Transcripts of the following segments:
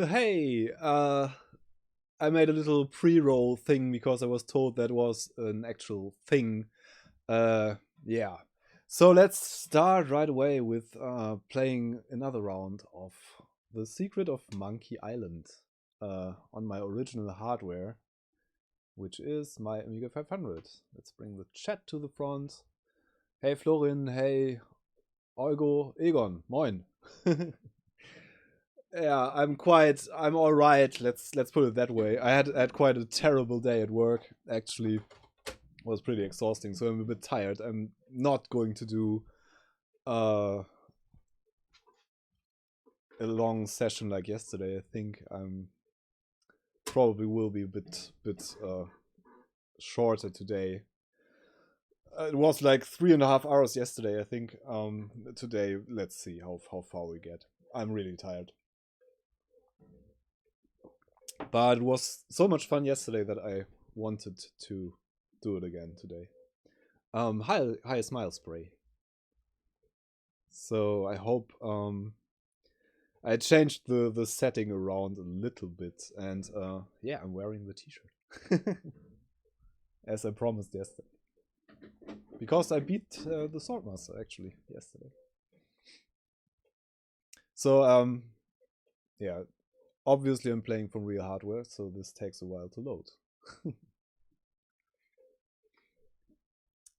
Hey, I made a little pre-roll thing because I was told that was an actual thing. Uh, yeah. So let's start right away with playing another round of The Secret of Monkey Island on my original hardware, which is my Amiga 500. Let's bring the chat to the front. Hey Florin, hey Eugo, Egon, moin. Yeah, I'm all right. Let's put it that way. I had quite a terrible day at work. Actually, it was pretty exhausting, so I'm a bit tired. I'm not going to do a long session like yesterday. I think I'm probably will be a bit shorter today. It was like 3.5 hours yesterday, I think. Today, let's see how far we get. I'm really tired. But it was so much fun yesterday that I wanted to do it again today. Hi, smile spray. So I hope I changed the setting around a little bit, and yeah, I'm wearing the T-shirt as I promised yesterday because I beat the Swordmaster actually yesterday. So yeah, obviously I'm playing from real hardware, so this takes a while to load.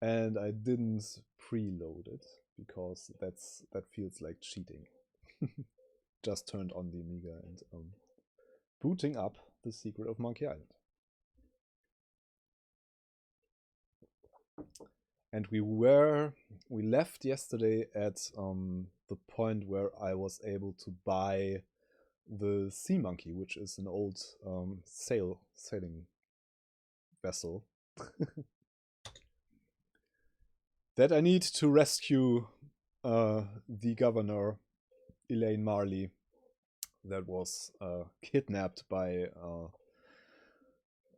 And I didn't preload it because that feels like cheating. Just turned on the Amiga and booting up The Secret of Monkey Island. And we left yesterday at the point where I was able to buy the Sea Monkey, which is an old sailing vessel that I need to rescue the governor, Elaine Marley, that was kidnapped by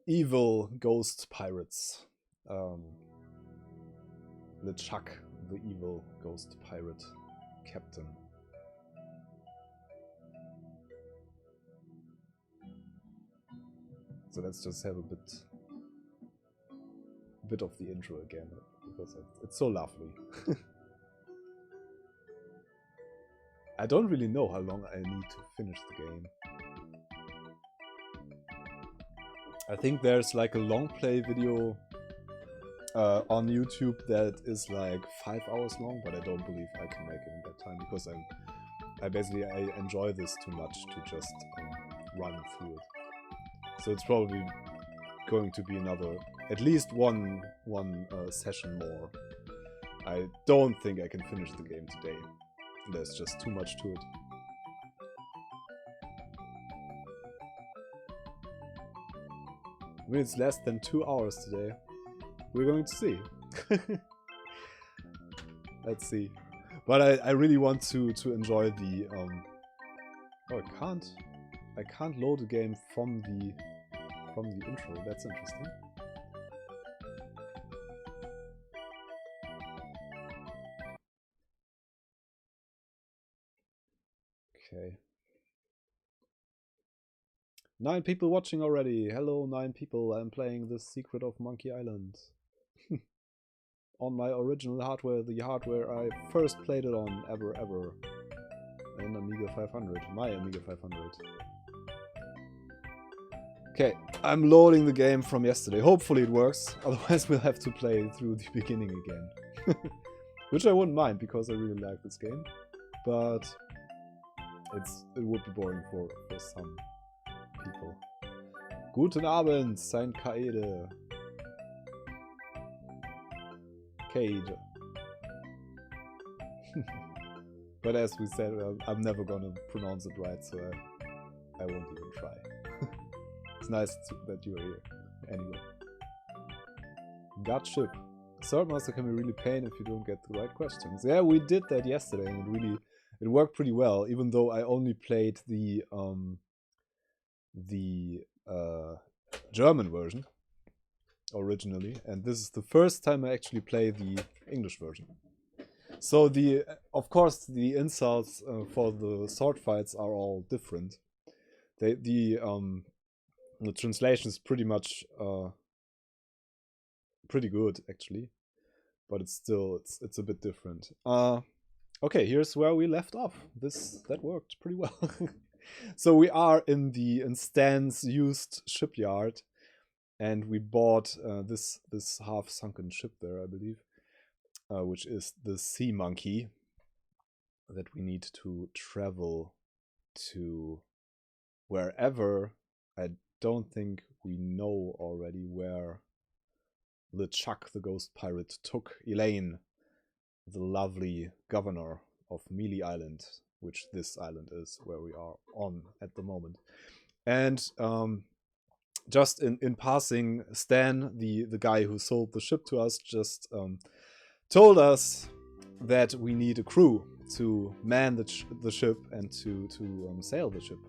evil ghost pirates. LeChuck, the evil ghost pirate captain. So let's just have a bit of the intro again because it's so lovely. I don't really know how long I need to finish the game. I think there's like a long play video on YouTube that is like 5 hours long, but I don't believe I can make it in that time because I enjoy this too much to just run through it. So it's probably going to be at least one session more. I don't think I can finish the game today. There's just too much to it. I mean, it's less than 2 hours today. We're going to see. Let's see. But I really want to enjoy the oh, I can't load the game from the intro. That's interesting. Okay. 9 people watching already. Hello, 9 people. I'm playing The Secret of Monkey Island. On my original hardware, the hardware I first played it on ever. An Amiga 500. My Amiga 500. Okay, I'm loading the game from yesterday. Hopefully it works. Otherwise we'll have to play through the beginning again. Which I wouldn't mind because I really like this game. But it would be boring for some people. Guten Abend, sein Kaede. Cade. But as we said, I'm never gonna pronounce it right, so I won't even try. It's nice that you're here. Anyway. God ship. Swordmaster can be really pain if you don't get the right questions. Yeah, we did that yesterday, and it worked pretty well, even though I only played the German version originally, and this is the first time I actually play the English version. So of course the insults for the sword fights are all different. The translation is pretty much pretty good actually, but it's still it's a bit different. Okay, here's where we left off. That worked pretty well. So we are in Stan's used shipyard, and we bought this half sunken ship there, I believe, which is the Sea Monkey that we need to travel to wherever. I don't think we know already where LeChuck, the ghost pirate, took Elaine, the lovely governor of Mealy Island, which this island is where we are on at the moment. And just in passing, Stan, the guy who sold the ship to us, just told us that we need a crew to man the ship and to sail the ship.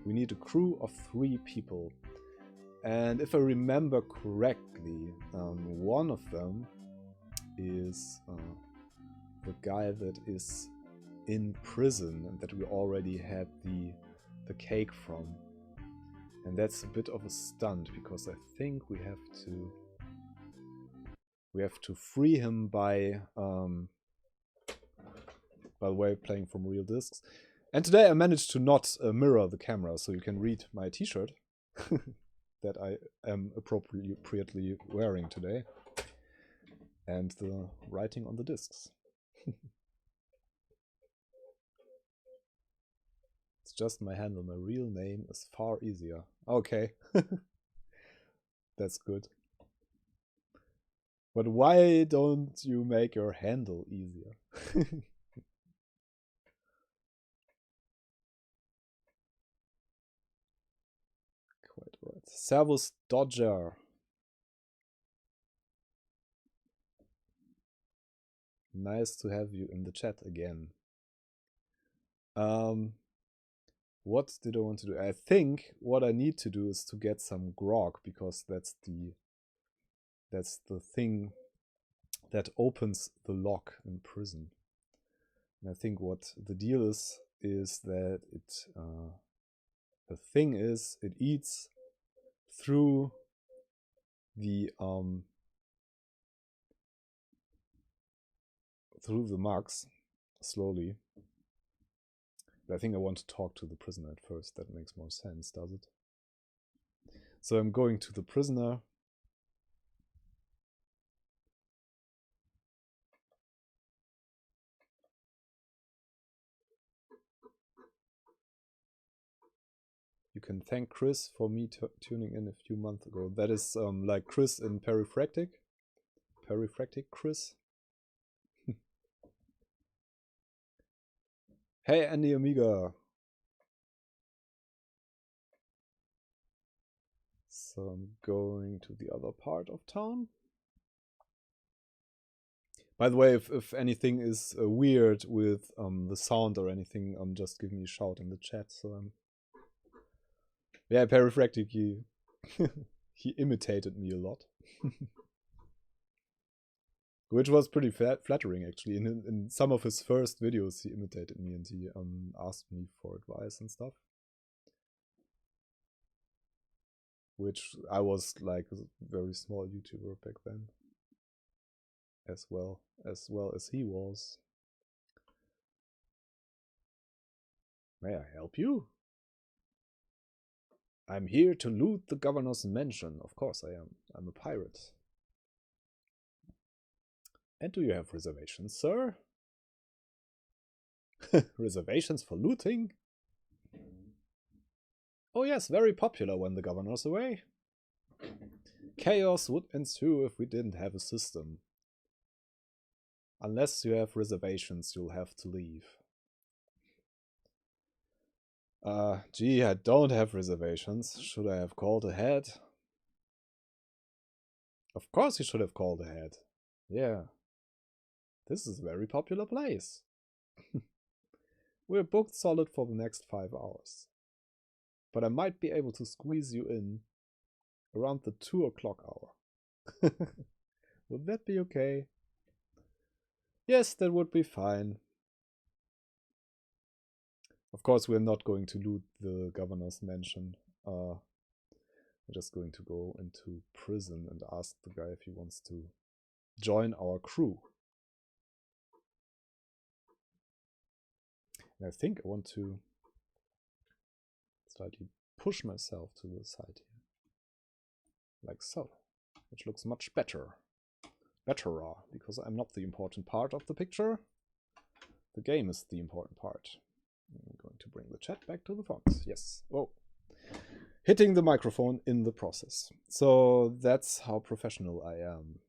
We need a crew of 3 people. And if I remember correctly, one of them is the guy that is in prison and that we already had the cake from. And that's a bit of a stunt, because I think we have to free him by the way, playing from real discs. And today I managed to not mirror the camera, so you can read my t-shirt that I am appropriately wearing today, and the writing on the discs. It's just my handle. My real name is far easier. Okay. That's good. But why don't you make your handle easier? Quite right. Servus Dodger. Nice to have you in the chat again. What did I want to do? I think what I need to do is to get some grog, because that's the thing that opens the lock in prison. And I think what the deal is that it the thing is, it eats through the mugs slowly. But I think I want to talk to the prisoner at first. That makes more sense, does it? So I'm going to the prisoner. You can thank Chris for me tuning in a few months ago. That is like Chris in Periphractic. Periphractic Chris. Hey, Andy Amiga. So I'm going to the other part of town. By the way, if anything is weird with the sound or anything, just give me a shout in the chat. So yeah, Periphractic, he imitated me a lot. Which was pretty flattering, actually. In some of his first videos, he imitated me, and he asked me for advice and stuff. Which I was like a very small YouTuber back then. As well as he was. May I help you? I'm here to loot the governor's mansion. Of course I am. I'm a pirate. And do you have reservations, sir? Reservations for looting? Oh yes, very popular when the governor's away. Chaos would ensue if we didn't have a system. Unless you have reservations, you'll have to leave. Gee, I don't have reservations. Should I have called ahead? Of course you should have called ahead. Yeah. This is a very popular place. We're booked solid for the next 5 hours. But I might be able to squeeze you in around the 2 o'clock hour. Would that be okay? Yes, that would be fine. Of course, we're not going to loot the governor's mansion. We're just going to go into prison and ask the guy if he wants to join our crew. And I think I want to slightly push myself to the side here. Like so. Which looks much better. Betterer, because I'm not the important part of the picture. The game is the important part. I'm going to bring the chat back to the front. Yes. Oh. Hitting the microphone in the process. So that's how professional I am.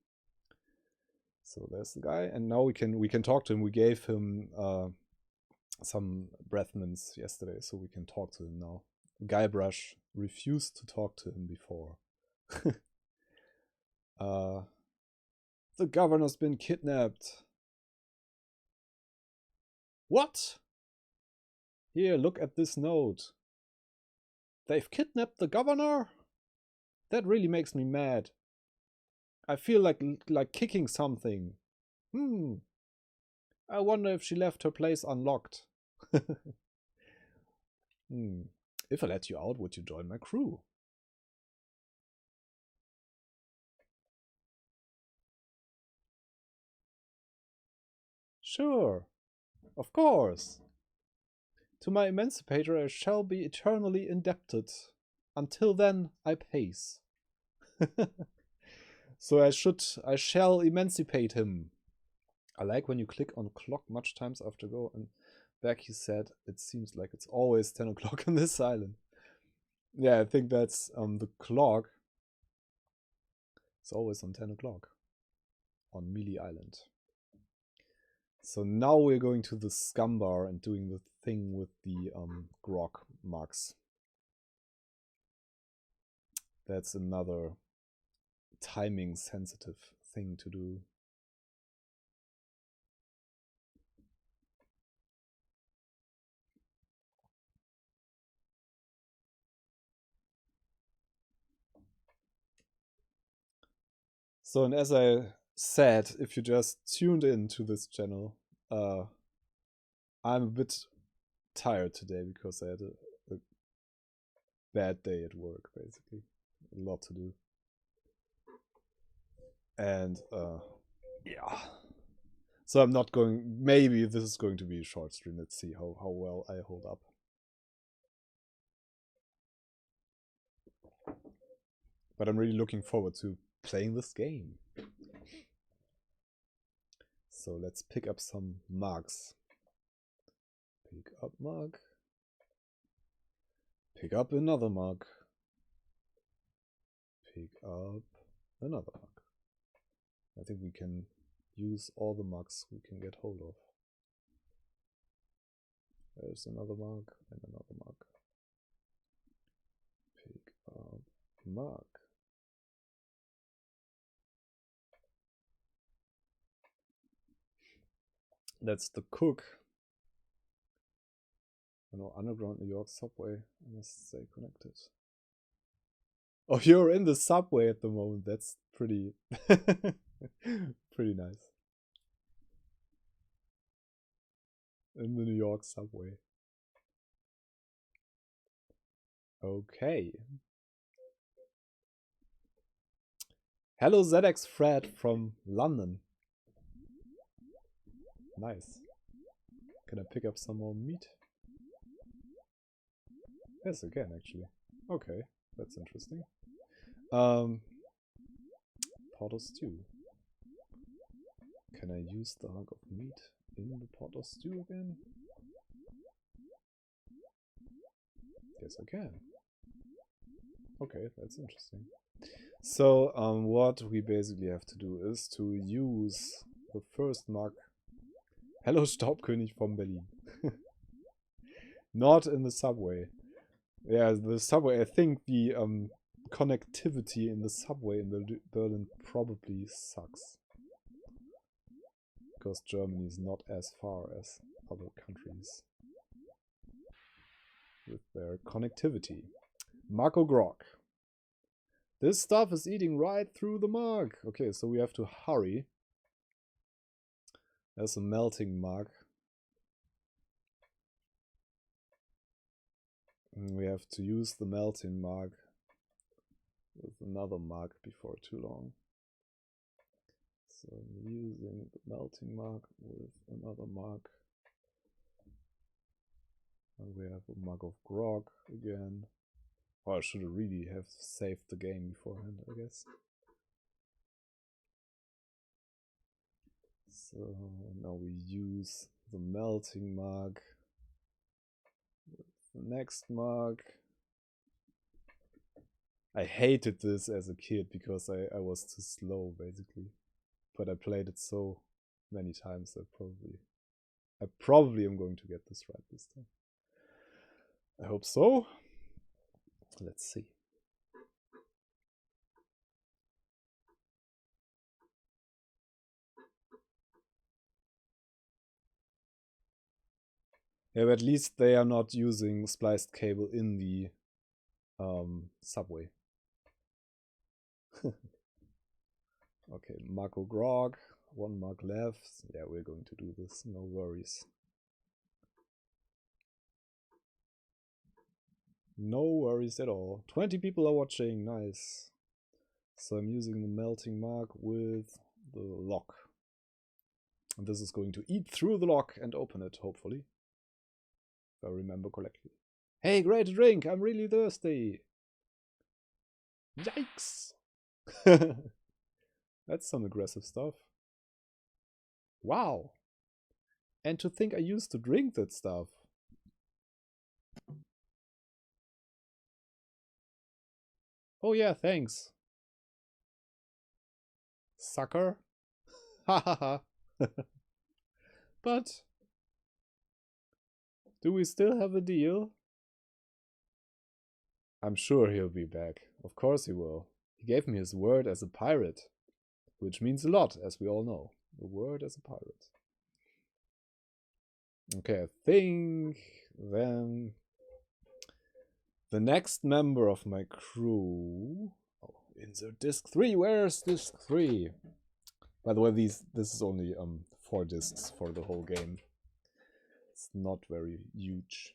So there's the guy, and now we can talk to him. We gave him some breath mints yesterday, so we can talk to him now. Guybrush refused to talk to him before. The governor's been kidnapped. What? Here, look at this note. They've kidnapped the governor? That really makes me mad. I feel like kicking something. I wonder if she left her place unlocked. If I let you out, would you join my crew? Sure. Of course. To my emancipator I shall be eternally indebted. Until then, I pace. So I shall emancipate him. I like when you click on clock much times after go, and back he said, it seems like it's always 10 o'clock on this island. Yeah, I think that's the clock. It's always on 10 o'clock on Mealy Island. So now we're going to the scum bar and doing the thing with the grog marks. That's another timing sensitive thing to do. So, and as I said, if you just tuned in to this channel, I'm a bit tired today because I had a bad day at work, basically. A lot to do. And, yeah. So I'm not going, maybe this is going to be a short stream. Let's see how well I hold up. But I'm really looking forward to playing this game. So let's pick up some mugs. Pick up mug. Pick up another mug. Pick up another mug. I think we can use all the mugs we can get hold of. There's another mug and another mug. Pick up mug. That's the cook. I know, underground New York subway. I must stay connected. Oh, you're in the subway at the moment. That's pretty, pretty nice. In the New York subway. Okay. Hello ZX Fred from London. Nice. Can I pick up some more meat? Yes, I can actually. Okay, that's interesting. Pot of stew. Can I use the hunk of meat in the pot of stew again? Yes, I can. Okay, that's interesting. So, what we basically have to do is to use the first mug. Hello, Staubkönig from Berlin. Not in the subway. Yeah, the subway, I think the connectivity in the subway in Berlin probably sucks. Because Germany is not as far as other countries with their connectivity. Marco Grog. This stuff is eating right through the mug. Okay, so we have to hurry. There's a melting mug. We have to use the melting mark with another mark before too long. So I'm using the melting mark with another mark. And we have a mug of grog again. Oh, I should really have saved the game beforehand, I guess. So now we use the melting mark with the next mark. I hated this as a kid because I was too slow, basically. But I played it so many times that I probably am going to get this right this time. I hope so. Let's see. Yeah, but at least they are not using spliced cable in the subway. Okay, Marco Grog, 1 mark left. Yeah, we're going to do this, no worries. No worries at all. 20 people are watching, nice. So I'm using the melting mark with the lock. And this is going to eat through the lock and open it, hopefully. If I remember correctly. Hey, great drink! I'm really thirsty! Yikes! That's some aggressive stuff. Wow! And to think I used to drink that stuff. Oh yeah, thanks. Sucker. Ha ha ha. But do we still have a deal? I'm sure he'll be back. Of course he will. He gave me his word as a pirate. Which means a lot, as we all know. A word as a pirate. Okay, I think then the next member of my crew... Oh, insert disc 3. Where's disc 3? By the way, this is only 4 discs for the whole game. It's not very huge.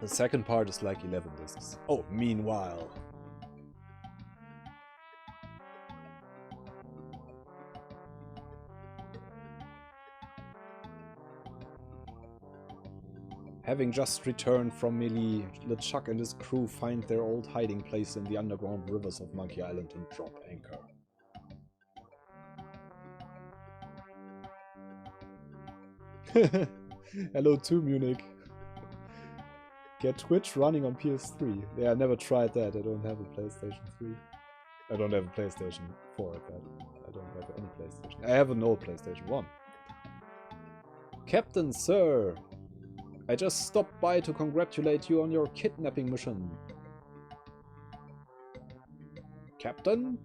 The second part is like 11 discs. Oh, meanwhile. Having just returned from Melee, LeChuck and his crew find their old hiding place in the underground rivers of Monkey Island and drop anchor. Hello to Munich. Get Twitch running on PS3. Yeah, I never tried that. I don't have a PlayStation 3. I don't have a PlayStation 4 at that. I don't have any PlayStation. I have an old PlayStation 1. Captain, sir! I just stopped by to congratulate you on your kidnapping mission. Captain?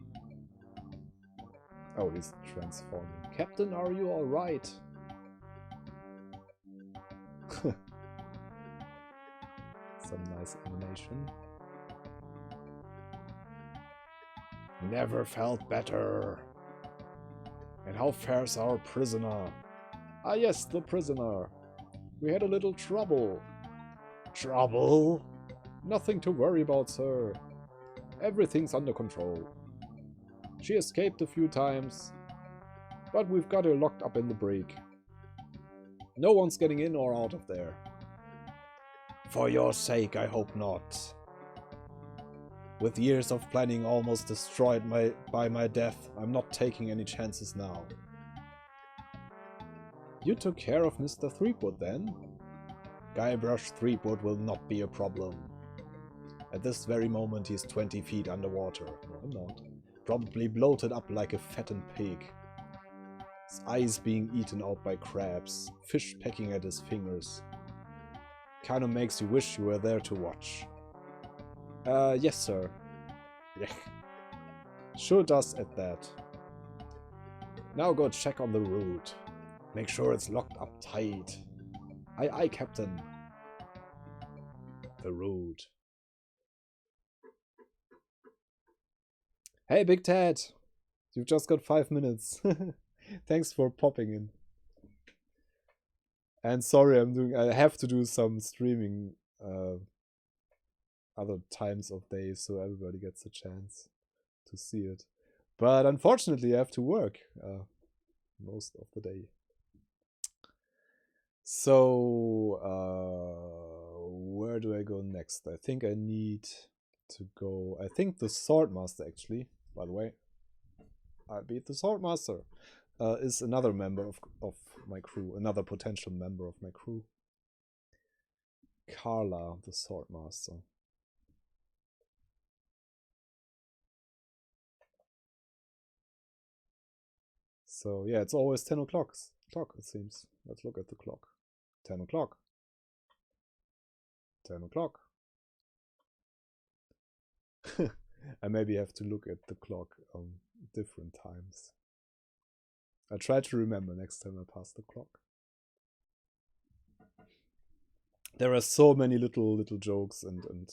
Oh, he's transforming. Captain, are you alright? Some nice animation. Never felt better. And how fares our prisoner? Ah yes, the prisoner. We had a little trouble. Trouble? Nothing to worry about, sir. Everything's under control. She escaped a few times, but we've got her locked up in the brig. No one's getting in or out of there. For your sake, I hope not. With years of planning almost destroyed by my death, I'm not taking any chances now. You took care of Mr. Threepwood then? Guybrush Threepwood will not be a problem. At this very moment he's 20 feet underwater. No, I'm not. Probably bloated up like a fattened pig. His eyes being eaten out by crabs, fish pecking at his fingers. Kinda makes you wish you were there to watch. Yes sir. Yeah. Sure does at that. Now go check on the route. Make sure it's locked up tight. Aye aye, Captain. The route. Hey Big Ted! You've just got 5 minutes. Thanks for popping in. And sorry, I have to do some streaming other times of days so everybody gets a chance to see it. But unfortunately, I have to work most of the day. So, where do I go next? I think I need to go... I think the Swordmaster, actually, by the way. I beat the Swordmaster. Is another member of my crew. Another potential member of my crew. Carla, the Swordmaster. So, yeah, it's always 10 o'clock, it seems. Let's look at the clock. 10 o'clock. 10 o'clock. I maybe have to look at the clock different times. I try to remember next time I pass the clock. There are so many little jokes and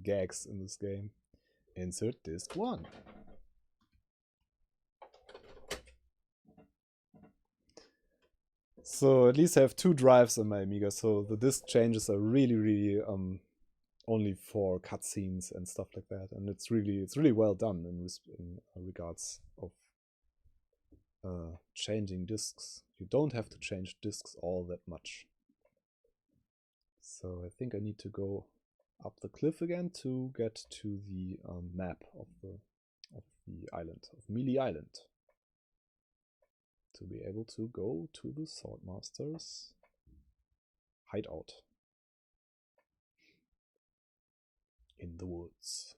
gags in this game. Insert disc 1. So at least I have 2 drives on my Amiga, so the disc changes are really only for cutscenes and stuff like that, and it's really well done in regards of changing discs. You don't have to change discs all that much. So I think I need to go up the cliff again to get to the map of the island, of Mealy Island, to be able to go to the Swordmaster's hideout in the woods.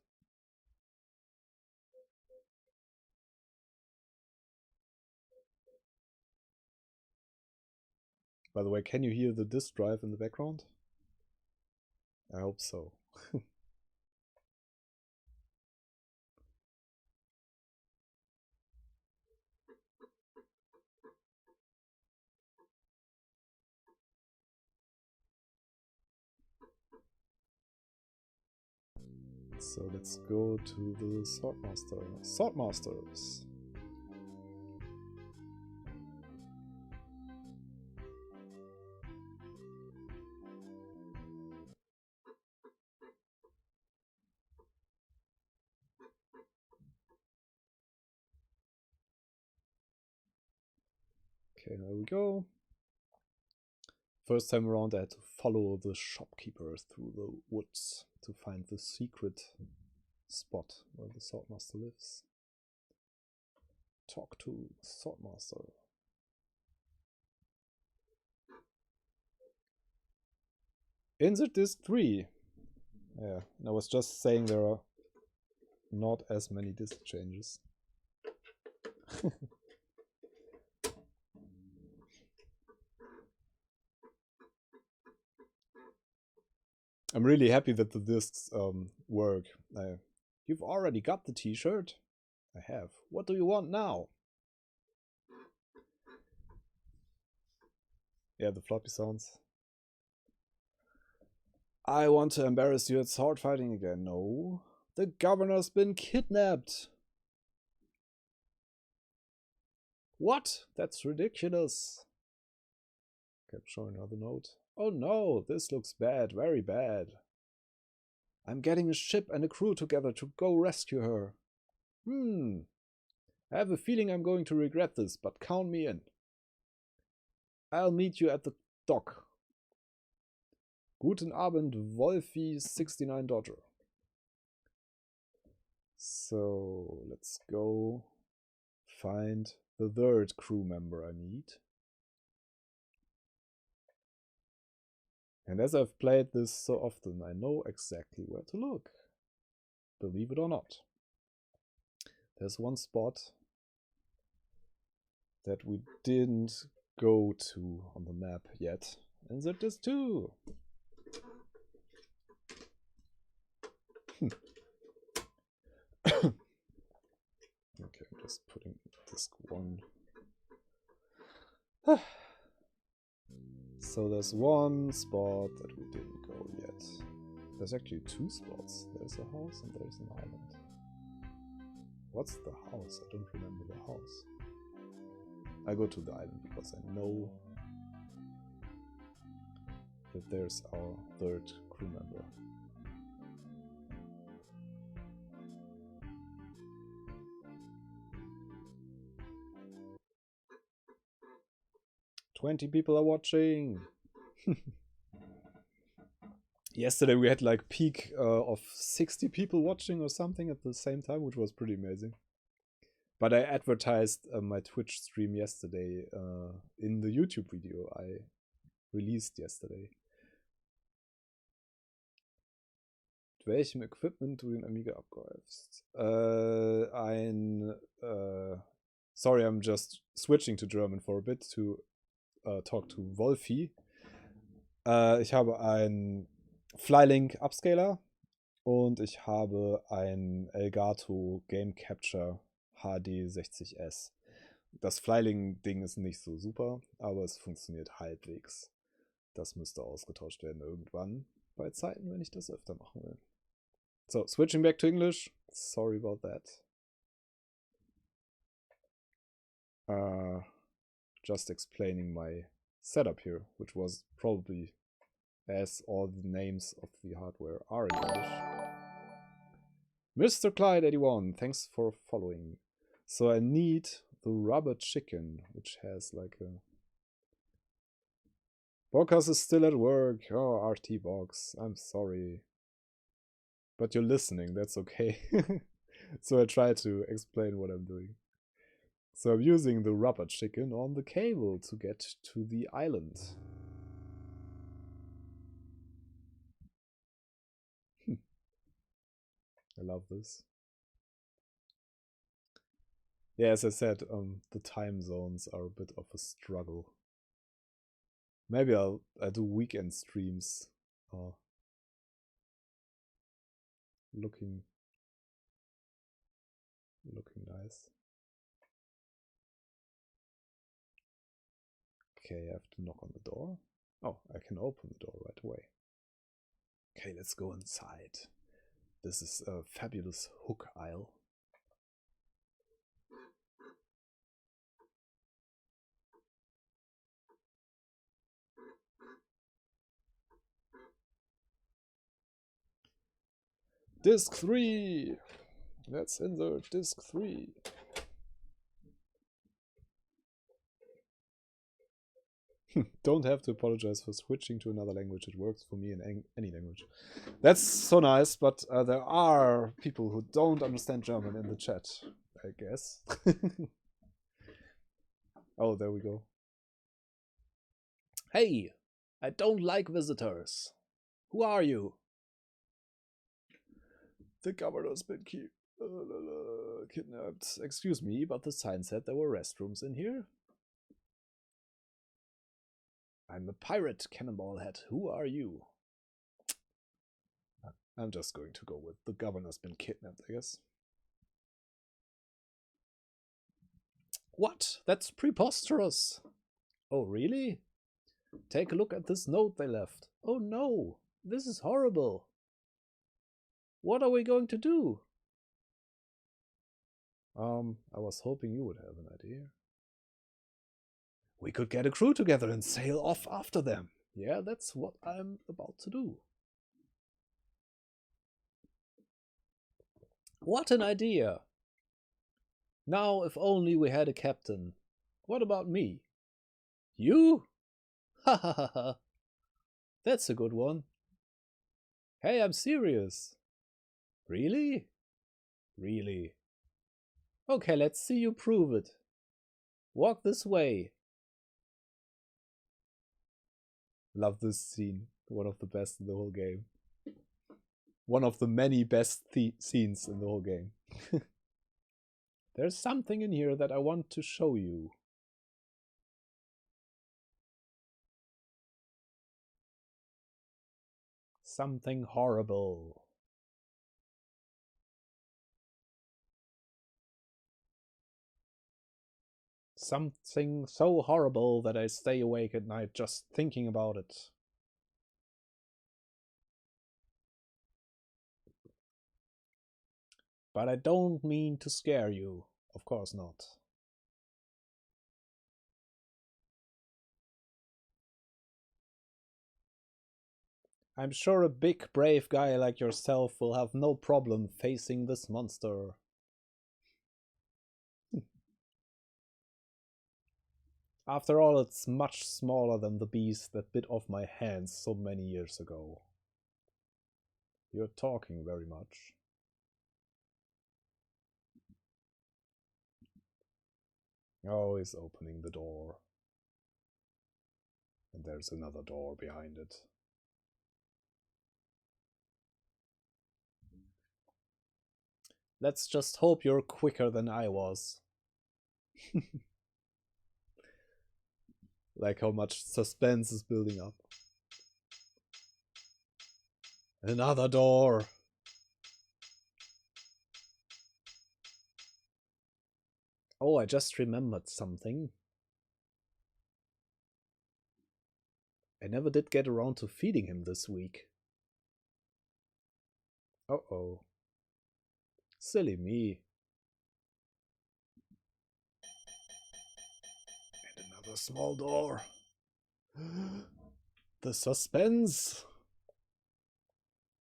By the way, can you hear the disk drive in the background? I hope so. So let's go to the Swordmasters. Okay, there we go. First time around I had to follow the shopkeeper through the woods to find the secret spot where the Swordmaster lives. Talk to Swordmaster. Insert disc 3. Yeah, I was just saying there are not as many disc changes. I'm really happy that the discs work. You've already got the t-shirt? I have. What do you want now? Yeah, the floppy sounds. I want to embarrass you at sword fighting again. No. The governor's been kidnapped. What? That's ridiculous. Kept showing another note. Oh no, this looks bad, very bad. I'm getting a ship and a crew together to go rescue her. I have a feeling I'm going to regret this, but count me in. I'll meet you at the dock. Guten Abend, Wolfie 69 Dodger. So let's go find the third crew member I need. And as I've played this so often, I know exactly where to look. Believe it or not. There's one spot that we didn't go to on the map yet. And that is 2. Okay, I'm just putting disc 1. So there's one spot that we didn't go yet. There's actually 2 spots. There's a house and there's an island. What's the house? I don't remember the house. I go to the island because I know that there's our third crew member. "20 people are watching." Yesterday we had like peak of 60 people watching or something at the same time, which was pretty amazing. But I advertised my Twitch stream yesterday in the YouTube video I released yesterday. Mit welchem Equipment du den Amiga abgreifst? Sorry, I'm just switching to German for a bit to talk to Wolfi. Ich habe ein Flylink Upscaler und ich habe ein Elgato Game Capture HD 60S. Das Flylink-Ding ist nicht so super, aber es funktioniert halbwegs. Das müsste ausgetauscht werden irgendwann bei Zeiten, wenn ich das öfter machen will. So, switching back to English. Sorry about that. Just explaining my setup here, which was probably, as all the names of the hardware are in English. Mr. Clyde81, thanks for following. So I need the rubber chicken, which has like a... Bokas is still at work. Oh, RT Box, I'm sorry. But you're listening, that's okay. So I try to explain what I'm doing. So I'm using the rubber chicken on the cable to get to the island. I love this. Yeah, as I said, the time zones are a bit of a struggle. Maybe I'll do weekend streams. Looking nice. Okay, I have to knock on the door. Oh, I can open the door right away. Okay, let's go inside. This is a fabulous hook aisle. Disc 3! Let's insert disc 3. Don't have to apologize for switching to another language. It works for me in any language. That's so nice, but there are people who don't understand German in the chat, I guess. Oh, there we go. Hey, I don't like visitors. Who are you? The governor's been kidnapped. Excuse me, but the sign said there were restrooms in here. I'm a pirate, Cannonball Head. Who are you? I'm just going to go with the governor's been kidnapped, I guess. What? That's preposterous. Oh, really? Take a look at this note they left. Oh no, this is horrible. What are we going to do? I was hoping you would have an idea. We could get a crew together and sail off after them. Yeah, that's what I'm about to do. What an idea! Now, if only we had a captain. What about me? You? Ha ha ha ha. That's a good one. Hey, I'm serious. Really? Really? Okay, let's see you prove it. Walk this way. Love this scene. One of the best in the whole game. One of the many best scenes in the whole game. There's something in here that I want to show you. Something horrible. Something so horrible that I stay awake at night just thinking about it. But I don't mean to scare you. Of course not. I'm sure a big, brave guy like yourself will have no problem facing this monster. After all, it's much smaller than the beast that bit off my hands so many years ago. You're talking very much. Oh, he's opening the door. And there's another door behind it. Let's just hope you're quicker than I was. Like how much suspense is building up. Another door. Oh, I just remembered something. I never did get around to feeding him this week. Uh-oh. Silly me. And another small door. The suspense.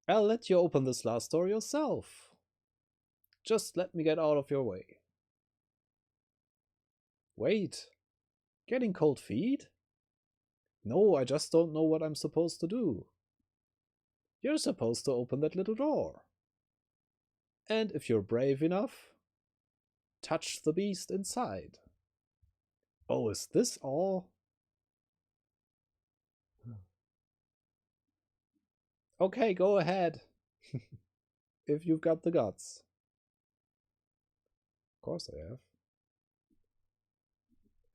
I'll let you open this last door yourself. Just let me get out of your way. Wait. Getting cold feet? No, I just don't know what I'm supposed to do. You're supposed to open that little door. And if you're brave enough, touch the beast inside. Oh, is this all? Okay, go ahead. If you've got the guts. Of course I have.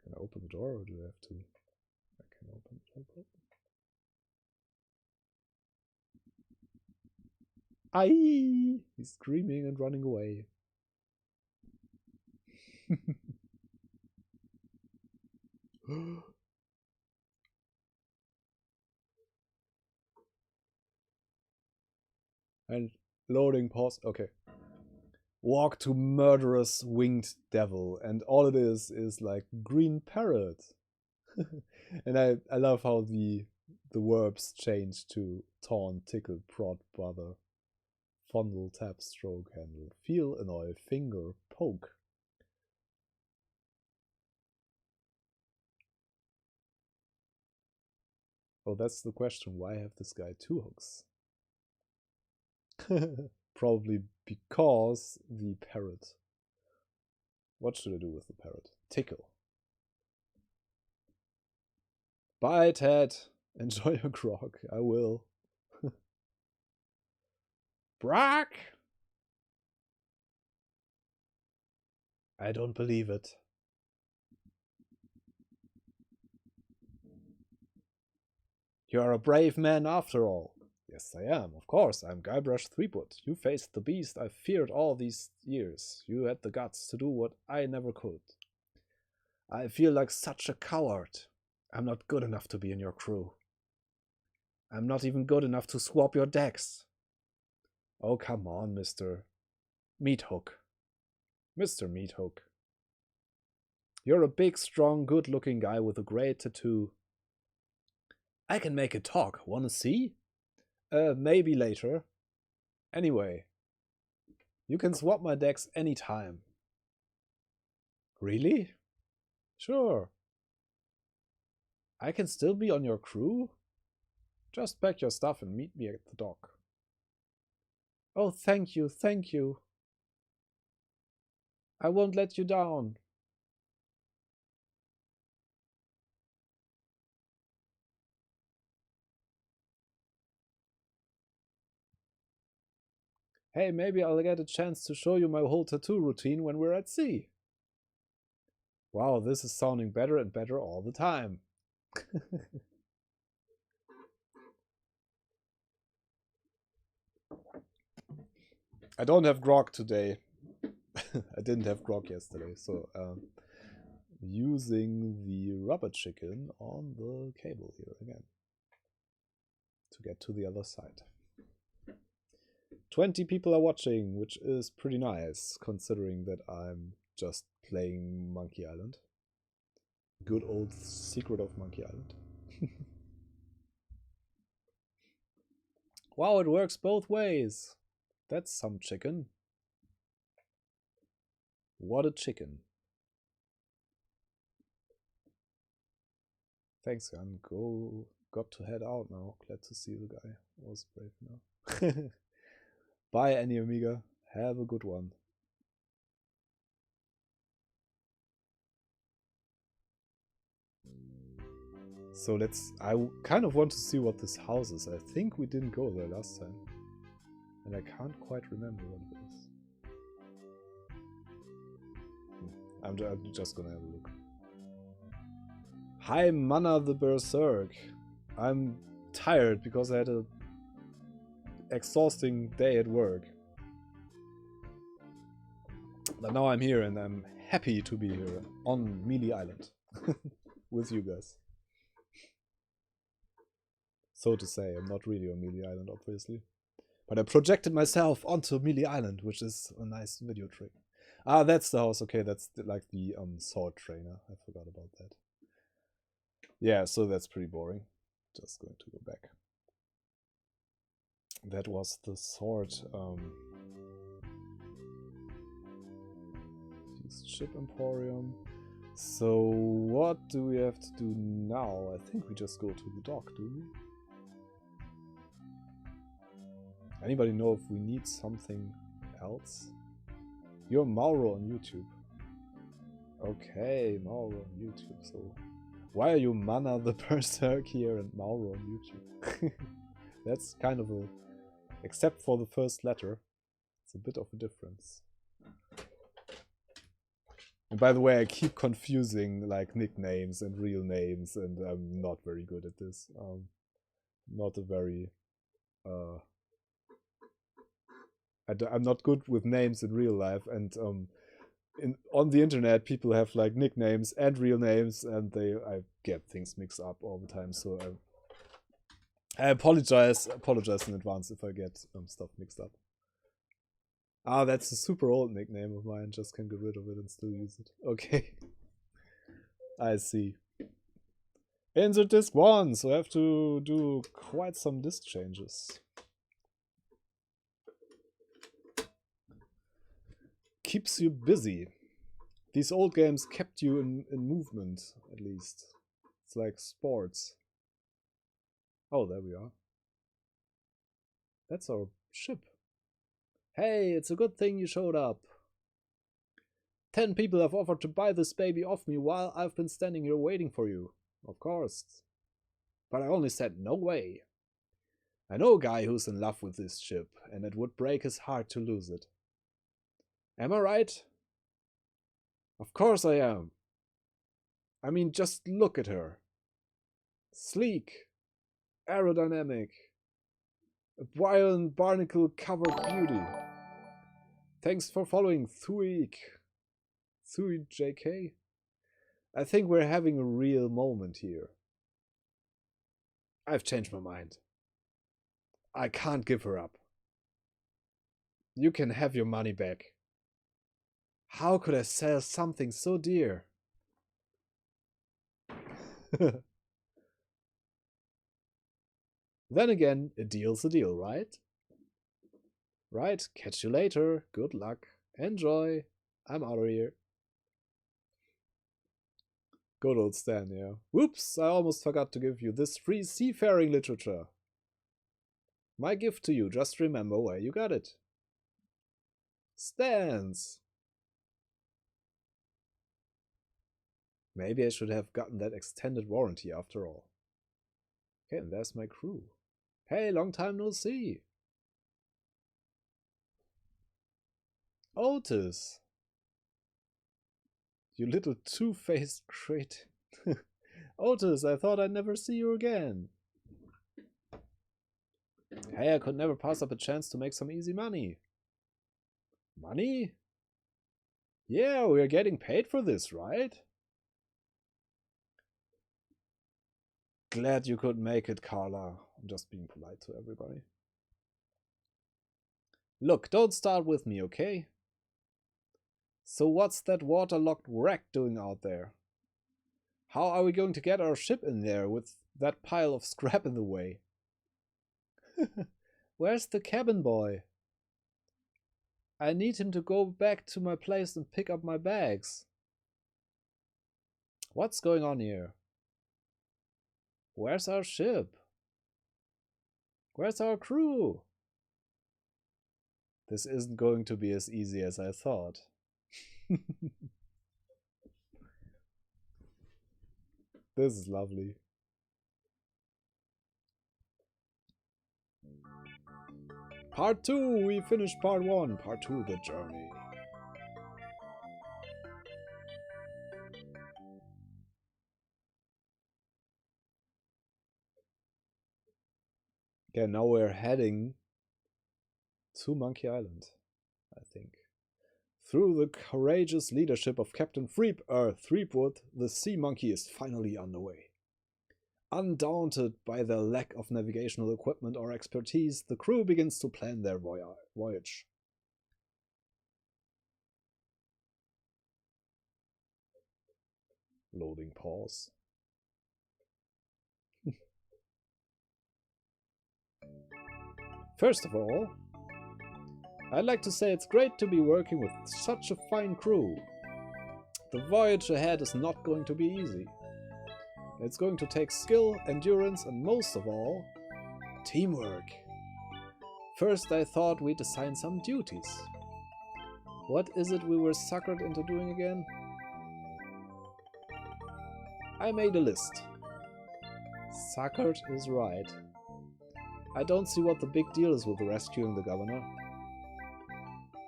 Can I open the door or do I have to? I can open the door. Aye! He's screaming and running away. And loading pause. Okay. Walk to murderous winged devil, and all it is like green parrot. And I love how the verbs change to taunt, tickle, prod, bother, fondle, tap, stroke, handle, feel, annoy, finger, poke. Oh, that's the question. Why have this guy two hooks? Probably because the parrot. What should I do with the parrot? Tickle. Bye, Ted. Enjoy your grog. I will. Brock! I don't believe it. You are a brave man after all. Yes, I am. Of course, I'm Guybrush Threepwood. You faced the beast I've feared all these years. You had the guts to do what I never could. I feel like such a coward. I'm not good enough to be in your crew. I'm not even good enough to swap your decks. Oh, come on, Mr. Meathook. Mr. Meathook. You're a big, strong, good-looking guy with a great tattoo. I can make it talk. Wanna see? Maybe later. Anyway, you can swap my decks anytime. Really? Sure. I can still be on your crew? Just pack your stuff and meet me at the dock. Oh, thank you, thank you. I won't let you down. Hey, maybe I'll get a chance to show you my whole tattoo routine when we're at sea. Wow, this is sounding better and better all the time. I don't have grog today. I didn't have grog yesterday, so using the rubber chicken on the cable here again to get to the other side. 20 people are watching, which is pretty nice considering that I'm just playing Monkey Island. Good old Secret of Monkey Island. Wow, it works both ways. That's some chicken. What a chicken. Thanks, Jan. Got to head out now. Glad to see the guy. Was brave now. Bye, Any Amiga. Have a good one. So I kind of want to see what this house is. I think we didn't go there last time. And I can't quite remember what it is. I'm just gonna have a look. Hi, Mana the Berserk. I'm tired because I had a exhausting day at work. But now I'm here and I'm happy to be here on Mealy Island with you guys. So to say, I'm not really on Mealy Island, obviously. But I projected myself onto Mealy Island, which is a nice video trick. Ah, that's the house. Okay, that's like the sword trainer. I forgot about that. Yeah, so that's pretty boring. Just going to go back. That was the sword. Ship Emporium. So what do we have to do now? I think we just go to the dock, do we? Anybody know if we need something else? You're Mauro on YouTube. Okay, Mauro on YouTube. So why are you Mana the Berserk here and Mauro on YouTube? That's kind of a... Except for the first letter. It's a bit of a difference. And by the way, I keep confusing like nicknames and real names, and I'm not very good at this. Not a very... I'm not good with names in real life, and on the internet people have like nicknames and real names, and I get things mixed up all the time. So I apologize in advance if I get stuff mixed up. Ah, that's a super old nickname of mine. Just can get rid of it and still use it. Okay, I see. Insert disk 1, so I have to do quite some disk changes. Keeps you busy. These old games kept you in movement, at least. It's like sports. Oh, there we are. That's our ship. Hey, it's a good thing you showed up. 10 people have offered to buy this baby off me while I've been standing here waiting for you. Of course. But I only said no way. I know a guy who's in love with this ship, and it would break his heart to lose it. Am I right? Of course I am. I mean, just look at her. Sleek, aerodynamic, a violent barnacle-covered beauty. Thanks for following, Thuik JK. I think we're having a real moment here. I've changed my mind. I can't give her up. You can have your money back. How could I sell something so dear? Then again, a deal's a deal, right? Right, catch you later. Good luck. Enjoy. I'm out of here. Good old Stan, yeah. Whoops, I almost forgot to give you this free seafaring literature. My gift to you, just remember where you got it. Stans. Maybe I should have gotten that extended warranty after all. Okay, and there's my crew. Hey, long time no see. Otis. You little two-faced crate. Otis, I thought I'd never see you again. Hey, I could never pass up a chance to make some easy money. Money? Yeah, we're getting paid for this, right? Glad you could make it, Carla. I'm just being polite to everybody. Look, don't start with me, okay? So what's that waterlogged wreck doing out there? How are we going to get our ship in there with that pile of scrap in the way? Where's the cabin boy? I need him to go back to my place and pick up my bags. What's going on here? Where's our ship? Where's our crew? This isn't going to be as easy as I thought. This is lovely. Part 2! We finished part 1. Part 2, the journey. Okay, now we're heading to Monkey Island, I think. Through the courageous leadership of Captain Threepwood, the sea monkey is finally underway. Undaunted by their lack of navigational equipment or expertise, the crew begins to plan their voyage. Loading pause. First of all, I'd like to say it's great to be working with such a fine crew. The voyage ahead is not going to be easy. It's going to take skill, endurance, and most of all, teamwork. First, I thought we'd assign some duties. What is it we were suckered into doing again? I made a list. Suckered is right. I don't see what the big deal is with rescuing the governor.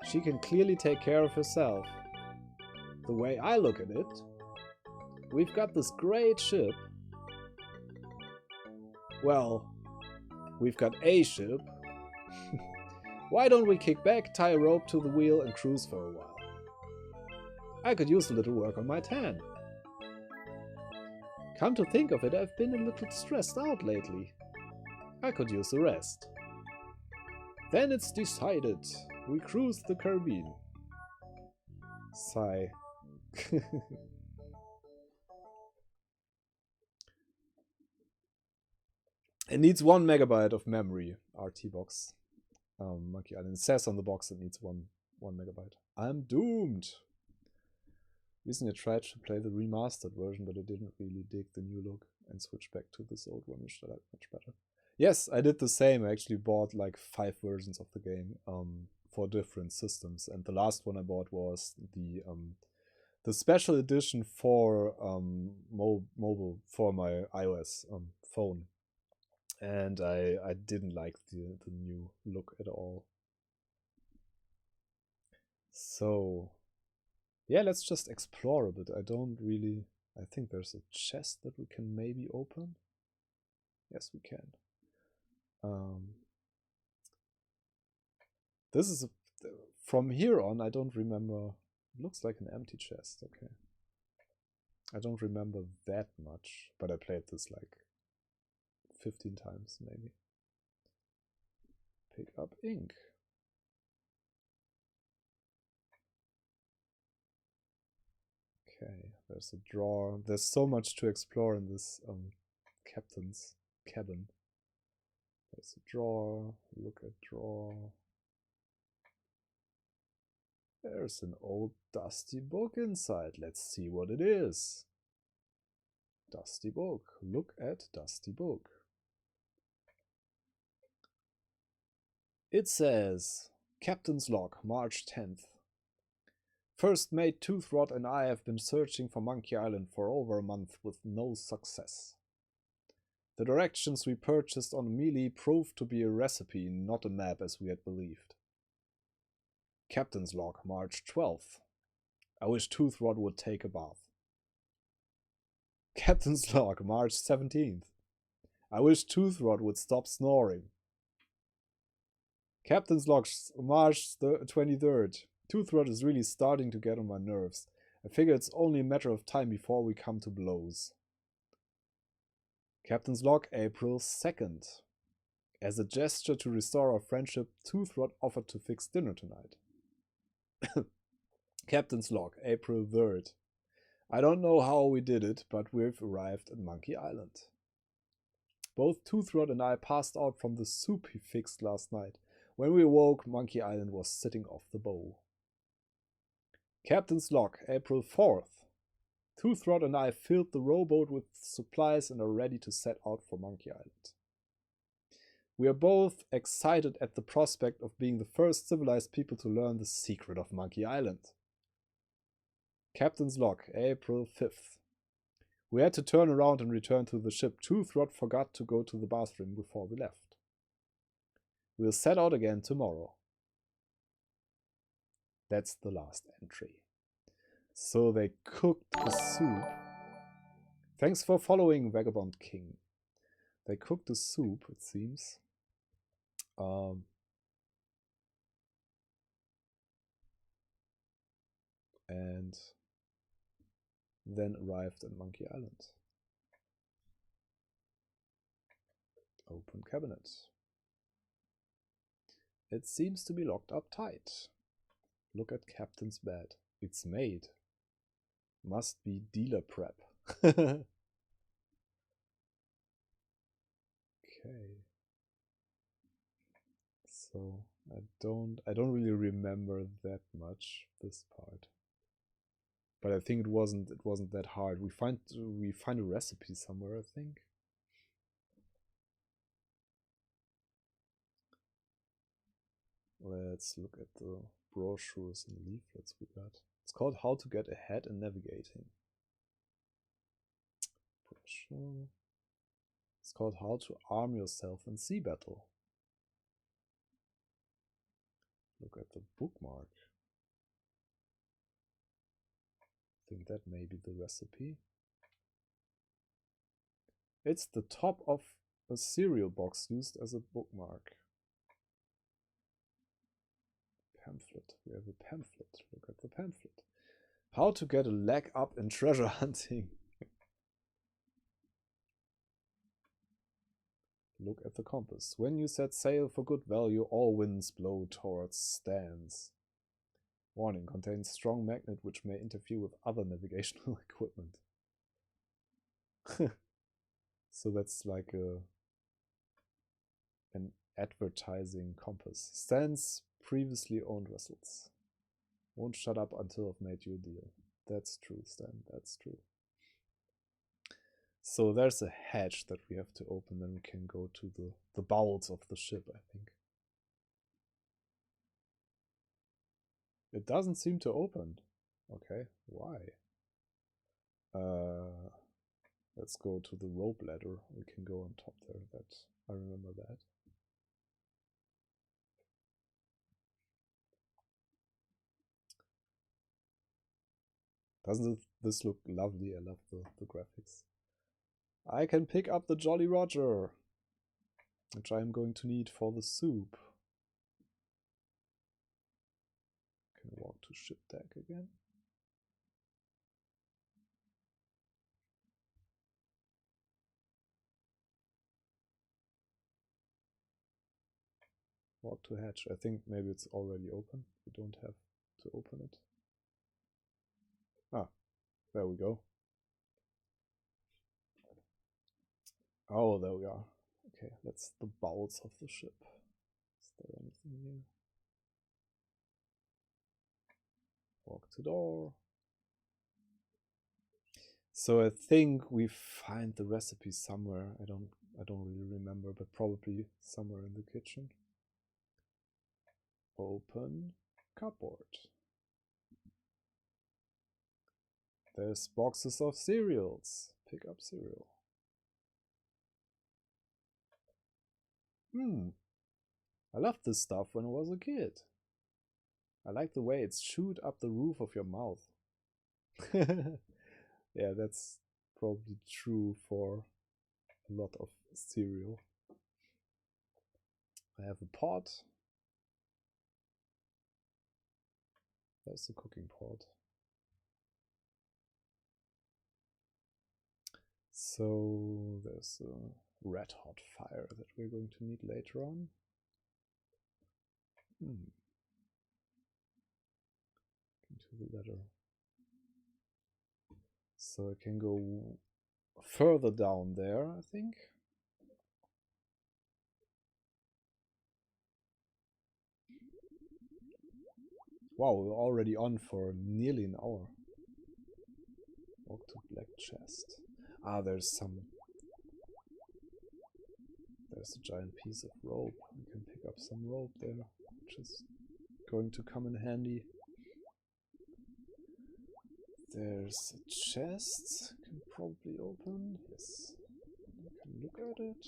She can clearly take care of herself. The way I look at it, we've got this great ship. Well, we've got a ship. Why don't we kick back, tie a rope to the wheel, and cruise for a while? I could use a little work on my tan. Come to think of it, I've been a little stressed out lately. I could use a rest. Then it's decided. We cruise the Caribbean. Sigh. It needs 1 megabyte of memory, RT box. Monkey Island. It says on the box it needs 1 megabyte. I'm doomed. Recently I tried to play the remastered version, but I didn't really dig the new look and switched back to this old one, which I like much better. Yes, I did the same. I actually bought like 5 versions of the game for different systems, and the last one I bought was the special edition for mobile for my iOS phone, and I didn't like the new look at all. So yeah, let's just explore a bit. I think there's a chest that we can maybe open. Yes, we can. This is from here on, I don't remember. It looks like an empty chest. Okay. I don't remember that much, but I played this like 15 times maybe. Pick up ink. Okay, there's a drawer. There's so much to explore in this captain's cabin. There's a drawer. Look at drawer. There's an old dusty book inside. Let's see what it is. Dusty book. Look at dusty book. It says, Captain's log, March 10th. First Mate Toothrot and I have been searching for Monkey Island for over a month with no success. The directions we purchased on Mealy proved to be a recipe, not a map as we had believed. Captain's log, March 12th. I wish Toothrot would take a bath. Captain's log, March 17th. I wish Toothrot would stop snoring. Captain's log, March 23rd. Toothrot is really starting to get on my nerves. I figure it's only a matter of time before we come to blows. Captain's log, April 2nd. As a gesture to restore our friendship, Toothrot offered to fix dinner tonight. Captain's log, April 3rd. I don't know how we did it, but we've arrived at Monkey Island. Both Toothrot and I passed out from the soup he fixed last night. When we awoke, Monkey Island was sitting off the bow. Captain's log, April 4th. Toothrot and I filled the rowboat with supplies and are ready to set out for Monkey Island. We are both excited at the prospect of being the first civilized people to learn the secret of Monkey Island. Captain's log, April 5th. We had to turn around and return to the ship. Toothrot forgot to go to the bathroom before we left. We'll set out again tomorrow. That's the last entry. So they cooked the soup. Thanks for following, Vagabond King. They cooked the soup, it seems. And then arrived in Monkey Island. Open cabinet. It seems to be locked up tight. Look at Captain's bed. It's made. Must be dealer prep. Okay. So I don't really remember that much this part. But I think it wasn't that hard. We find a recipe somewhere, I think. Let's look at the brochures and leaflets we got. It's called How to Get Ahead in Navigating. Brochure. It's called How to Arm Yourself in Sea Battle. Look at the bookmark. I think that may be the recipe. It's the top of a cereal box used as a bookmark. Pamphlet. We have a pamphlet. Look at the pamphlet. How to get a leg up in treasure hunting. Look at the compass. When you set sail for good value, all winds blow towards Stan's. Warning, contains strong magnet which may interfere with other navigational equipment. So that's like an advertising compass. Stan's previously owned vessels. Won't shut up until I've made you a deal. That's true, Stan. That's true. So there's a hatch that we have to open, then we can go to the bowels of the ship, I think. It doesn't seem to open. Okay, why? Let's go to the rope ladder. We can go on top there. That I remember that. Doesn't this look lovely? I love the graphics. I can pick up the Jolly Roger, which I am going to need for the soup. Can walk to ship deck again. Walk to hatch. I think maybe it's already open. We don't have to open it. Ah, there we go. Oh, there we are. Okay, that's the bowels of the ship. Is there anything here? Walk to door. So I think we find the recipe somewhere. I don't really remember, but probably somewhere in the kitchen. Open cupboard. There's boxes of cereals. Pick up cereal. I loved this stuff when I was a kid. I like the way it's chewed up the roof of your mouth. Yeah, that's probably true for a lot of cereal. I have a pot. There's the cooking pot. So there's a red hot fire that we're going to need later on. Into the ladder. So I can go further down there, I think. Wow, we're already on for nearly an hour. Walk to black chest. Ah, there's a giant piece of rope. We can pick up some rope there, which is going to come in handy. There's a chest. Can probably open. Yes. I can look at it.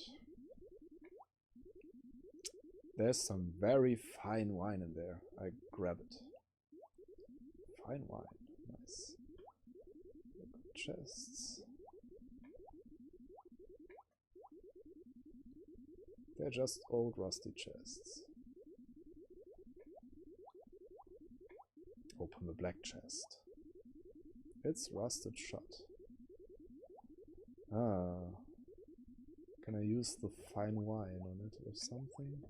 There's some very fine wine in there. I grab it. Fine wine. Nice. Chests. They're just old rusty chests. Open the black chest. It's rusted shut. Ah. Can I use the fine wine on it or something?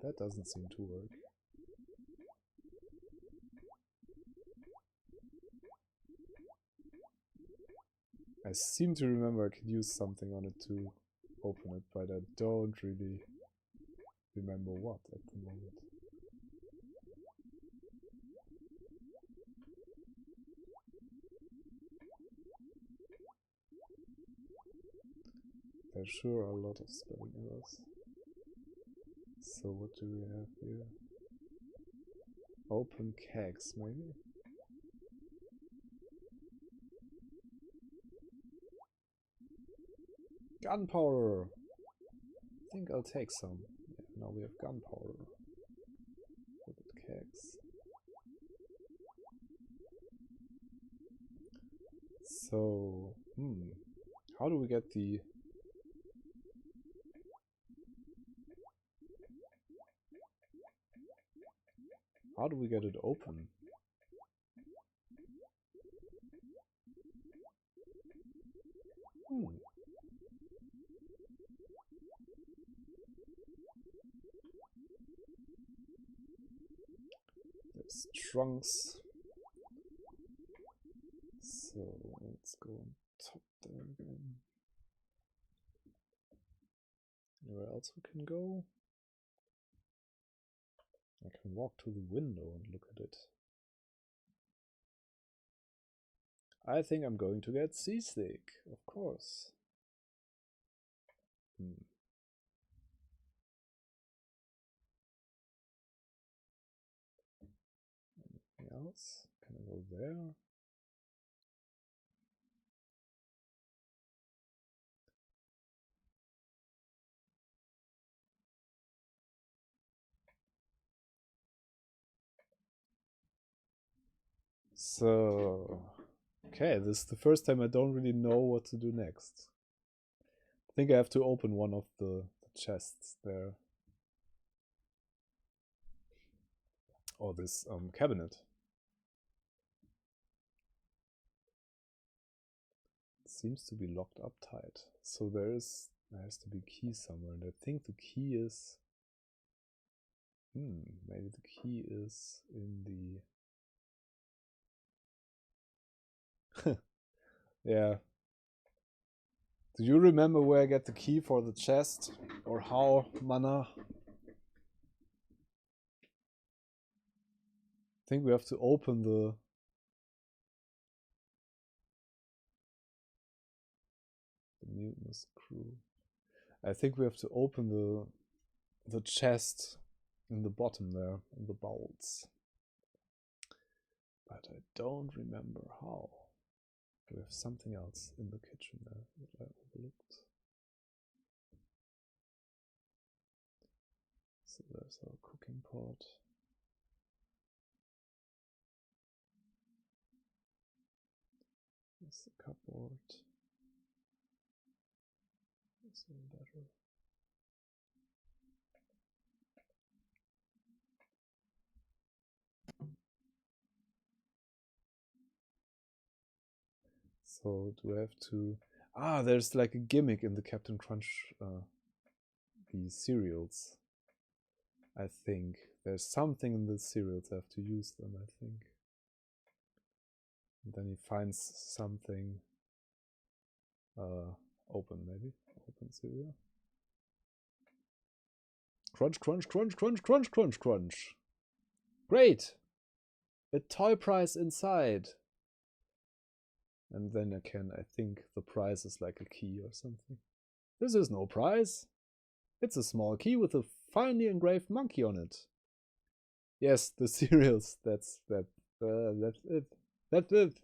That doesn't seem to work. I seem to remember I could use something on it to open it, but I don't really remember what at the moment. There sure are a lot of spelling errors. So what do we have here? Open kegs, maybe? Gunpowder! I think I'll take some. Yeah, now we have gunpowder. Look at kegs. So, how do we get the... How do we get it open? There's trunks. So let's go on top there again. Anywhere else we can go? I can walk to the window and look at it. I think I'm going to get seasick, of course. Anything else? Can I go there? So, okay, this is the first time I don't really know what to do next. I think I have to open one of the chests there. Or this cabinet. It seems to be locked up tight. So there has to be a key somewhere, and I think the key is... maybe the key is in the... Yeah. Do you remember where I get the key for the chest? Or how, Mana? I think we have to open the mutinous crew. I think we have to open the chest in the bottom there, in the bowels. But I don't remember how. We have something else in the kitchen there that I overlooked. So there's our cooking pot. There's the cupboard. That's even better. So do I have to... Ah, there's like a gimmick in the Captain Crunch, the cereals. I think. There's something in the cereals, I have to use them, I think. And then he finds something open, maybe? Open cereal? Crunch, crunch, crunch, crunch, crunch, crunch, crunch. Great! A toy prize inside. And then I think the prize is like a key or something. This is no prize. It's a small key with a finely engraved monkey on it. Yes, the cereals. That's it. That's it.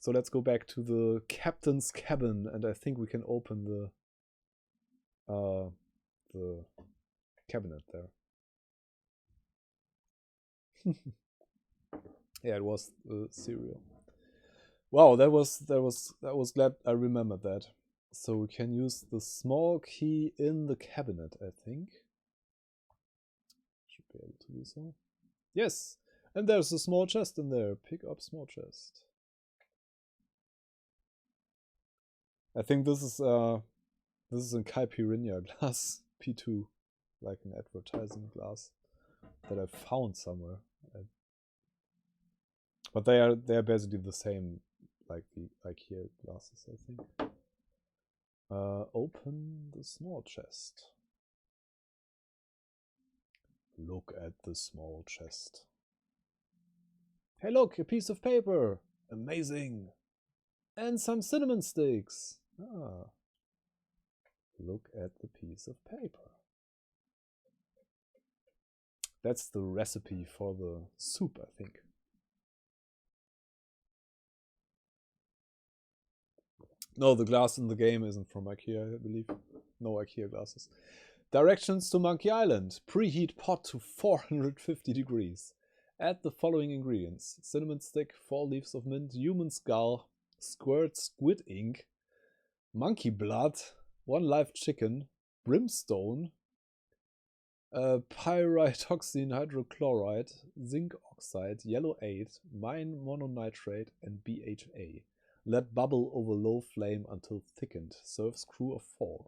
So let's go back to the captain's cabin, and I think we can open the cabinet there. Yeah, it was the cereal. Wow, that was glad I remembered that. So we can use the small key in the cabinet, I think. Should be able to do so. Yes, and there's a small chest in there. Pick up small chest. I think this is a caipirinha glass P2, like an advertising glass that I found somewhere. But they are basically the same, like the IKEA glasses, I think. Open the small chest. Look at the small chest. Hey look, a piece of paper! Amazing! And some cinnamon sticks! Ah. Look at the piece of paper. That's the recipe for the soup, I think. No, the glass in the game isn't from IKEA, I believe. No IKEA glasses. Directions to Monkey Island. Preheat pot to 450 degrees. Add the following ingredients. Cinnamon stick, 4 leaves of mint, human skull, squirt squid ink, monkey blood, 1 live chicken, brimstone, pyridoxine hydrochloride, zinc oxide, yellow 8, mine mononitrate, and BHA. Let bubble over low flame until thickened. Serves crew of 4.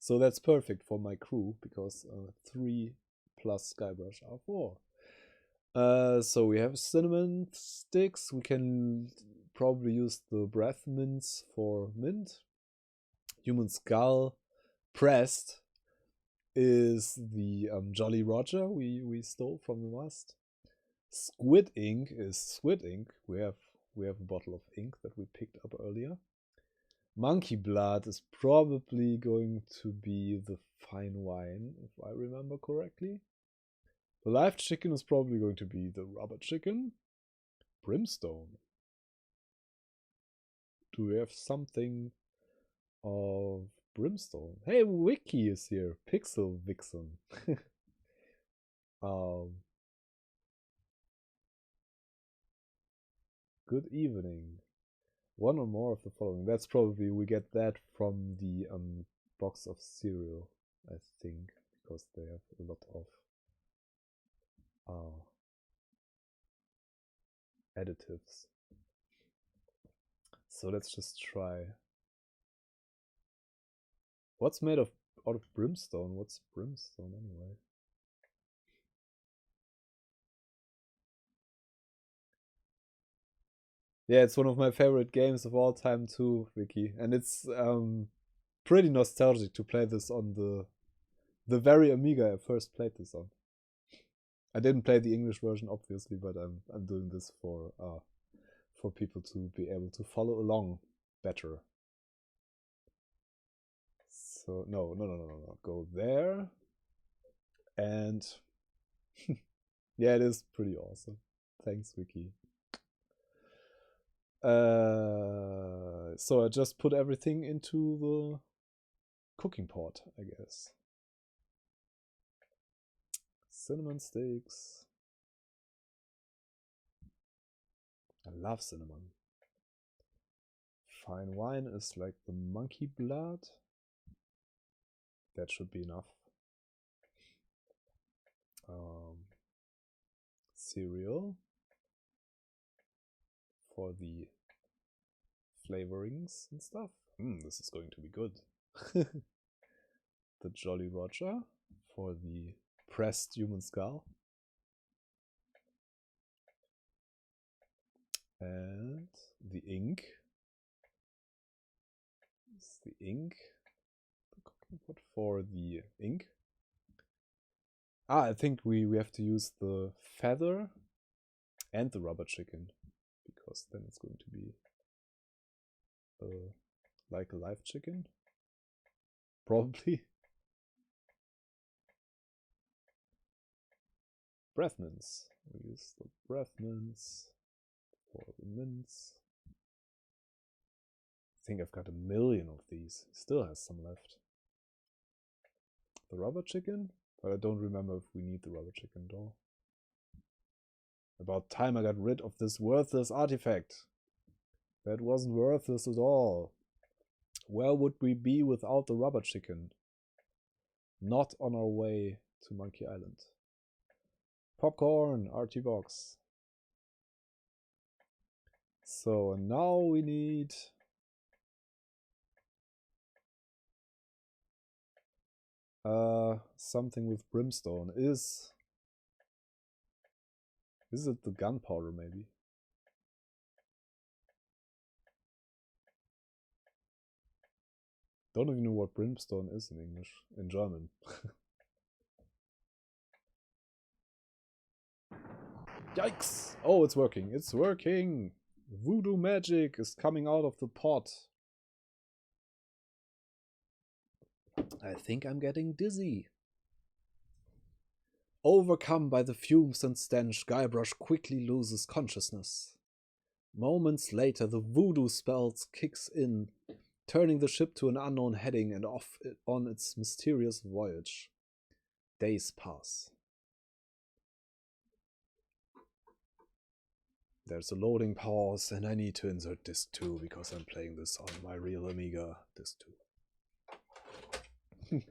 So that's perfect for my crew, because 3 plus Skybrush are 4. So we have cinnamon sticks. We can probably use the breath mints for mint. Human skull pressed is the Jolly Roger we stole from the mast. Squid ink is squid ink. We have a bottle of ink that we picked up earlier. Monkey blood is probably going to be the fine wine, if I remember correctly. The live chicken is probably going to be the rubber chicken. Brimstone. Do we have something of brimstone? Hey, Wiki is here. Pixel Vixen. Good evening. 1 or more of the following. That's probably, we get that from the box of cereal, I think, because they have a lot of additives. So let's just try. What's made out of brimstone? What's brimstone anyway? Yeah, it's one of my favorite games of all time too, Vicky. And it's pretty nostalgic to play this on the very Amiga I first played this on. I didn't play the English version, obviously, but I'm doing this for people to be able to follow along better. So no. Go there, and yeah, it is pretty awesome. Thanks, Wiki. So I just put everything into the cooking pot, I guess. Cinnamon sticks. I love cinnamon. Fine wine is like the monkey blood. That should be enough. Cereal for the flavorings and stuff. This is going to be good. The Jolly Roger for the pressed human skull. And the ink. It's the ink. The cooking pot for the ink. I think we have to use the feather and the rubber chicken, because then it's going to be like a live chicken, probably. Breath mints. We use the breath mints for the mints. I think I've got 1,000,000 of these. Still has some left. The rubber chicken? But I don't remember if we need the rubber chicken though. About time I got rid of this worthless artifact. That wasn't worthless at all. Where would we be without the rubber chicken? Not on our way to Monkey Island. Popcorn, RT box. So now we need something with brimstone. Is it the gunpowder maybe? Don't even know what brimstone is in English, in German. Yikes! Oh, it's working. It's working! Voodoo magic is coming out of the pot. I think I'm getting dizzy. Overcome by the fumes and stench, Guybrush quickly loses consciousness. Moments later, the voodoo spells kicks in, turning the ship to an unknown heading and off on its mysterious voyage. Days pass. There's a loading pause, and I need to insert disc 2 because I'm playing this on my real Amiga. Disc 2.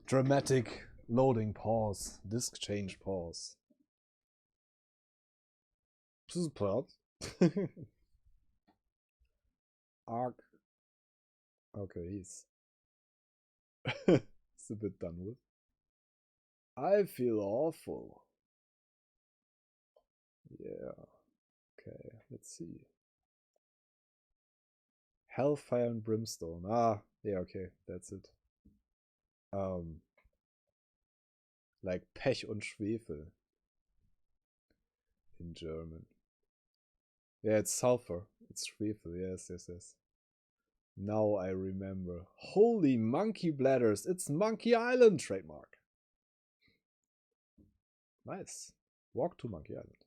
Dramatic loading pause. Disc change pause. This is part. Arc. Okay, he's it's a bit done with. I feel awful. Yeah. Okay, let's see. Hellfire and Brimstone. Ah, yeah, okay, that's it. Like Pech und Schwefel in German. Yeah, it's sulfur. It's Schwefel. Yes, yes, yes. Now I remember. Holy monkey bladders! It's Monkey Island trademark. Nice. Walk to Monkey Island.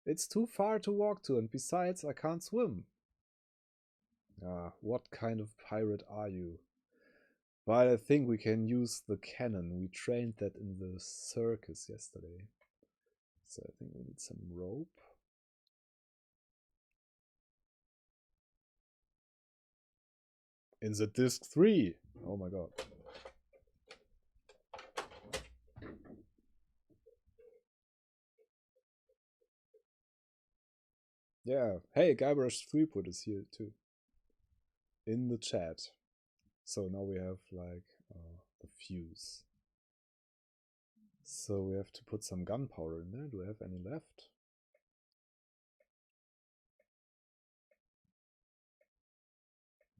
It's too far to walk to, and besides, I can't swim. Ah, what kind of pirate are you? But I think we can use the cannon. We trained that in the circus yesterday. So I think we need some rope. In the disc 3. Oh my god. Yeah. Hey, Guybrush Threepwood is here too. In the chat. So now we have like the fuse. So we have to put some gunpowder in there. Do I have any left?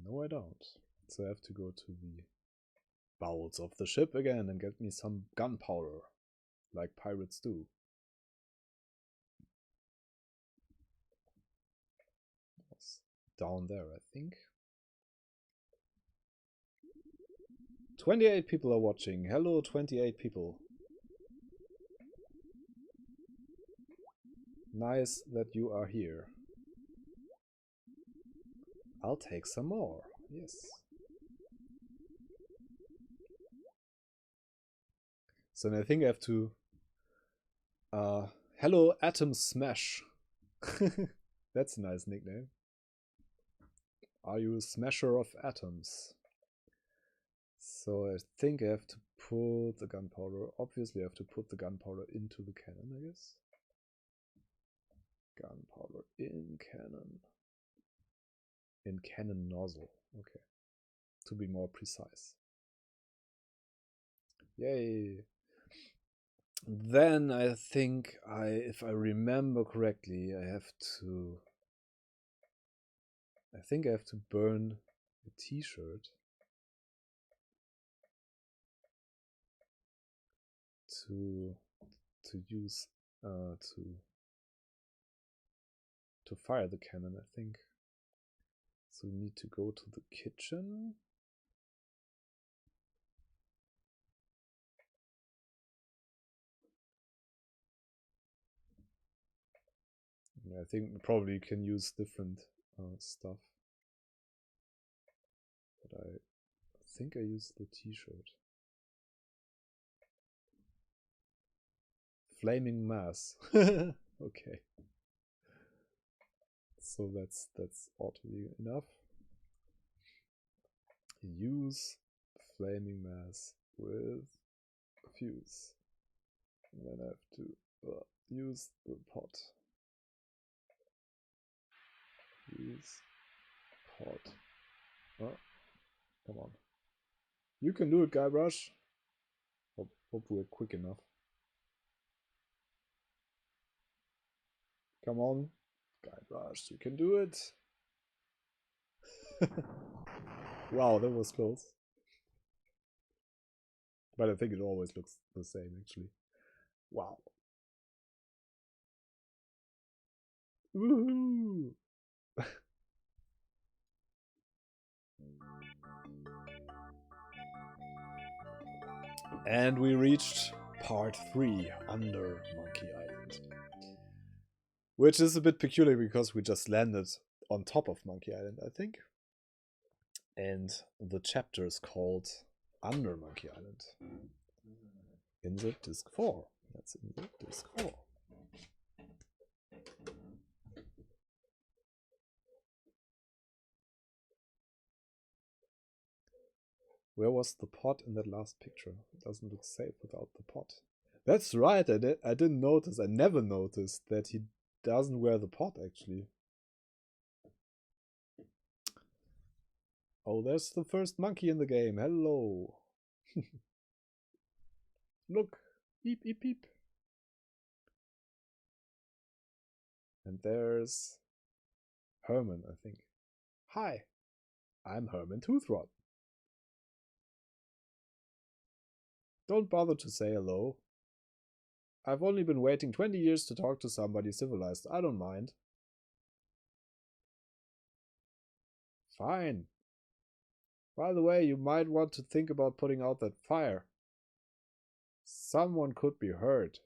No, I don't. So I have to go to the bowels of the ship again and get me some gunpowder, like pirates do. It's down there, I think. 28 people are watching. Hello, 28 people. Nice that you are here. I'll take some more. Yes. So I think I have to... hello, Atom Smash. That's a nice nickname. Are you a smasher of atoms? So I think I have to put the gunpowder. Obviously, I have to put the gunpowder into the cannon, I guess. Gunpowder in cannon. In cannon nozzle. Okay. To be more precise. Yay. Then I think if I remember correctly, I think I have to burn a t-shirt. to use to fire the cannon, I think. So we need to go to the kitchen. I think probably you can use different stuff. But I think I used the t-shirt. Flaming mass. Okay. So that's ought to be enough. Use flaming mass with fuse. And then I have to use the pot. Use pot. Oh, come on. You can do it, Guybrush. Hope we're quick enough. Come on, Guybrush, you can do it. Wow, that was close. But I think it always looks the same, actually. Wow. Woohoo! And we reached part 3, Under Monkey Island. Which is a bit peculiar because we just landed on top of Monkey Island, I think. And the chapter is called Under Monkey Island. Insert disk 4. That's insert disk 4. Where was the pot in that last picture? It doesn't look safe without the pot. That's right, I didn't notice. I never noticed that he doesn't wear the pot, actually. Oh, there's the first monkey in the game. Hello. Look. Beep, beep, beep. And there's Herman, I think. Hi, I'm Herman Toothrot. Don't bother to say hello. I've only been waiting 20 years to talk to somebody civilized. I don't mind. Fine. By the way, you might want to think about putting out that fire. Someone could be hurt.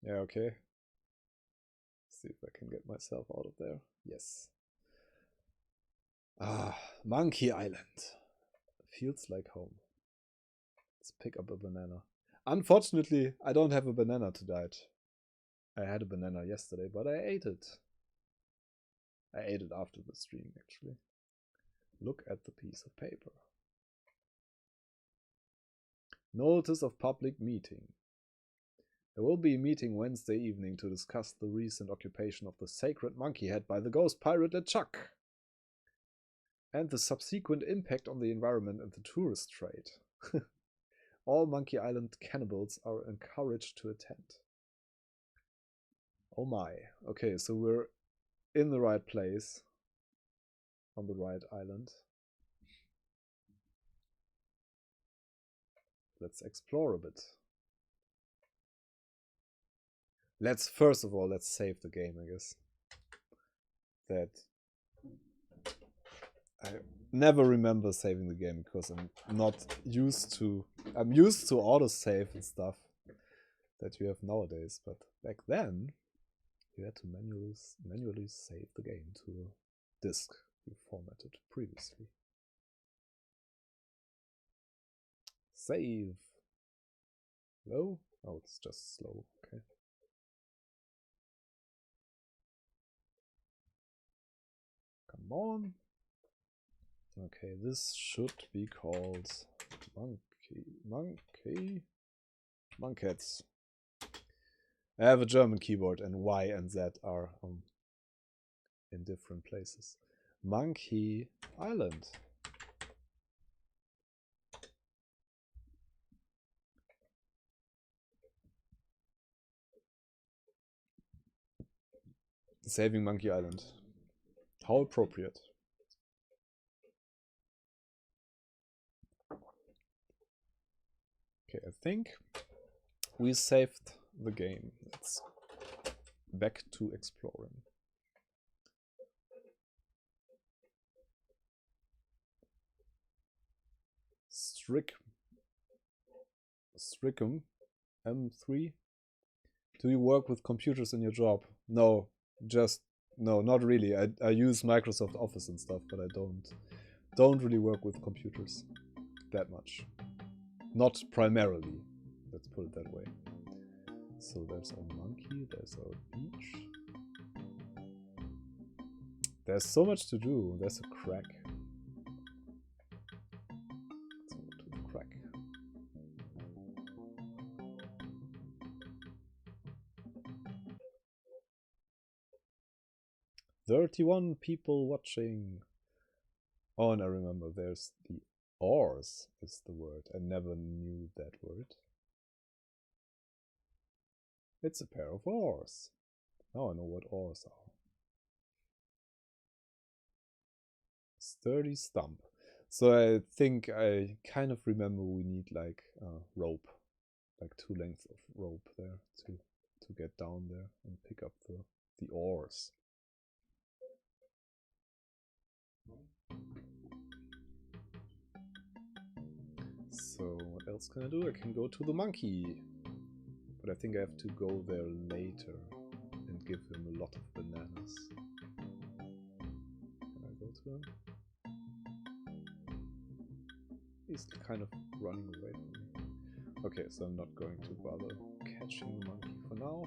Yeah, okay. See if I can get myself out of there. Yes. Ah, Monkey Island. Feels like home. Let's pick up a banana. Unfortunately, I don't have a banana tonight. I had a banana yesterday, but I ate it. I ate it after the stream, actually. Look at the piece of paper. Notice of public meeting. There will be a meeting Wednesday evening to discuss the recent occupation of the sacred monkey head by the ghost pirate LeChuck and the subsequent impact on the environment and the tourist trade. All Monkey Island cannibals are encouraged to attend. Oh my. Okay, so we're in the right place. On the right island. Let's explore a bit. First of all, let's save the game, I guess. That I never remember saving the game because I'm not used to. I'm used to autosave and stuff that you have nowadays, but back then you had to manually save the game to a disk you formatted previously. Save. Low? Oh, it's just slow. Okay. Come on. Okay, this should be called Monkets. I have a German keyboard and Y and Z are in different places. Monkey Island. Saving Monkey Island. How appropriate. Okay, I think we saved the game. Let's back to exploring. Strickum M3. Do you work with computers in your job? No, no, not really. I use Microsoft Office and stuff, but I don't really work with computers that much. Not primarily. Let's put it that way. So there's our monkey, there's our beach. There's so much to do. There's a crack. Let's go to the crack. "31 people watching." Oh, and I remember there's the oars is the word. I never knew that word. It's a pair of oars. Now I know what oars are. Sturdy stump. So I think I kind of remember we need like rope, like 2 lengths of rope there to get down there and pick up the oars. So what else can I do? I can go to the monkey, but I think I have to go there later and give him a lot of bananas. Can I go to him? He's kind of running away from me. Okay, so I'm not going to bother catching the monkey for now.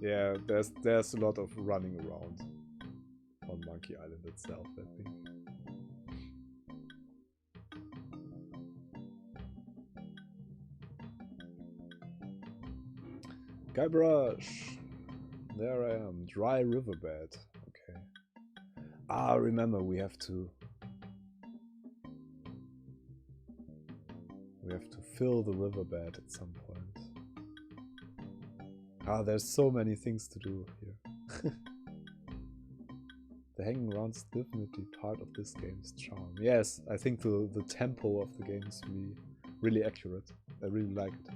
Yeah, there's a lot of running around on Monkey Island itself, I think. Guybrush! There I am. Dry riverbed. Okay. Ah, remember we have to fill the riverbed at some point. Ah, there's so many things to do here. The hanging around is definitely part of this game's charm. Yes, I think the tempo of the game is really accurate. I really like it.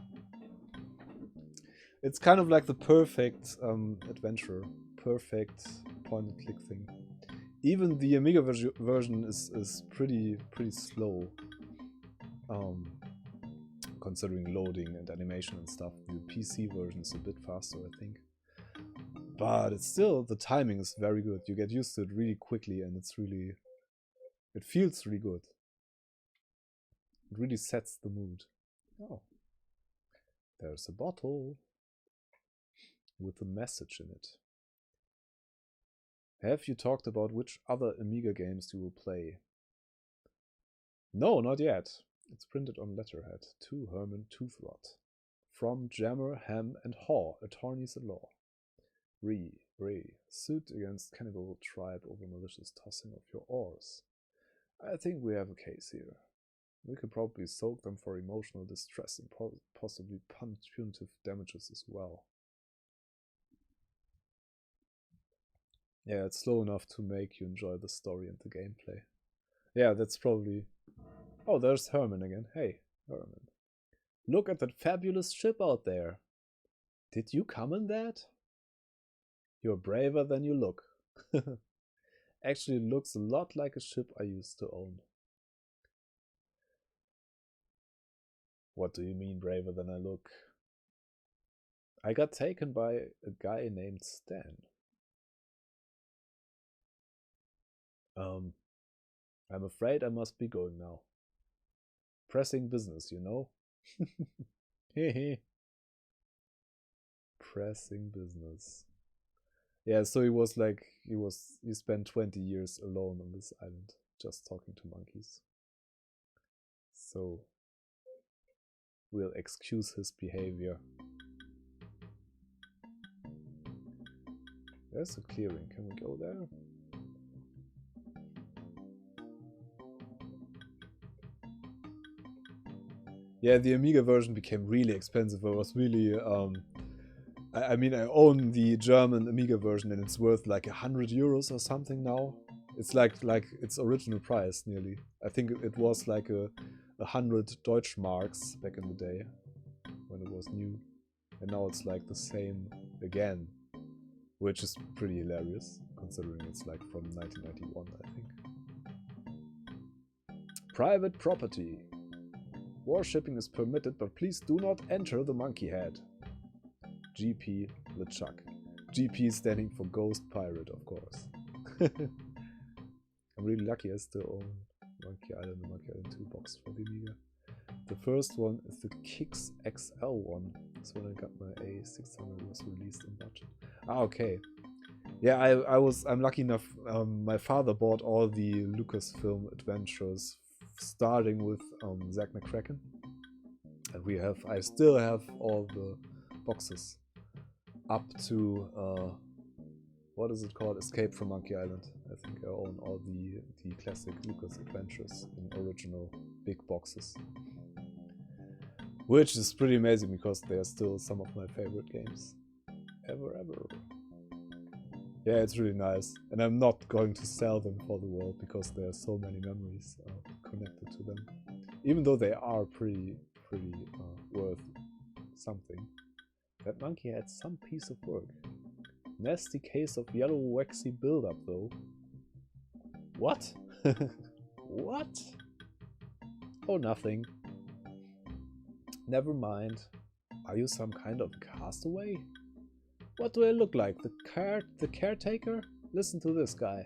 It's kind of like the perfect adventure, perfect point-and-click thing. Even the Amiga version is pretty slow, considering loading and animation and stuff. The PC version is a bit faster, I think. But it's still, the timing is very good. You get used to it really quickly, and it feels really good. It really sets the mood. Oh, there's a bottle with a message in it. Have you talked about which other Amiga games you will play? No, not yet. It's printed on letterhead. To Herman Toothrot. From Jammer, Ham, and Haw, attorneys at law. Re. Suit against cannibal tribe over malicious tossing of your oars. I think we have a case here. We could probably soak them for emotional distress and possibly punitive damages as well. Yeah, it's slow enough to make you enjoy the story and the gameplay. Yeah, that's probably... Oh, there's Herman again. Hey, Herman. Look at that fabulous ship out there. Did you come in that? You're braver than you look. Actually, it looks a lot like a ship I used to own. What do you mean braver than I look? I got taken by a guy named Stan. I'm afraid I must be going now. Pressing business, you know? Hehe. Pressing business. Yeah, so he spent 20 years alone on this island, just talking to monkeys. So we'll excuse his behavior. There's a clearing. Can we go there? Yeah, the Amiga version became really expensive. I was really I mean, I own the German Amiga version and it's worth like €100 or something now. It's like its original price nearly. I think it was like 100 Deutschmarks back in the day when it was new. And now it's like the same again, which is pretty hilarious considering it's like from 1991, I think. Private property. Warshipping is permitted, but please do not enter the monkey head. GP LeChuck. GP standing for Ghost Pirate, of course. I'm really lucky I still own Monkey Island and Monkey Island 2 box for the Amiga. The first one is the Kix XL one. That's when I got my A600 was released in budget. Ah, okay. Yeah, I'm lucky enough. My father bought all the Lucasfilm adventures, starting with Zack McCracken, and I still have all the boxes up to what is it called? Escape from Monkey Island. I think I own all the classic Lucas adventures in original big boxes, which is pretty amazing because they are still some of my favorite games ever. Yeah, it's really nice, and I'm not going to sell them for the world because there are so many memories connected to them, even though they are pretty worth something. That monkey had some piece of work. Nasty case of yellow waxy buildup, though. What? What? Oh, nothing. Never mind. Are you some kind of castaway? What do I look like? The caretaker? Listen to this guy.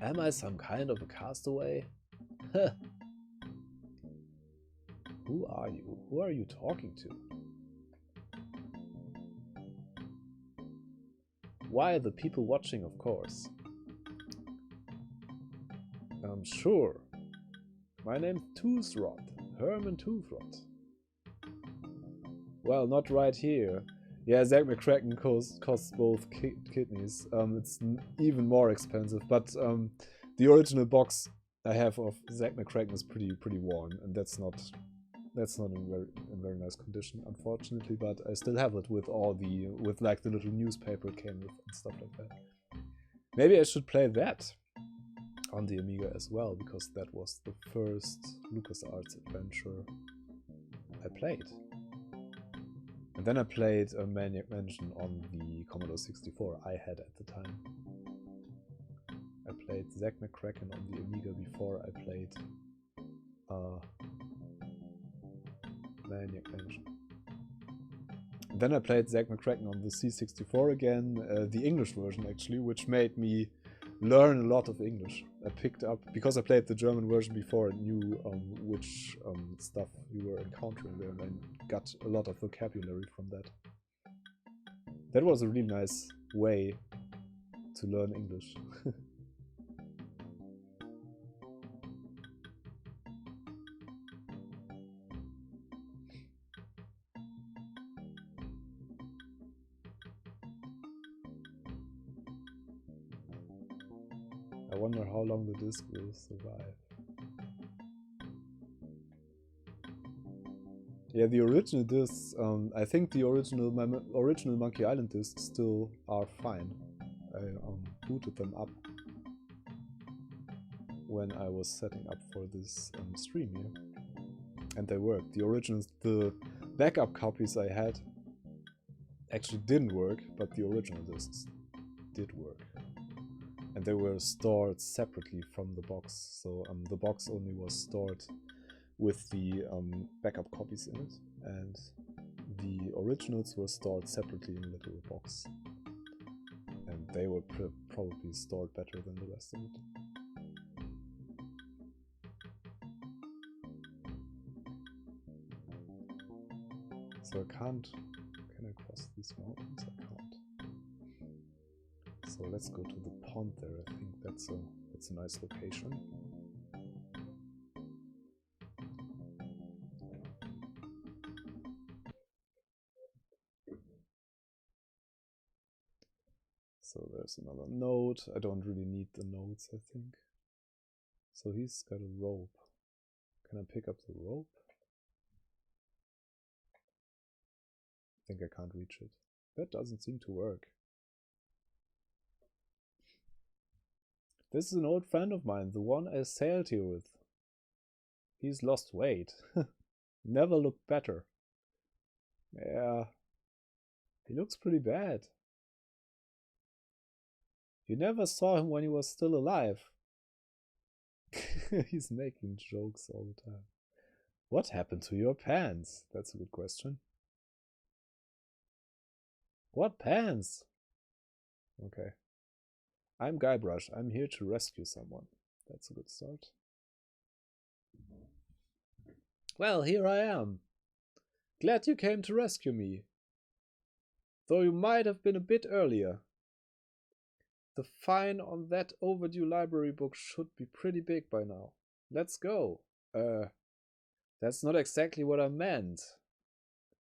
Am I some kind of a castaway? Who are you? Who are you talking to? Why, the people watching, of course. Sure. My name's Toothrot. Herman Toothrot. Well, not right here. Yeah, Zack McCracken costs both kidneys. It's even more expensive, but the original box I have of Zack McCracken is pretty worn, and that's not in very nice condition, unfortunately. But I still have it with like the little newspaper it came with and stuff like that. Maybe I should play that on the Amiga as well, because that was the first LucasArts adventure I played. And then I played Maniac Mansion on the Commodore 64 I had at the time. I played Zack McCracken on the Amiga before I played Maniac Mansion. And then I played Zack McCracken on the C64 again, the English version actually, which made me learn a lot of English. I picked up, because I played the German version before and knew which stuff you were encountering there, and I got a lot of vocabulary from that. That was a really nice way to learn English. I wonder how long the disc will survive. Yeah, the original discs, I think the original Monkey Island discs still are fine. I booted them up when I was setting up for this stream here. And they worked. The backup copies I had actually didn't work, but the original discs did work. And they were stored separately from the box, so the box only was stored with the backup copies in it, and the originals were stored separately in a little box. And they were probably stored better than the rest of it. So can I cross these mountains? I can't. So let's go to the pond there. I think that's a nice location. So there's another node. I don't really need the nodes, I think. So he's got a rope. Can I pick up the rope? I think I can't reach it. That doesn't seem to work. This is an old friend of mine, the one I sailed here with. He's lost weight. Never looked better. Yeah, he looks pretty bad. You never saw him when he was still alive. He's making jokes all the time. What happened to your pants? That's a good question. What pants? Okay. I'm Guybrush. I'm here to rescue someone. That's a good start. Well, here I am. Glad you came to rescue me. Though you might have been a bit earlier. The fine on that overdue library book should be pretty big by now. Let's go. That's not exactly what I meant.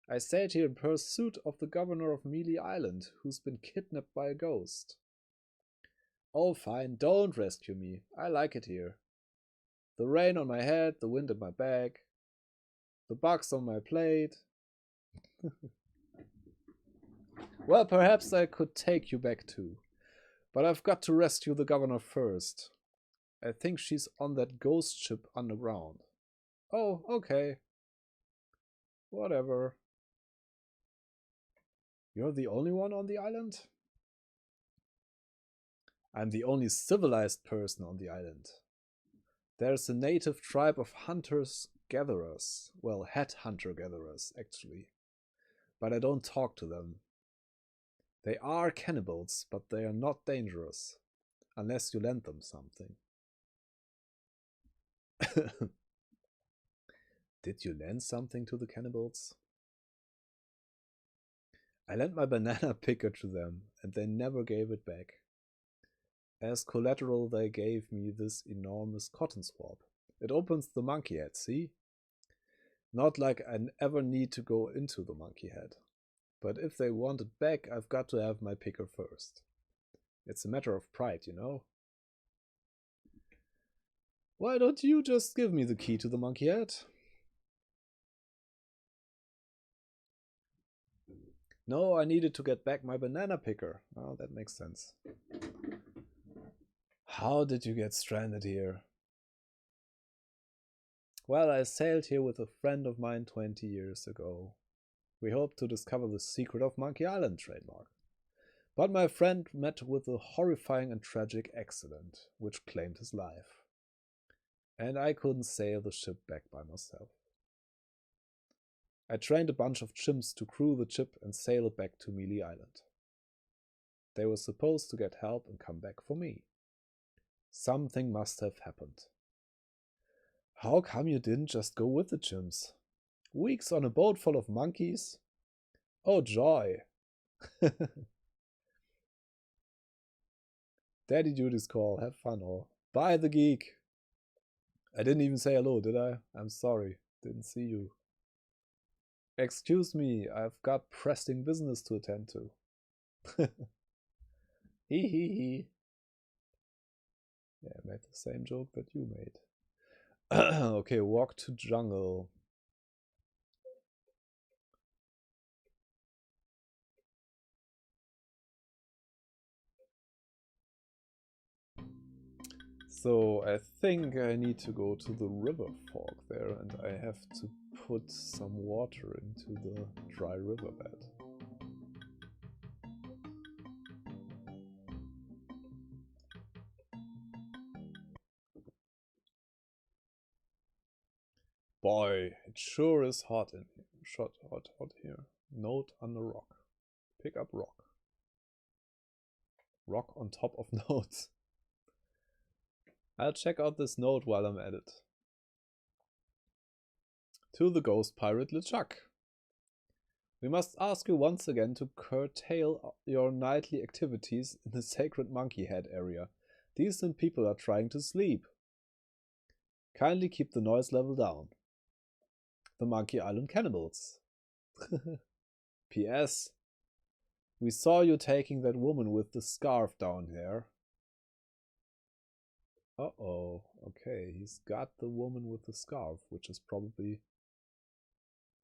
I stayed here in pursuit of the governor of Mealy Island, who's been kidnapped by a ghost. Oh, fine, don't rescue me. I like it here. The rain on my head, the wind in my back, the bugs on my plate. Well, perhaps I could take you back too. But I've got to rescue the governor first. I think she's on that ghost ship underground. Oh, okay. Whatever. You're the only one on the island? I'm the only civilized person on the island. There's a native tribe of hunters-gatherers. Well, head hunter-gatherers, actually. But I don't talk to them. They are cannibals, but they are not dangerous. Unless you lend them something. Did you lend something to the cannibals? I lent my banana picker to them, and they never gave it back. As collateral, they gave me this enormous cotton swab. It opens the monkey head, see? Not like I ever need to go into the monkey head. But if they want it back, I've got to have my picker first. It's a matter of pride, you know? Why don't you just give me the key to the monkey head? No, I needed to get back my banana picker. Oh, that makes sense. How did you get stranded here? Well, I sailed here with a friend of mine 20 years ago. We hoped to discover the secret of Monkey Island trademark. But my friend met with a horrifying and tragic accident, which claimed his life. And I couldn't sail the ship back by myself. I trained a bunch of chimps to crew the ship and sail it back to Mealy Island. They were supposed to get help and come back for me. Something must have happened. How come you didn't just go with the chimps? Weeks on a boat full of monkeys? Oh, joy! Daddy duties call, have fun all. Bye, the geek! I didn't even say hello, did I? I'm sorry, didn't see you. Excuse me, I've got pressing business to attend to. Hee hee hee. Yeah, I made the same joke that you made. Okay, walk to jungle. So I think I need to go to the river fork there, and I have to put some water into the dry riverbed. Boy, it sure is hot in here. Hot here. Note on the rock. Pick up rock. Rock on top of notes. I'll check out this note while I'm at it. To the ghost pirate LeChuck. We must ask you once again to curtail your nightly activities in the sacred monkey head area. Decent people are trying to sleep. Kindly keep the noise level down. The Monkey Island Cannibals. P.S. We saw you taking that woman with the scarf down there. Uh-oh. Okay, he's got the woman with the scarf, which is probably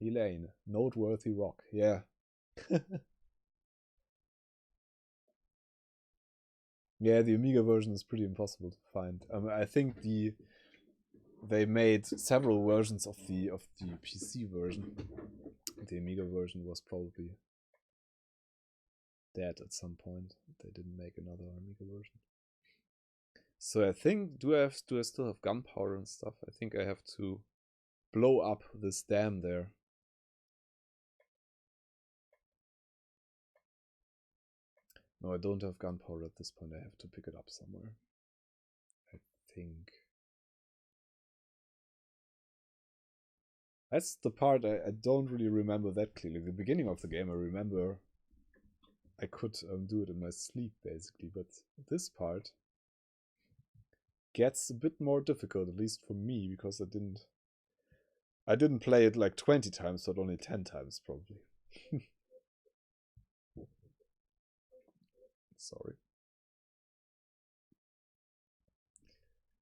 Elaine. Noteworthy rock. Yeah. Yeah, the Amiga version is pretty impossible to find. I think they made several versions of the PC version. The Amiga version was probably dead at some point. They didn't make another Amiga version. So I think, do I still have gunpowder and stuff? I think I have to blow up this dam there. No, I don't have gunpowder at this point. I have to pick it up somewhere, I think. That's the part I don't really remember that clearly. The beginning of the game, I remember I could do it in my sleep, basically. But this part gets a bit more difficult, at least for me, because I didn't play it like 20 times, but only 10 times, probably. Sorry.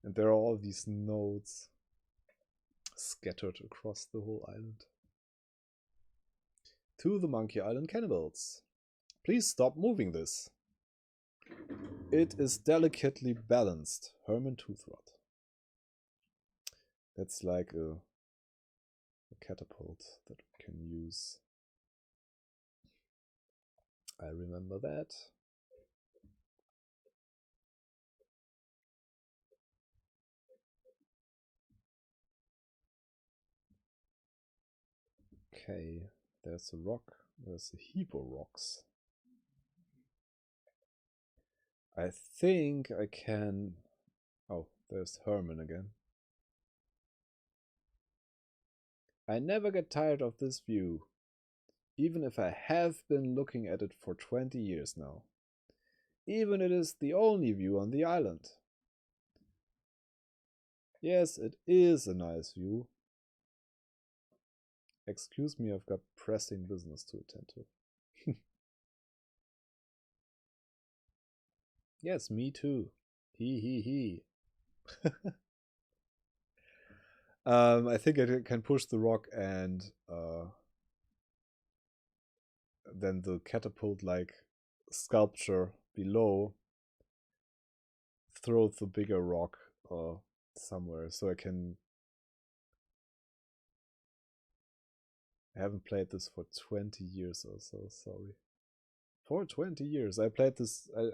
And there are all these nodes scattered across the whole island. To the Monkey Island cannibals. Please stop moving this. It is delicately balanced. Herman Toothrot. That's like a catapult that we can use. I remember that. Okay, there's a rock. There's a heap of rocks. I think I can... Oh, there's Herman again. I never get tired of this view, even if I have been looking at it for 20 years now. Even it is the only view on the island. Yes, it is a nice view. Excuse me, I've got pressing business to attend to. Yes, me too. He. I think I can push the rock and then the catapult-like sculpture below throw the bigger rock somewhere, so I can... I haven't played this for 20 years or so, sorry. For 20 years. I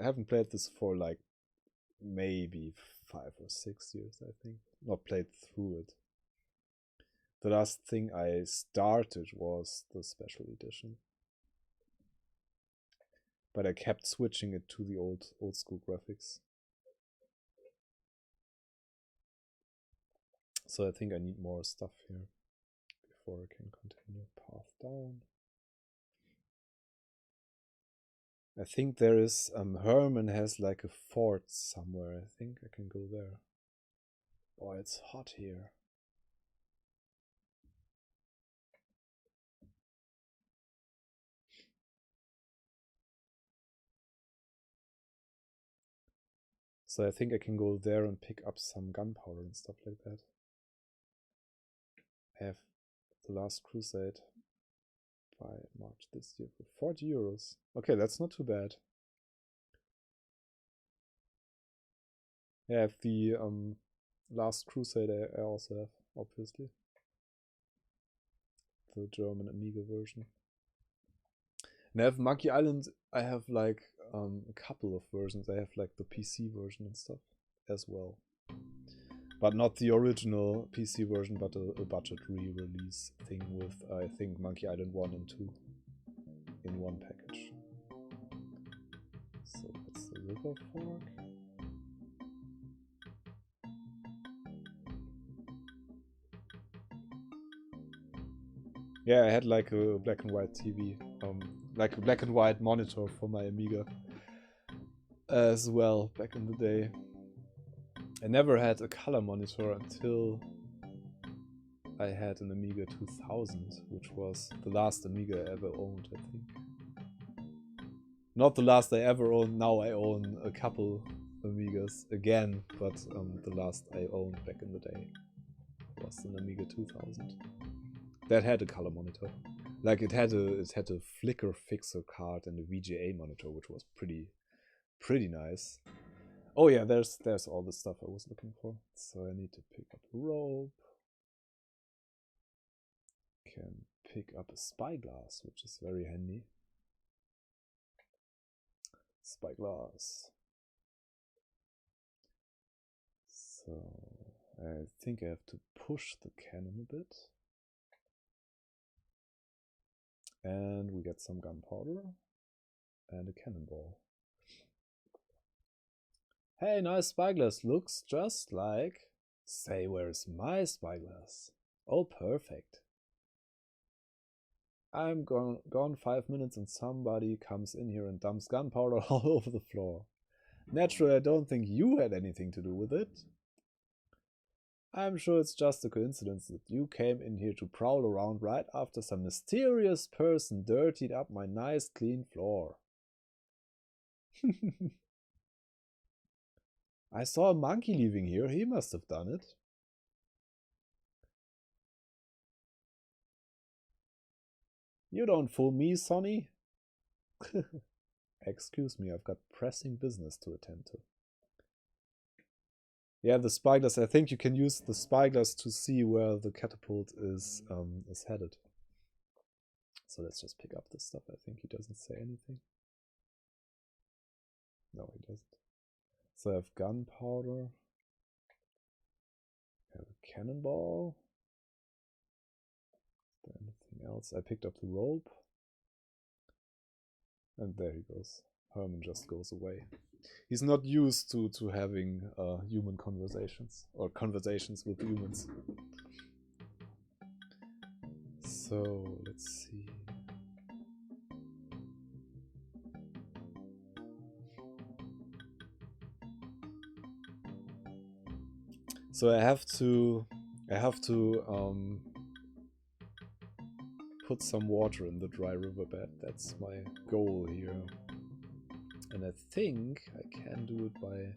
haven't played this for like maybe 5 or 6 years, I think. Not played through it. The last thing I started was the special edition. But I kept switching it to the old school graphics. So I think I need more stuff here before I can continue. Path down. I think there is, Herman has like a fort somewhere. I think I can go there. Boy, it's hot here. So I think I can go there and pick up some gunpowder and stuff like that. I have The Last Crusade by March this year for 40 euros. Okay, that's not too bad. I have the Last Crusade I also have, obviously. The German Amiga version. And I have Monkey Island, I have like a couple of versions. I have like the PC version and stuff as well. But not the original PC version, but a budget re-release thing with, I think, Monkey Island 1 and 2 in one package. So that's the river fork. Yeah, I had like a black and white TV, like a black and white monitor for my Amiga as well back in the day. I never had a color monitor until I had an Amiga 2000, which was the last Amiga I ever owned, I think. Not the last I ever owned, now I own a couple Amigas again, but the last I owned back in the day was an Amiga 2000. That had a color monitor. Like it had a flicker fixer card and a VGA monitor, which was pretty nice. Oh yeah, there's all the stuff I was looking for. So I need to pick up a rope. Can pick up a spyglass, which is very handy. Spyglass. So I think I have to push the cannon a bit. And we get some gunpowder and a cannonball. Hey, nice spyglass. Looks just like... Say, where's my spyglass? Oh, perfect. I'm gone 5 minutes and somebody comes in here and dumps gunpowder all over the floor. Naturally, I don't think you had anything to do with it. I'm sure it's just a coincidence that you came in here to prowl around right after some mysterious person dirtied up my nice clean floor. I saw a monkey leaving here. He must have done it. You don't fool me, Sonny. Excuse me, I've got pressing business to attend to. Yeah, the spyglass. I think you can use the spyglass to see where the catapult is headed. So let's just pick up this stuff. I think he doesn't say anything. No, he doesn't. So I have gunpowder. I have a cannonball. Is there anything else? I picked up the rope. And there he goes. Herman just goes away. He's not used to having human conversations or conversations with humans. So let's see. So I have to put some water in the dry riverbed. That's my goal here. And I think I can do it by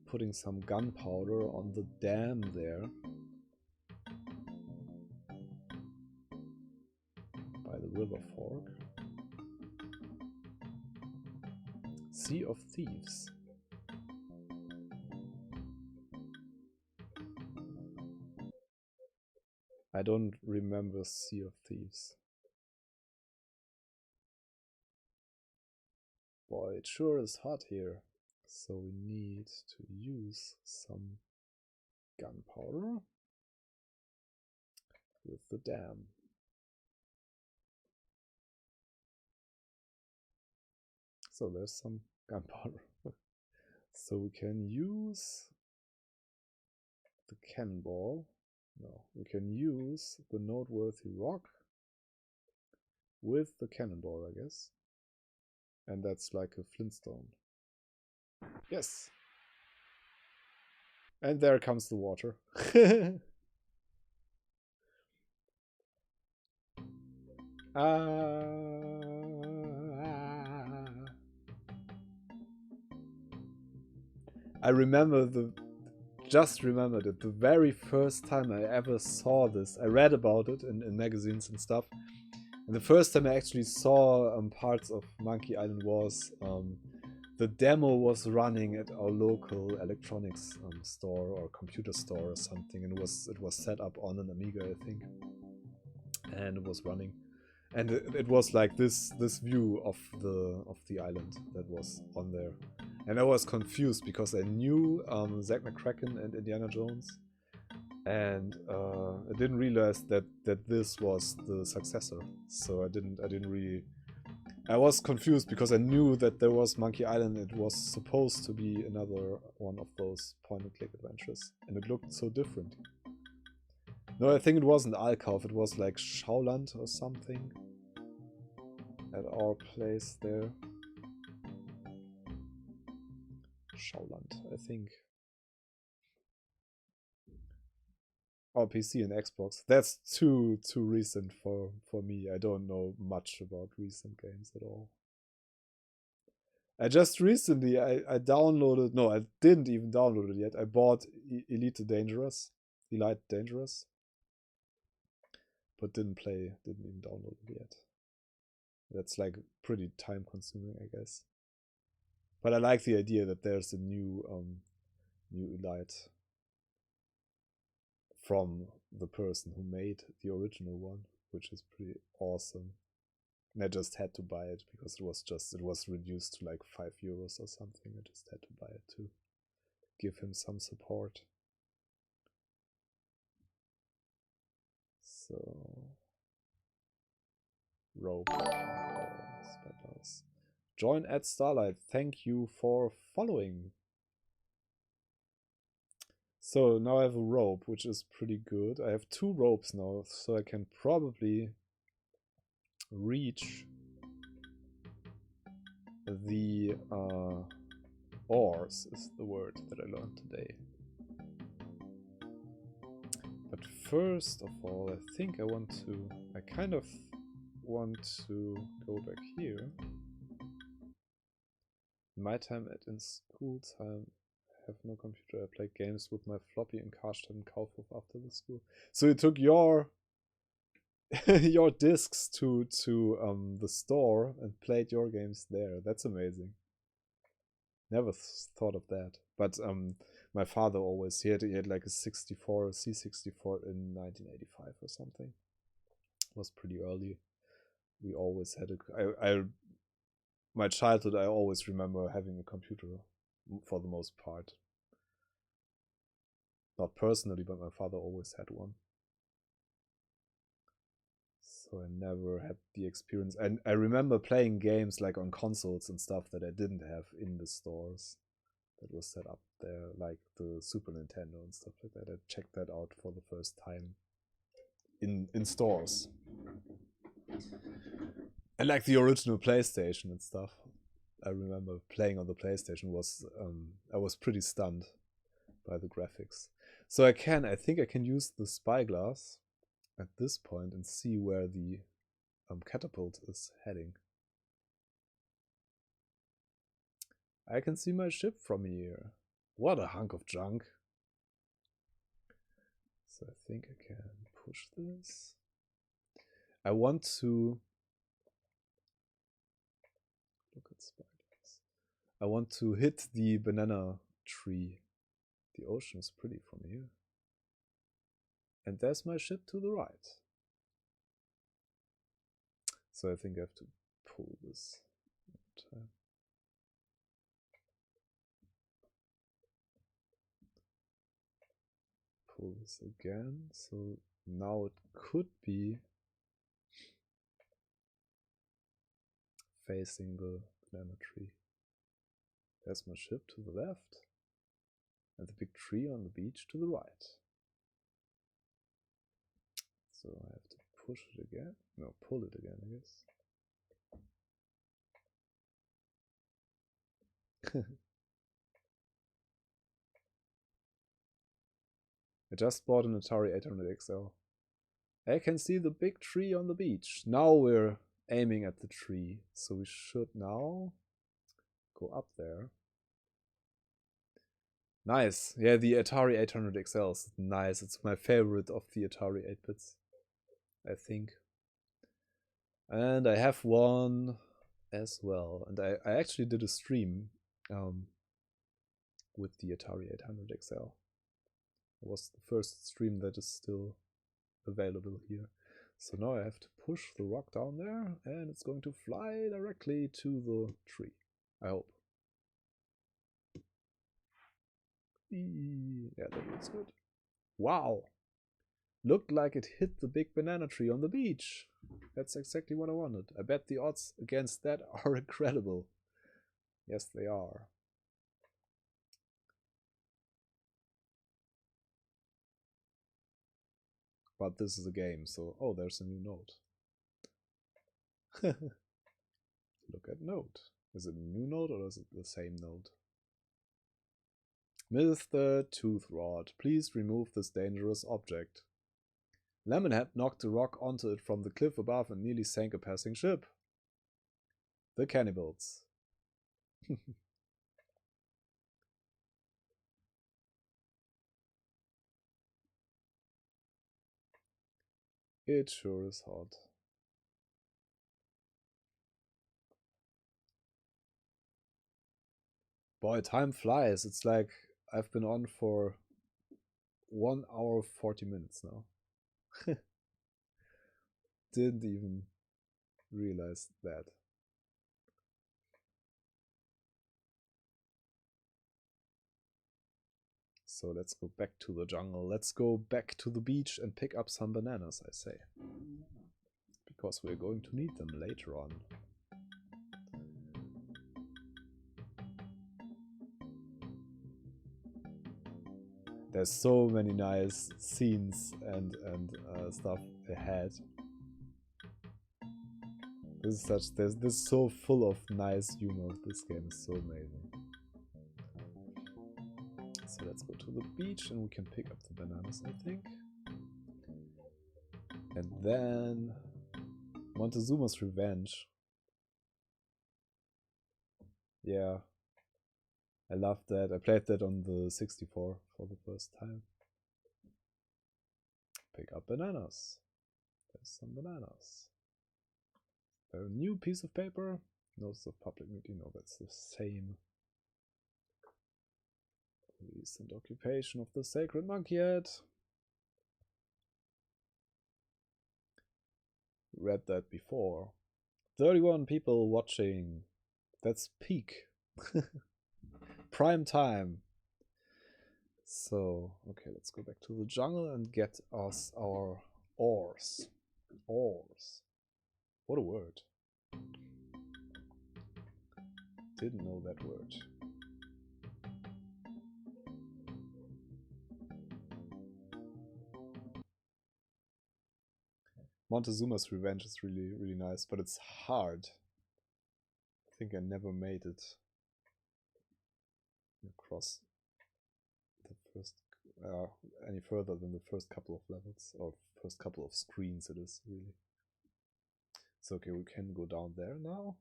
putting some gunpowder on the dam there. By the river fork. Sea of Thieves. I don't remember Sea of Thieves. Boy, it sure is hot here. So we need to use some gunpowder with the dam. So there's some gunpowder. So we can use the cannonball. No, we can use the noteworthy rock with the cannonball, I guess. And that's like a flintstone. Yes! And there comes the water. I just remembered it. The very first time I ever saw this, I read about it in magazines and stuff. And the first time I actually saw parts of Monkey Island was the demo was running at our local electronics store or computer store or something, and it was set up on an Amiga, I think, and it was running, and it was like this view of the island that was on there, and I was confused because I knew Zack McCracken and Indiana Jones, and I didn't realize that this was the successor. So I didn't really. I was confused because I knew that there was Monkey Island. It was supposed to be another one of those point-and-click adventures, and it looked so different. No, I think it wasn't Alkauf. It was like Schauland or something at our place there. Schauland, I think. Or PC and Xbox. That's too recent for me. I don't know much about recent games at all. I just recently I downloaded. No, I didn't even download it yet. I bought Elite Dangerous, but didn't even download it yet. That's like pretty time consuming, I guess. But I like the idea that there's a new elite from the person who made the original one, which is pretty awesome. And I just had to buy it because it was reduced to like €5 or something. I just had to buy it to give him some support. So rope, spyglass. Join at Starlight. Thank you for following. So now I have a rope, which is pretty good. I have 2 ropes now, so I can probably reach the ores is the word that I learned today. But first of all, I think I kind of want to go back here. In my time in school time, I have no computer. I played games with my floppy in Karstadt and Kaufhof after the school. So you took your your discs to the store and played your games there. That's amazing. Never thought of that. But my father always he had like a 64 C64 in 1985 or something. It was pretty early. We always had my childhood I always remember having a computer for the most part. Not personally, but my father always had one. So I never had the experience. And I remember playing games like on consoles and stuff that I didn't have in the stores that was set up there, like the Super Nintendo and stuff like that. I checked that out for the first time in stores. And like the original PlayStation and stuff. I remember playing on the PlayStation I was pretty stunned by the graphics. So I think I can use the spyglass at this point and see where the catapult is heading. I can see my ship from here. What a hunk of junk. So I think I can push this. I want to look at spiders. I want to hit the banana tree. The ocean is pretty from here. And there's my ship to the right. So I think I have to pull this time. Pull this again. So now it could be facing the banana tree. There's my ship to the left. And the big tree on the beach to the right. So I have to push it again. No, pull it again, I guess. I just bought an Atari 800 XL. I can see the big tree on the beach. Now we're aiming at the tree. So we should now go up there. Nice. Yeah, the Atari 800 XL is nice. It's my favorite of the Atari 8-bits, I think. And I have one as well. And I actually did a stream with the Atari 800 XL. It was the first stream that is still available here. So now I have to push the rock down there and it's going to fly directly to the tree. I hope. Yeah, that looks good. Wow. Looked like it hit the big banana tree on the beach. That's exactly what I wanted. I bet the odds against that are incredible. Yes, they are. But this is a game, so... Oh, there's a new note. Look at note. Is it a new note or is it the same note? Mr. Toothrod, please remove this dangerous object. Lemonhead knocked a rock onto it from the cliff above and nearly sank a passing ship. The cannibals. It sure is hot. Boy, time flies. It's like I've been on for 1 hour 40 minutes now. Didn't even realize that. So let's go back to the jungle. Let's go back to the beach and pick up some bananas, I say. Because we're going to need them later on. There's so many nice scenes and stuff ahead. This is so full of nice humor. This game is so amazing. So let's go to the beach and we can pick up the bananas, I think. And then Montezuma's Revenge. Yeah. I love that. I played that on the 64 for the first time. Pick up bananas. There's some bananas. A new piece of paper. Notice of public meeting. No, that's the same. Recent occupation of the sacred monkey head. Read that before. 31 people watching. That's peak. Prime time. So, okay, let's go back to the jungle and get us our ores. Ores. What a word. Didn't know that word. Montezuma's Revenge is really, really nice, but it's hard. I think I never made it across the first, any further than the first couple of levels, or first couple of screens it is, really. So, okay, we can go down there now.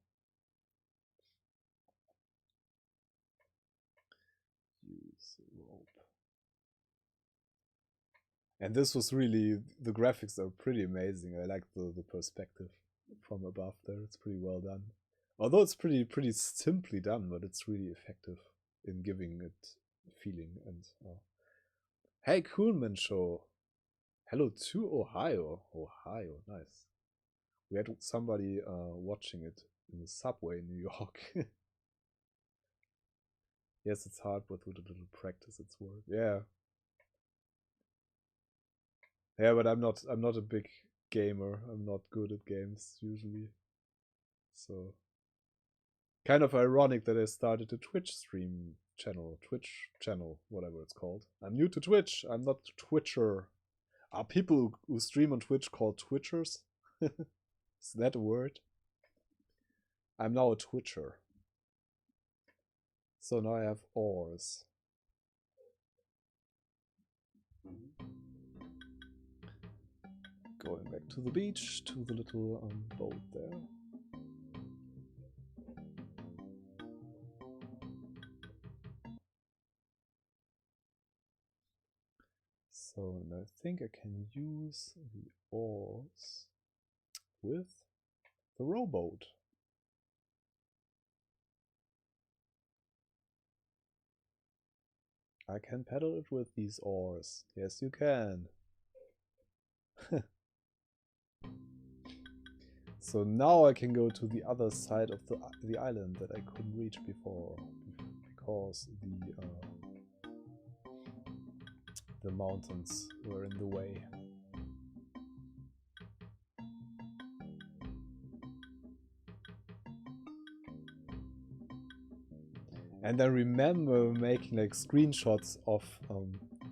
Use rope. And this was really, the graphics are pretty amazing. I like the perspective from above there. It's pretty well done. Although it's pretty simply done, but it's really effective in giving it feeling. And hey, Coolman Show. Hello to Ohio. Ohio, nice. We had somebody watching it in the subway in New York. Yes, it's hard, but with a little practice, it's worth. Yeah. Yeah, but I'm not a big gamer. I'm not good at games usually. So kind of ironic that I started a Twitch channel, whatever it's called. I'm new to Twitch. I'm not a Twitcher. Are people who stream on Twitch called Twitchers? Is that a word? I'm now a Twitcher. So now I have ores. Going back to the beach, to the little boat there. So, and I think I can use the ores with the rowboat. I can paddle it with these oars. Yes, you can. So now I can go to the other side of the island that I couldn't reach before, because the mountains were in the way. And I remember making like screenshots of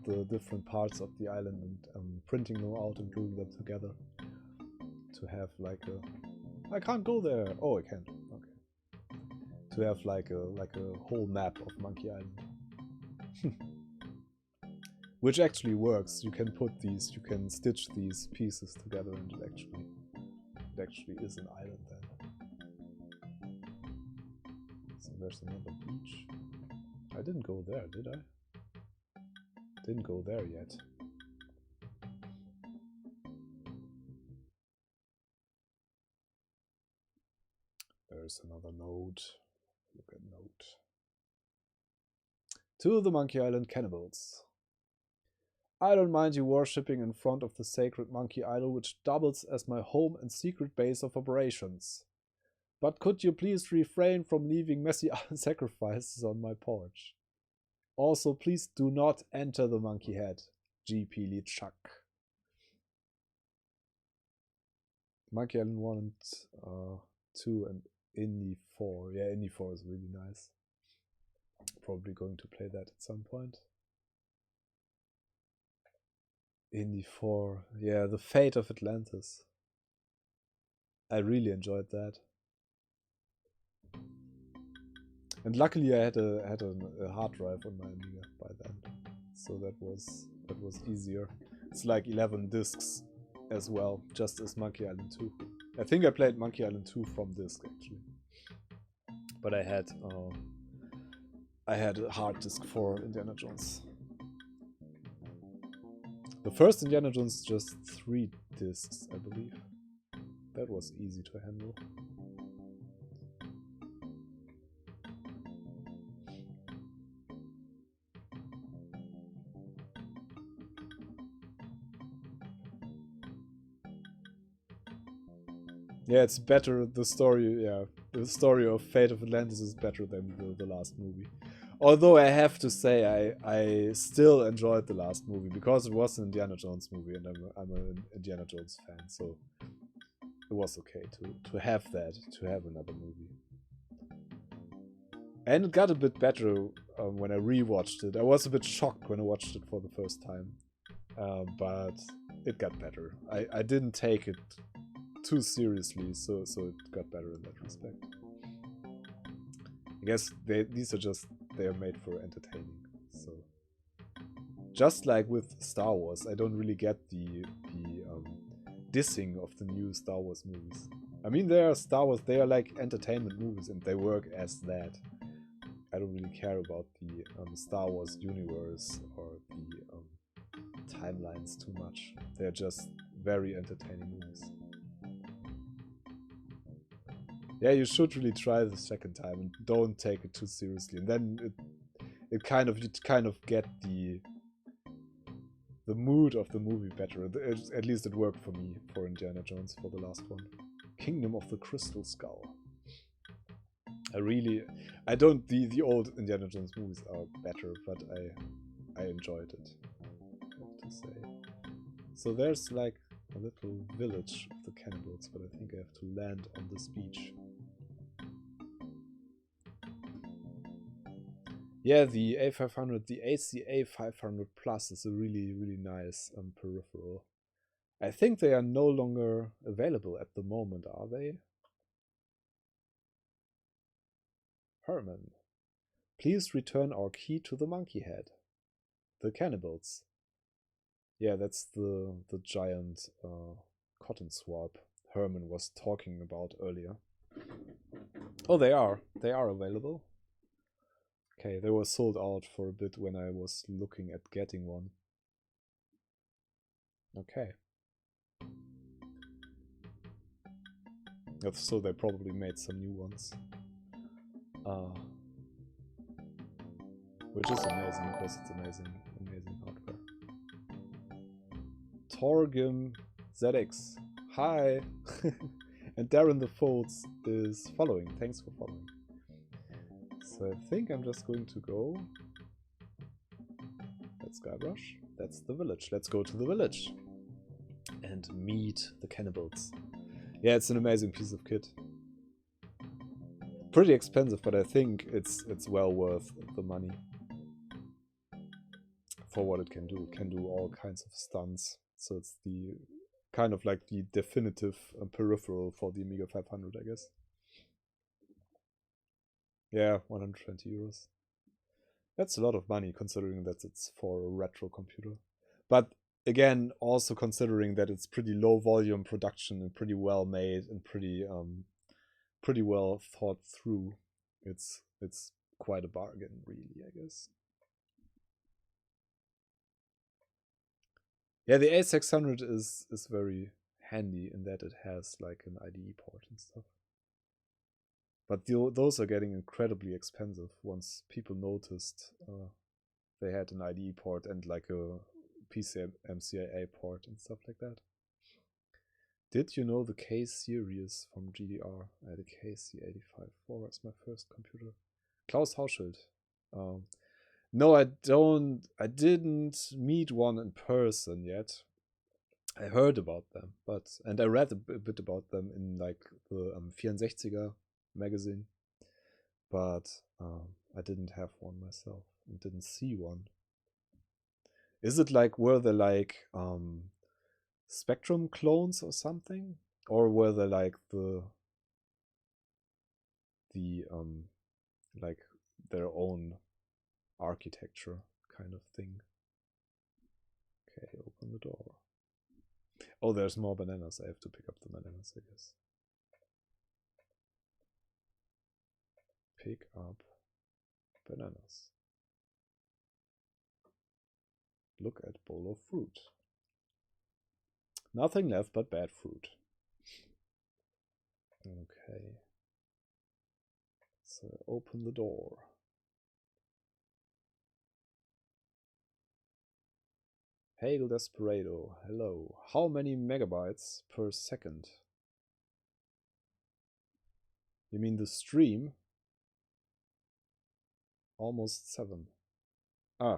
the different parts of the island and printing them out and gluing them together to have like a... I can't go there! Oh, I can. Okay. To have like a whole map of Monkey Island. Which actually works. You can stitch these pieces together and it actually is an island then. So there's another beach. I didn't go there, did I? Didn't go there yet. There's another node. Look at node. To the Monkey Island cannibals. I don't mind you worshipping in front of the sacred monkey idol, which doubles as my home and secret base of operations. But could you please refrain from leaving messy sacrifices on my porch? Also, please do not enter the monkey head. GP Lee Chuck. Monkey Island 1 and 2 and Indie 4. Yeah, Indie 4 is really nice. Probably going to play that at some point. Indie 4. Yeah, The Fate of Atlantis. I really enjoyed that. And luckily I had a hard drive on my Amiga by then. So that was easier. It's like 11 discs as well, just as Monkey Island 2. I think I played Monkey Island 2 from disc actually. But I had a hard disk for Indiana Jones. The first Indiana Jones just 3 discs, I believe. That was easy to handle. Yeah, it's better. The story of Fate of Atlantis is better than the last movie. Although I have to say, I still enjoyed the last movie because it was an Indiana Jones movie, and I'm an Indiana Jones fan, so it was okay to have another movie. And it got a bit better when I rewatched it. I was a bit shocked when I watched it for the first time, but it got better. I didn't take it too seriously, so it got better in that respect. I guess they are made for entertaining. So just like with Star Wars, I don't really get the dissing of the new Star Wars movies. I mean, they are like entertainment movies, and they work as that. I don't really care about the Star Wars universe or the timelines too much. They're just very entertaining movies. Yeah, you should really try the second time and don't take it too seriously. And then you kind of get the mood of the movie better. At least it worked for me for Indiana Jones for the last one. Kingdom of the Crystal Skull. The old Indiana Jones movies are better, but I enjoyed it, I have to say. So there's like a little village of the cannibals, but I think I have to land on this beach. Yeah, the A500, the ACA 500 Plus is a really, really nice peripheral. I think they are no longer available at the moment, are they? Herman, please return our key to the monkey head. The cannibals. Yeah, that's the giant cotton swab Herman was talking about earlier. Oh, they are available. Okay, they were sold out for a bit when I was looking at getting one. Okay. So they probably made some new ones. Which is amazing because it's amazing hardware. Torgim ZX. Hi! And Darren the Folds is following. Thanks for following. So I think I'm just going to go. That's Guybrush. That's the village. Let's go to the village and meet the cannibals. Yeah, it's an amazing piece of kit. Pretty expensive, but I think it's well worth the money for what it can do. It can do all kinds of stunts. So it's the kind of like the definitive peripheral for the Amiga 500, I guess. Yeah, 120 euros. That's a lot of money considering that it's for a retro computer. But again, also considering that it's pretty low volume production and pretty well made and pretty well thought through. It's quite a bargain, really, I guess. Yeah, the A600 is very handy in that it has like an IDE port and stuff. But those are getting incredibly expensive once people noticed they had an IDE port and like a PCMCIA port and stuff like that. Did you know the K series from GDR? I had a KC854 as my first computer. Klaus Hauschild. No, I don't. I didn't meet one in person yet. I heard about them, and I read a bit about them in like the 64er magazine, but I didn't have one myself and didn't see one. Is it like, were they like Spectrum clones or something, or were they like the like their own architecture kind of thing? Okay, open the door. Oh, there's more bananas. I have to pick up the bananas, I guess. Pick up bananas. Look at bowl of fruit. Nothing left but bad fruit. Okay. So open the door. Hail Desperado, hello. How many megabytes per second? You mean the stream? Almost 7.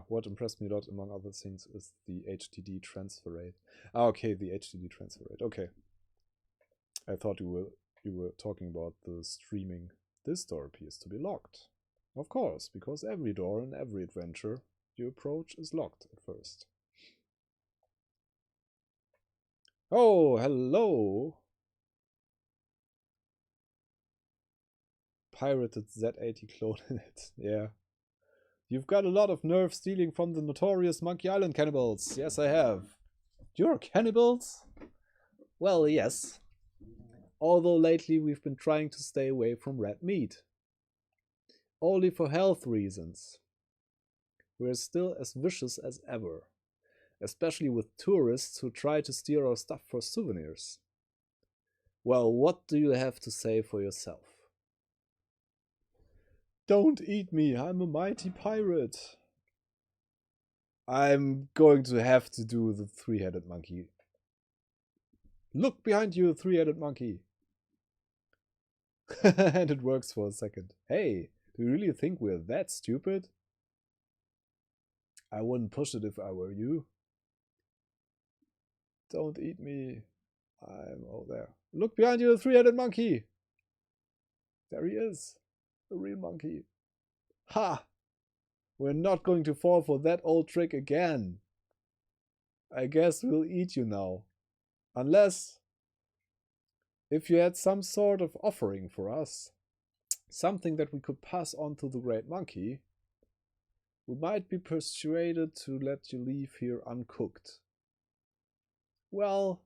What impressed me a lot, among other things, is the HDD transfer rate. Okay, the HDD transfer rate. Okay. I thought you were talking about the streaming. This door appears to be locked. Of course, because every door in every adventure you approach is locked at first. Oh, hello! Pirated Z80 clone in it, yeah. You've got a lot of nerve stealing from the notorious Monkey Island cannibals. Yes, I have. You're cannibals? Well, yes. Although lately we've been trying to stay away from red meat. Only for health reasons. We're still as vicious as ever. Especially with tourists who try to steal our stuff for souvenirs. Well, what do you have to say for yourself? Don't eat me, I'm a mighty pirate. I'm going to have to do the three-headed monkey. Look behind you, three-headed monkey. And it works for a second. Hey, do you really think we're that stupid? I wouldn't push it if I were you. Don't eat me. I'm over there. Look behind you, three-headed monkey. There he is. A real monkey. Ha! We're not going to fall for that old trick again. I guess we'll eat you now. Unless, if you had some sort of offering for us, something that we could pass on to the great monkey, we might be persuaded to let you leave here uncooked. Well,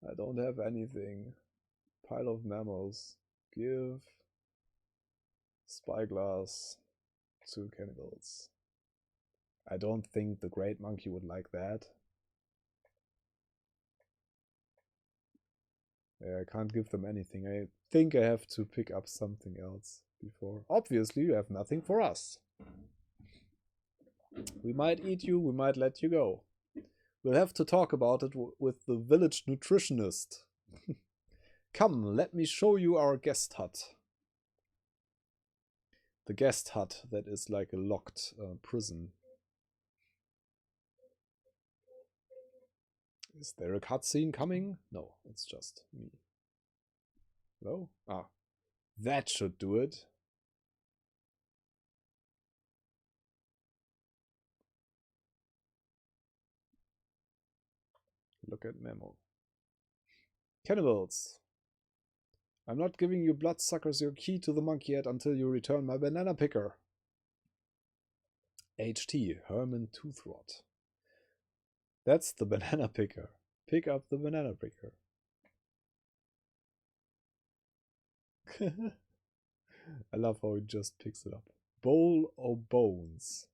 I don't have anything. Pile of mammals. Give spyglass to cannibals. I don't think the great monkey would like that. Yeah, I can't give them anything. I think I have to pick up something else before. Obviously, you have nothing for us. We might eat you, we might let you go. We'll have to talk about it with the village nutritionist. Come, let me show you our guest hut. The guest hut that is like a locked prison. Is there a cutscene coming? No, it's just me. Hello? Ah, that should do it. Look at memo. Cannibals. I'm not giving you bloodsuckers your key to the monkey head until you return my banana picker. HT, Herman Toothrot. That's the banana picker. Pick up the banana picker. I love how he just picks it up. Bowl o' bones.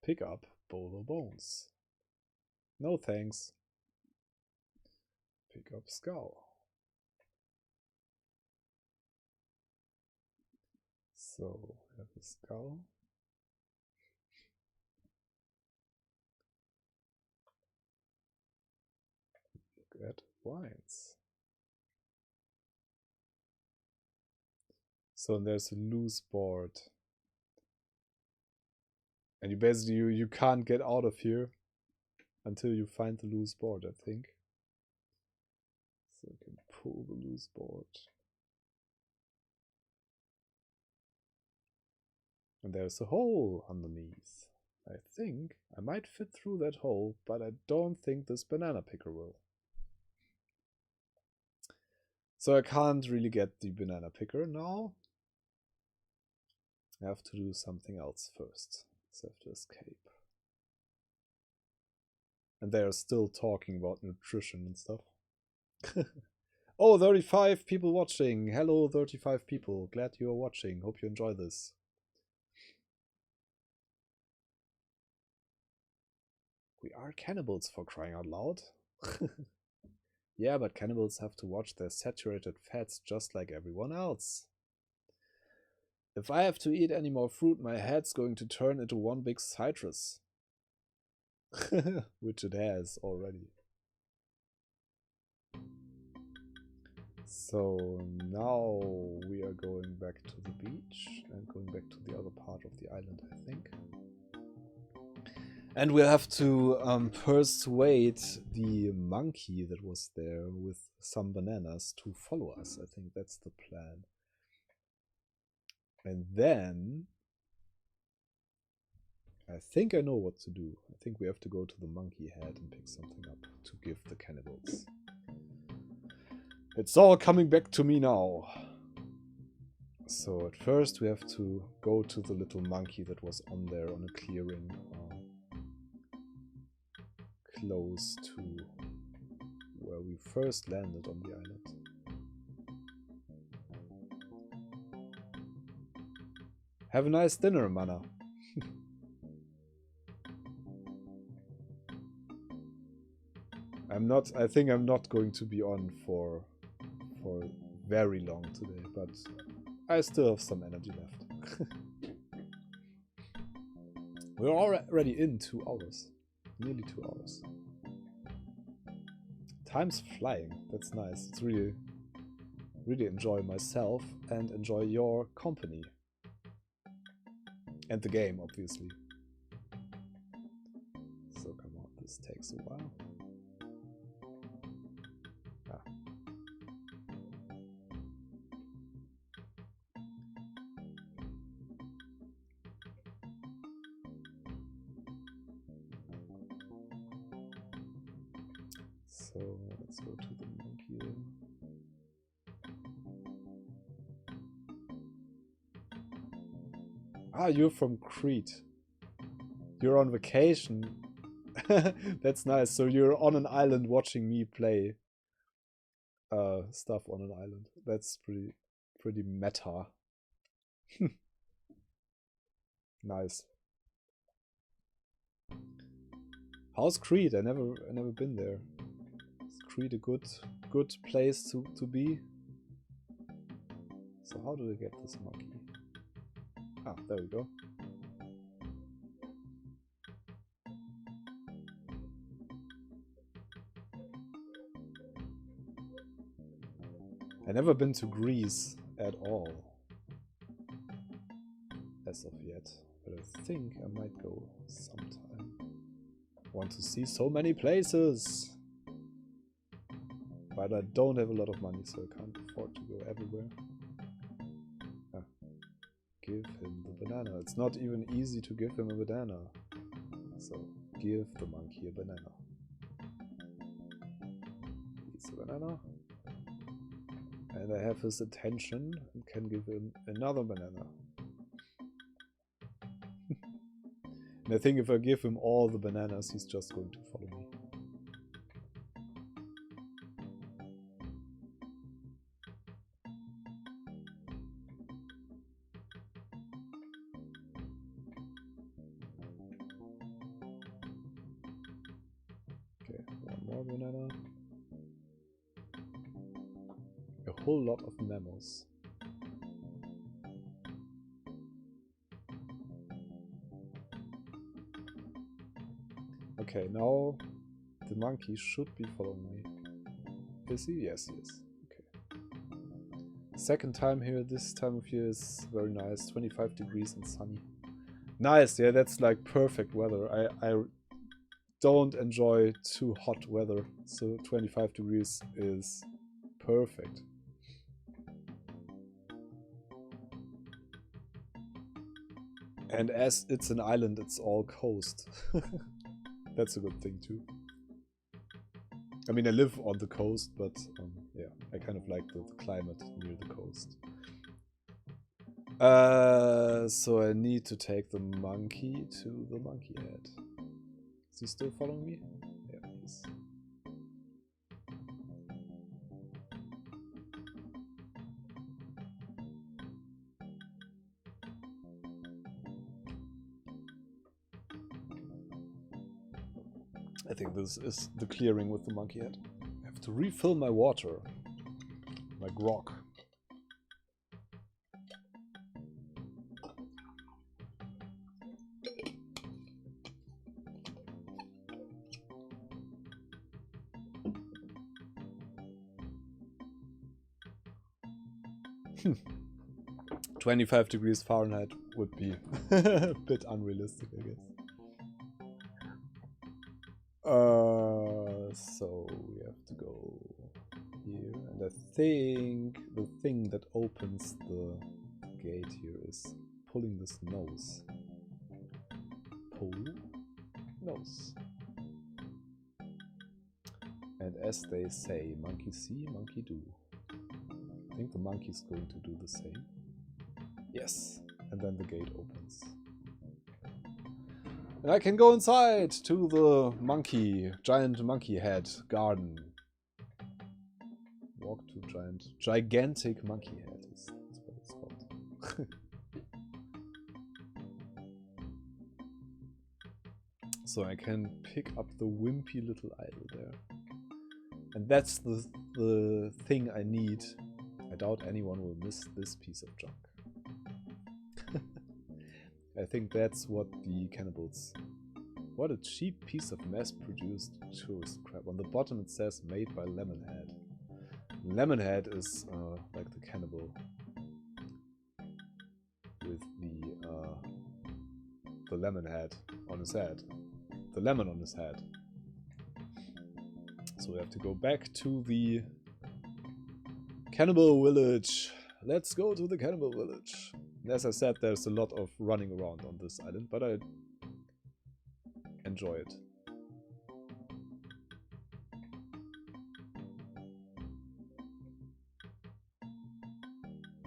Pick up bowl o' bones. No thanks. Pick up skull. So, have a skull. Look at wines. So there's a loose board. And you basically you can't get out of here until you find the loose board, I think. So you can pull the loose board. And there's a hole underneath. I think I might fit through that hole, but I don't think this banana picker will. So I can't really get the banana picker now. I have to do something else first. So I have to escape. And they are still talking about nutrition and stuff. Oh, 35 people watching. Hello, 35 people. Glad you are watching. Hope you enjoy this. We are cannibals, for crying out loud. Yeah, but cannibals have to watch their saturated fats just like everyone else. If I have to eat any more fruit, my head's going to turn into one big citrus. Which it has already. So now we are going back to the beach and going back to the other part of the island, I think. And we'll have to persuade the monkey that was there with some bananas to follow us. I think that's the plan. And then I think I know what to do. I think we have to go to the monkey head and pick something up to give the cannibals. It's all coming back to me now. So at first we have to go to the little monkey that was on there on a clearing close to where we first landed on the island. Have a nice dinner, Mana. I think I'm not going to be on for very long today, but I still have some energy left. We're already in 2 hours. Nearly 2 hours. Time's flying. That's nice. It's really enjoy myself and enjoy your company. And the game, obviously. So come on, this takes a while. So let's go to the monkey. Ah, you're from Crete. You're on vacation. That's nice. So you're on an island watching me play stuff on an island. That's pretty meta. Nice. How's Crete? I never been there. Is Crete a good place to be? So how do I get this monkey? Ah, there we go. I've never been to Greece at all. As of yet. But I think I might go sometime. Want to see so many places! But I don't have a lot of money, so I can't afford to go everywhere. Ah. Give him the banana. It's not even easy to give him a banana. So, give the monkey a banana. Eats a banana. And I have his attention and can give him another banana. And I think if I give him all the bananas, he's just going to follow me. Okay, one more banana. A whole lot of mammals. Okay, now the monkey should be following me. Is he? Yes, he is. Okay. Second time here, this time of year is very nice. 25 degrees and sunny. Nice, yeah, that's like perfect weather. I don't enjoy too hot weather, so 25 degrees is perfect. And as it's an island, it's all coast. That's a good thing too. I mean, I live on the coast, but yeah, I kind of like the climate near the coast. So I need to take the monkey to the monkey head. Is he still following me? Yeah, he is. I think this is the clearing with the monkey head. I have to refill my water. My grog. Hmm. 25 degrees Fahrenheit would be a bit unrealistic, I guess. So we have to go here, and I think the thing that opens the gate here is pulling this nose. Pull nose. And as they say, monkey see, monkey do. I think the monkey's going to do the same. Yes, and then the gate opens. And I can go inside to the giant monkey head garden. Walk to gigantic monkey head is that's what it's called. So I can pick up the wimpy little idol there. And that's the thing I need. I doubt anyone will miss this piece of junk. I think that's what the cannibals... What a cheap piece of mass-produced tourist crap. On the bottom it says made by Lemonhead. Lemonhead is like the cannibal with the lemon head on his head. The lemon on his head. So we have to go back to the cannibal village. Let's go to the cannibal village. As I said, there's a lot of running around on this island, but I enjoy it.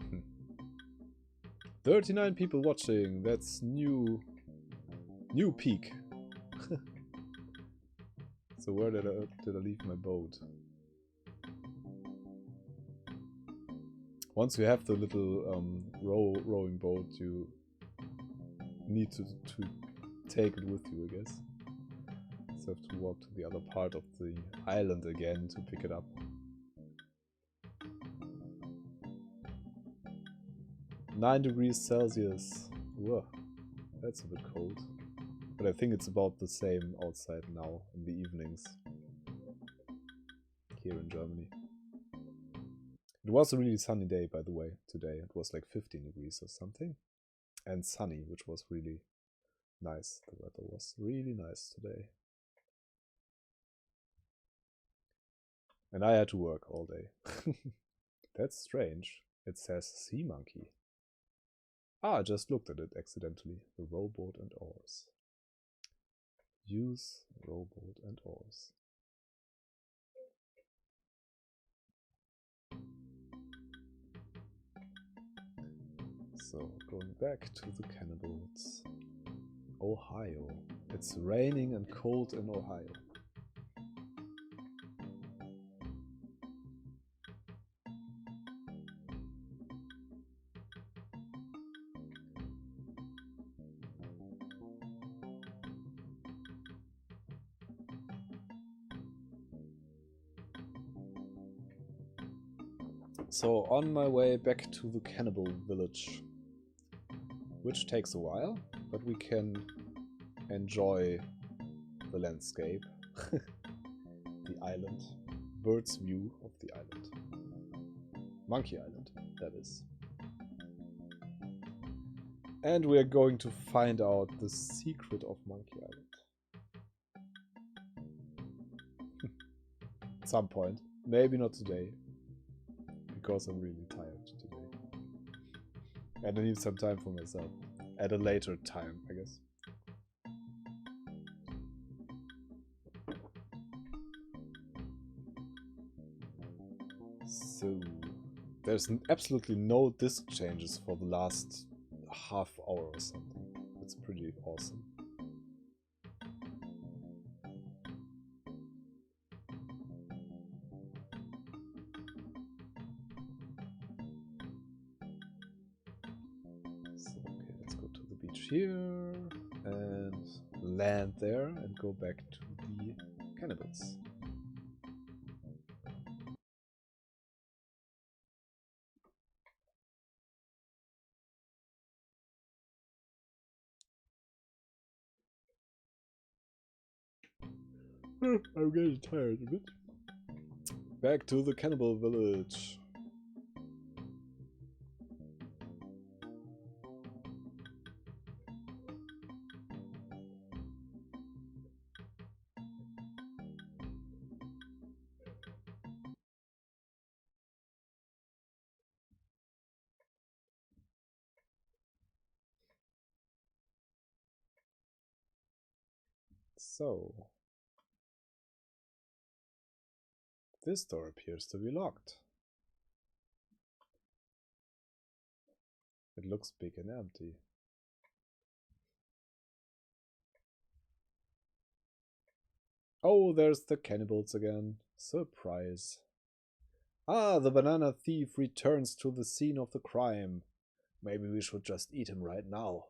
Hmm. 39 people watching. That's new peak. So where did I leave my boat? Once you have the little rowing boat, you need to take it with you, I guess. So I have to walk to the other part of the island again to pick it up. -9°C. Whoa, that's a bit cold. But I think it's about the same outside now in the evenings here in Germany. It was a really sunny day, by the way, today. It was like 15 degrees or something. And sunny, which was really nice. The weather was really nice today. And I had to work all day. That's strange. It says sea monkey. Ah, I just looked at it accidentally. The rowboat and oars. Use rowboat and oars. So, going back to the cannibals. Ohio. It's raining and cold in Ohio. So on my way back to the cannibal village, which takes a while, but we can enjoy the landscape. The island. Bird's view of the island. Monkey Island, that is. And we're going to find out the secret of Monkey Island. At some point. Maybe not today. Because I'm really tired today. And I need some time for myself. At a later time, I guess. So, there's absolutely no disk changes for the last half hour or something. It's pretty awesome. So, okay, let's go to the beach here and land there and go back to the cannibals. I'm getting tired a bit. Back to the cannibal village. So, this door appears to be locked. It looks big and empty. Oh, there's the cannibals again. Surprise. Ah, the banana thief returns to the scene of the crime. Maybe we should just eat him right now.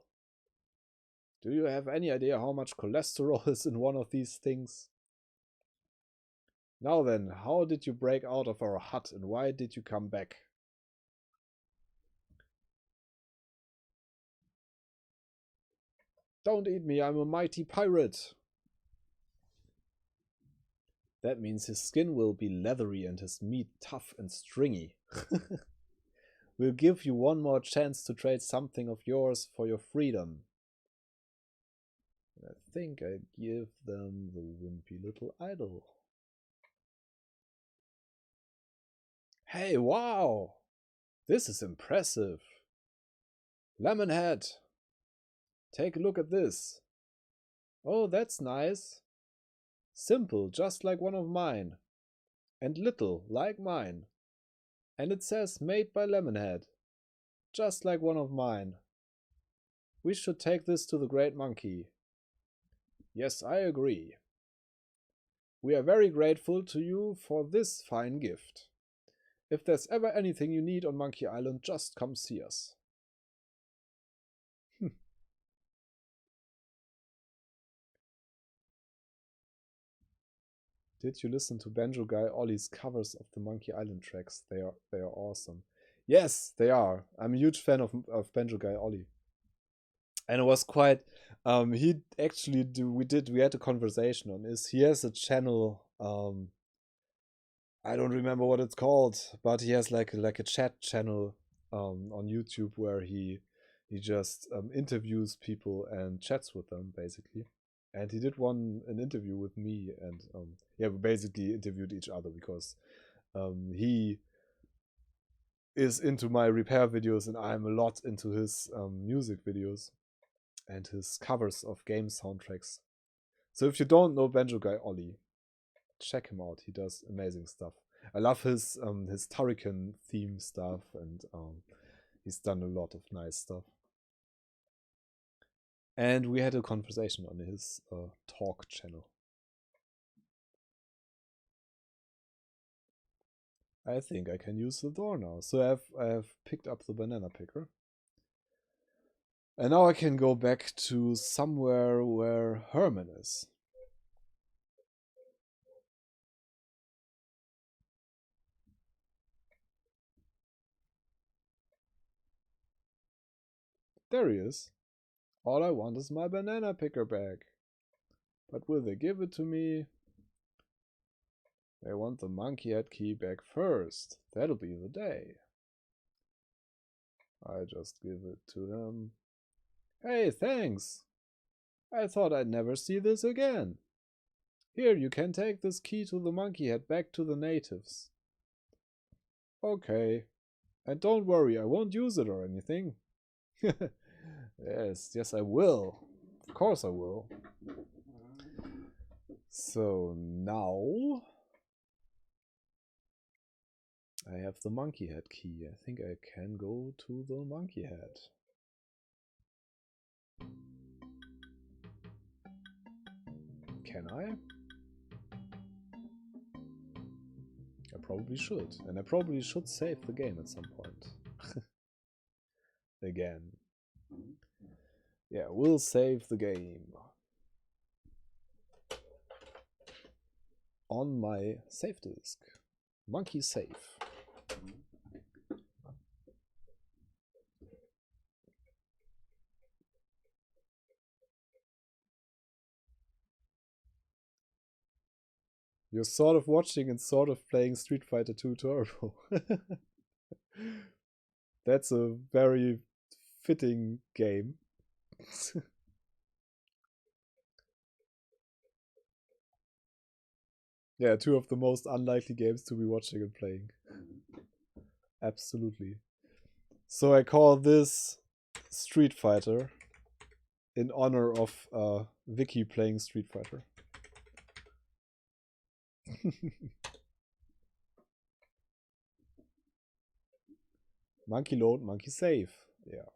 Do you have any idea how much cholesterol is in one of these things? Now then, how did you break out of our hut and why did you come back? Don't eat me, I'm a mighty pirate. That means his skin will be leathery and his meat tough and stringy. We'll give you one more chance to trade something of yours for your freedom. I think I give them the wimpy little idol. Hey, wow! This is impressive. Lemonhead! Take a look at this. Oh, that's nice. Simple, just like one of mine. And little, like mine. And it says made by Lemonhead. Just like one of mine. We should take this to the Great Monkey. Yes, I agree. We are very grateful to you for this fine gift. If there's ever anything you need on Monkey Island, just come see us. Did you listen to Banjo Guy Ollie's covers of the Monkey Island tracks? They are awesome. Yes, they are. I'm a huge fan of Banjo Guy Ollie. And it was quite he actually we had a conversation on this. He has a channel, I don't remember what it's called, but he has like a chat channel on YouTube where he just interviews people and chats with them basically. And he did an interview with me, and yeah, we basically interviewed each other because he is into my repair videos and I'm a lot into his music videos and his covers of game soundtracks. So if you don't know Banjo Guy Ollie, check him out. He does amazing stuff. I love his Turrican theme stuff, and he's done a lot of nice stuff. And we had a conversation on his talk channel. I think I can use the door now. So I have picked up the banana picker. And now I can go back to somewhere where Herman is. There he is. All I want is my banana picker back. But will they give it to me? They want the monkey head key back first. That'll be the day. I just give it to them. Hey, thanks! I thought I'd never see this again. Here, you can take this key to the monkey head back to the natives. Okay. And don't worry, I won't use it or anything. Yes, I will. Of course I will. So now I have the monkey head key. I think I can go to the monkey head. Can I? I probably should. And I probably should save the game at some point. Again. Yeah, we'll save the game. On my save disk. Monkey save. You're sort of watching and sort of playing Street Fighter 2 Turbo. That's a very fitting game. Yeah, two of the most unlikely games to be watching and playing. Absolutely. So I call this Street Fighter in honor of Vicky playing Street Fighter. Monkey load, monkey save. Yeah.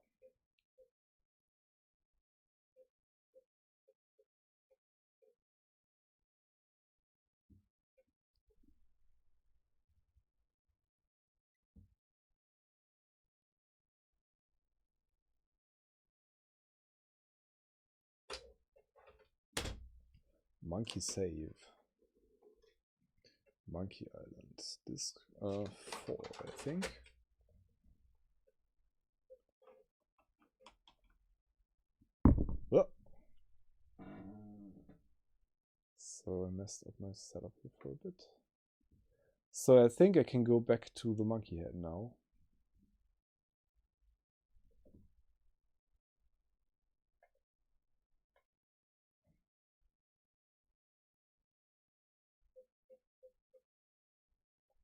Monkey save. Monkey Island. Disc 4, I think. Oh. So I messed up my setup here for a bit. So I think I can go back to the monkey head now.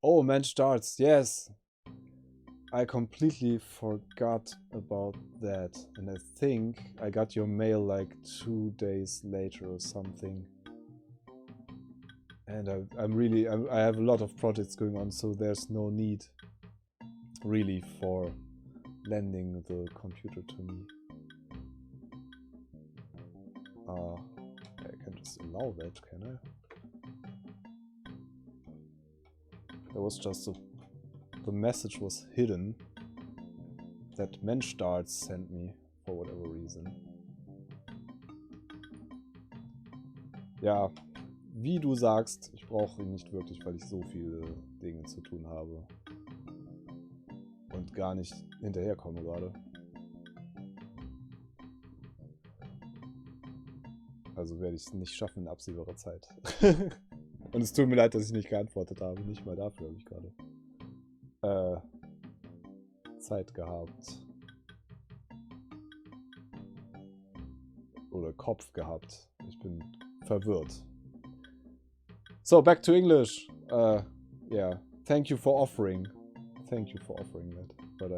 Oh, Mensch darts, yes! I completely forgot about that. And I think I got your mail like 2 days later or something. And I have a lot of projects going on, so there's no need really for lending the computer to me. I can just allow that, can I? There was just the message was hidden that Mensch darts sent me for whatever reason. Ja, wie du sagst, ich brauche ihn nicht wirklich, weil ich so viele Dinge zu tun habe. Und gar nicht hinterherkomme gerade. Also werde ich es nicht schaffen in absehbarer Zeit. Und es tut mir leid, dass ich nicht geantwortet habe. Nicht mal dafür habe ich gerade Zeit gehabt. Oder Kopf gehabt. Ich bin verwirrt. So, back to English. Yeah. Thank you for offering. Thank you for offering that. But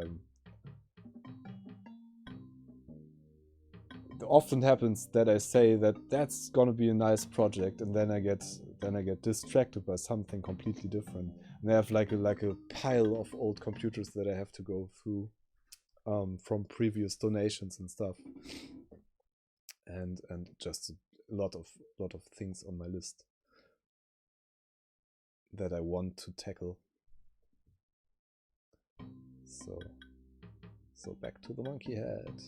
it often happens that I say that that's gonna be a nice project, and then I get distracted by something completely different. And I have like a pile of old computers that I have to go through from previous donations and stuff. And just a lot of things on my list that I want to tackle. So back to the monkey head.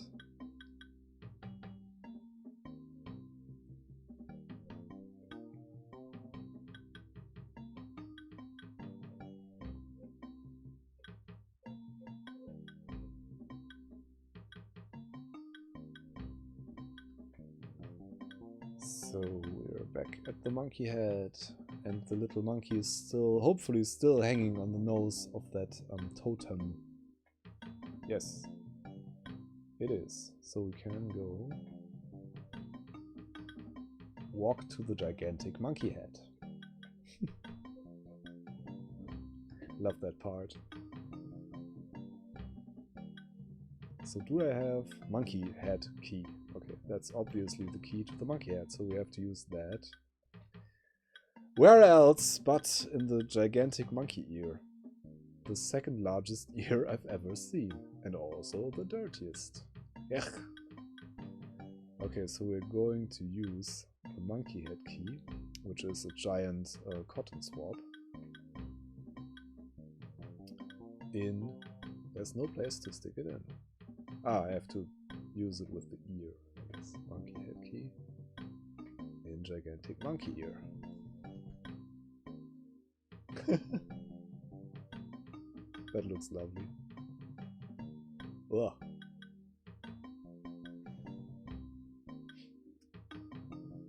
So we're look back at the monkey head, and the little monkey is still, hopefully still hanging on the nose of that totem. Yes, it is. So we can go walk to the gigantic monkey head. Love that part. So do I have monkey head key? Okay, that's obviously the key to the monkey head, so we have to use that. Where else but in the gigantic monkey ear? The second largest ear I've ever seen, and also the dirtiest. Ech. Okay, so we're going to use the monkey head key, which is a giant cotton swab. There's no place to stick it in. Ah, I have to use it with the ear. I guess. Monkey head key in gigantic monkey ear. That looks lovely. Ugh.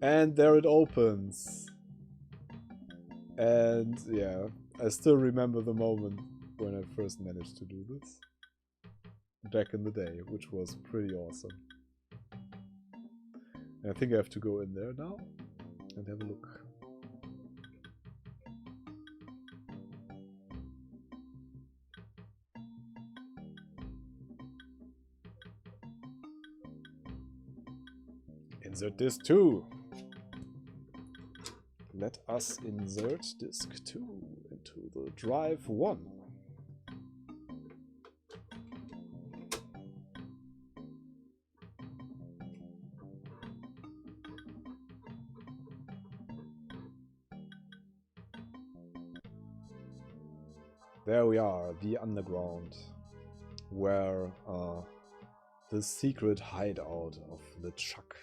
And there it opens. And yeah, I still remember the moment when I first managed to do this. Back in the day, which was pretty awesome. And I think I have to go in there now and have a look. Insert disk 2. Let us insert disk 2 into the drive 1. There we are, the underground, where the secret hideout of the Chuck,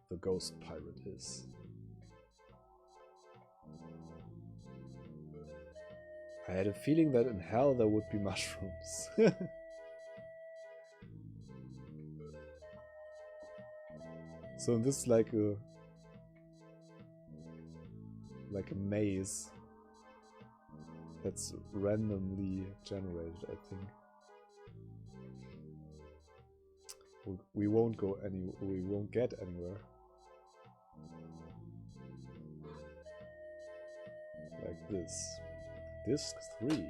the ghost pirate, is. I had a feeling that in hell there would be mushrooms. So this is like a maze that's randomly generated, I think. We won't go we won't get anywhere. Like this. Disc 3.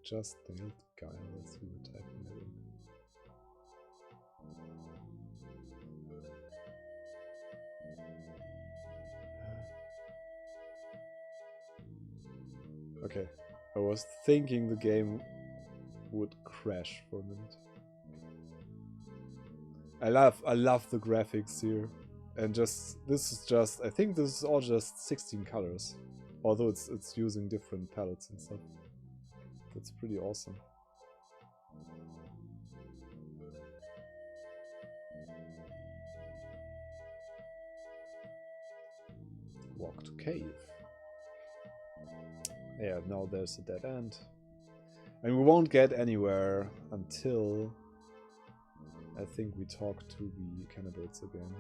Just nailed guy, let's see the typing that in. Okay, I was thinking the game would crash for a minute. I love the graphics here, and this is just, I think this is all just 16 colors, although it's using different palettes and stuff. That's pretty awesome. Walk to cave. Yeah, now there's a dead end. And we won't get anywhere until I think we talk to the candidates again.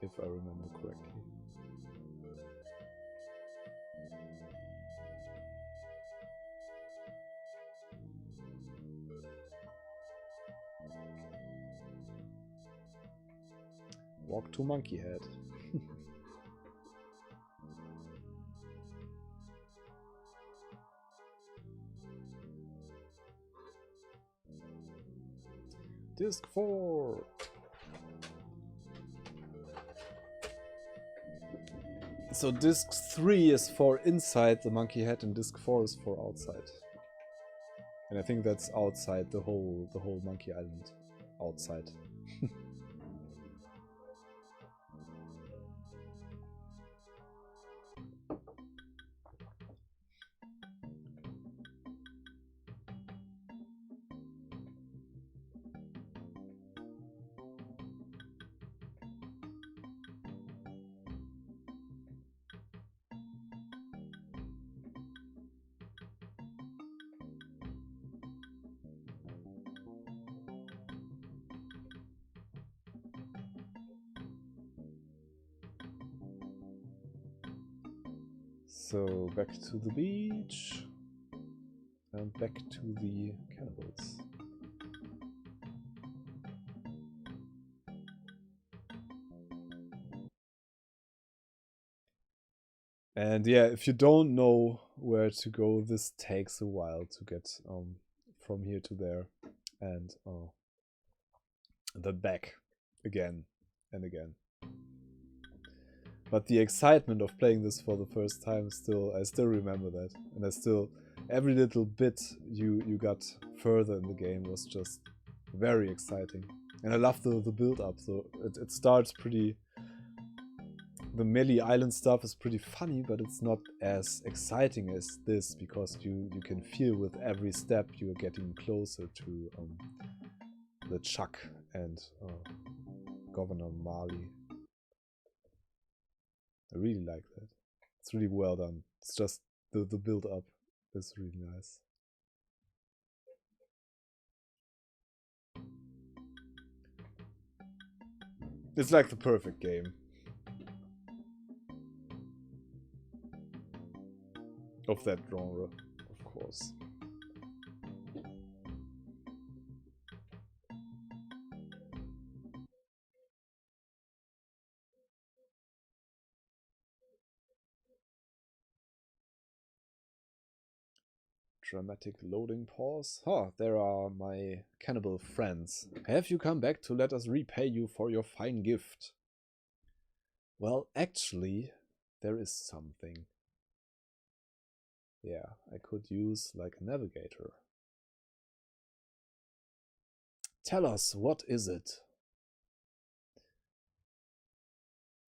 If I remember correctly. Walk to Monkey Head. Disc 4. So disc 3 is for inside the monkey head and disc 4 is for outside. And I think that's outside the whole monkey island. Outside. So back to the beach and back to the cannibals. And yeah, if you don't know where to go, this takes a while to get from here to there and then back again and again. But the excitement of playing this for the first time I still remember that. And every little bit you got further in the game was just very exciting. And I love the build up, so it starts pretty. The Melee Island stuff is pretty funny, but it's not as exciting as this because you can feel with every step you are getting closer to the Chuck and Governor Marley. I really like that. It's really well done. It's just the build up is really nice. It's like the perfect game. Of that genre, of course. Dramatic loading pause. Huh, there are my cannibal friends. Have you come back to let us repay you for your fine gift? Well, actually, there is something. Yeah, I could use like a navigator. Tell us, what is it?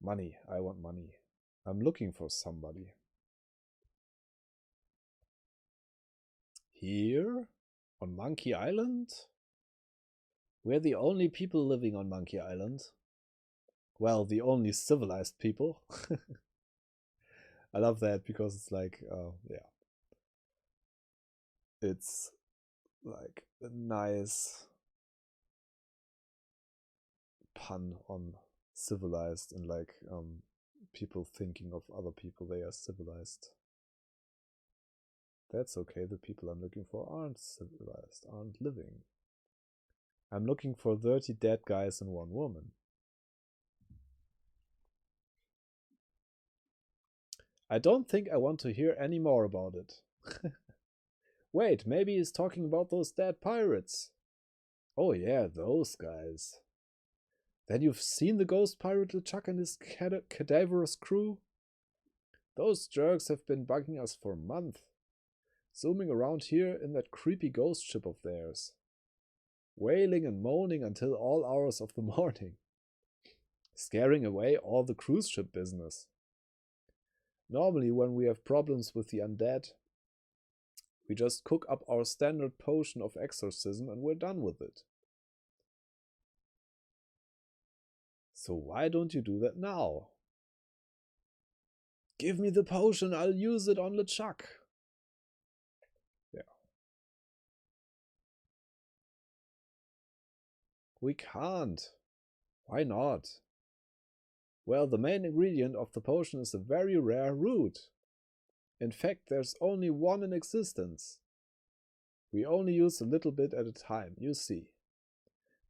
Money. I want money. I'm looking for somebody. Here? On Monkey Island? We're the only people living on Monkey Island. Well, the only civilized people. I love that because it's like, yeah. It's like a nice pun on civilized and like people thinking of other people they are civilized. That's okay, the people I'm looking for aren't civilized, aren't living. I'm looking for 30 dead guys and 1 woman. I don't think I want to hear any more about it. Wait, maybe he's talking about those dead pirates. Oh yeah, those guys. Then you've seen the ghost pirate LeChuck and his cadaverous crew? Those jerks have been bugging us for a month. Zooming around here in that creepy ghost ship of theirs. Wailing and moaning until all hours of the morning. Scaring away all the cruise ship business. Normally when we have problems with the undead, we just cook up our standard potion of exorcism and we're done with it. So why don't you do that now? Give me the potion, I'll use it on LeChuck. Yeah. We can't. Why not? Well, the main ingredient of the potion is a very rare root. In fact, there's only one in existence. We only use a little bit at a time, you see.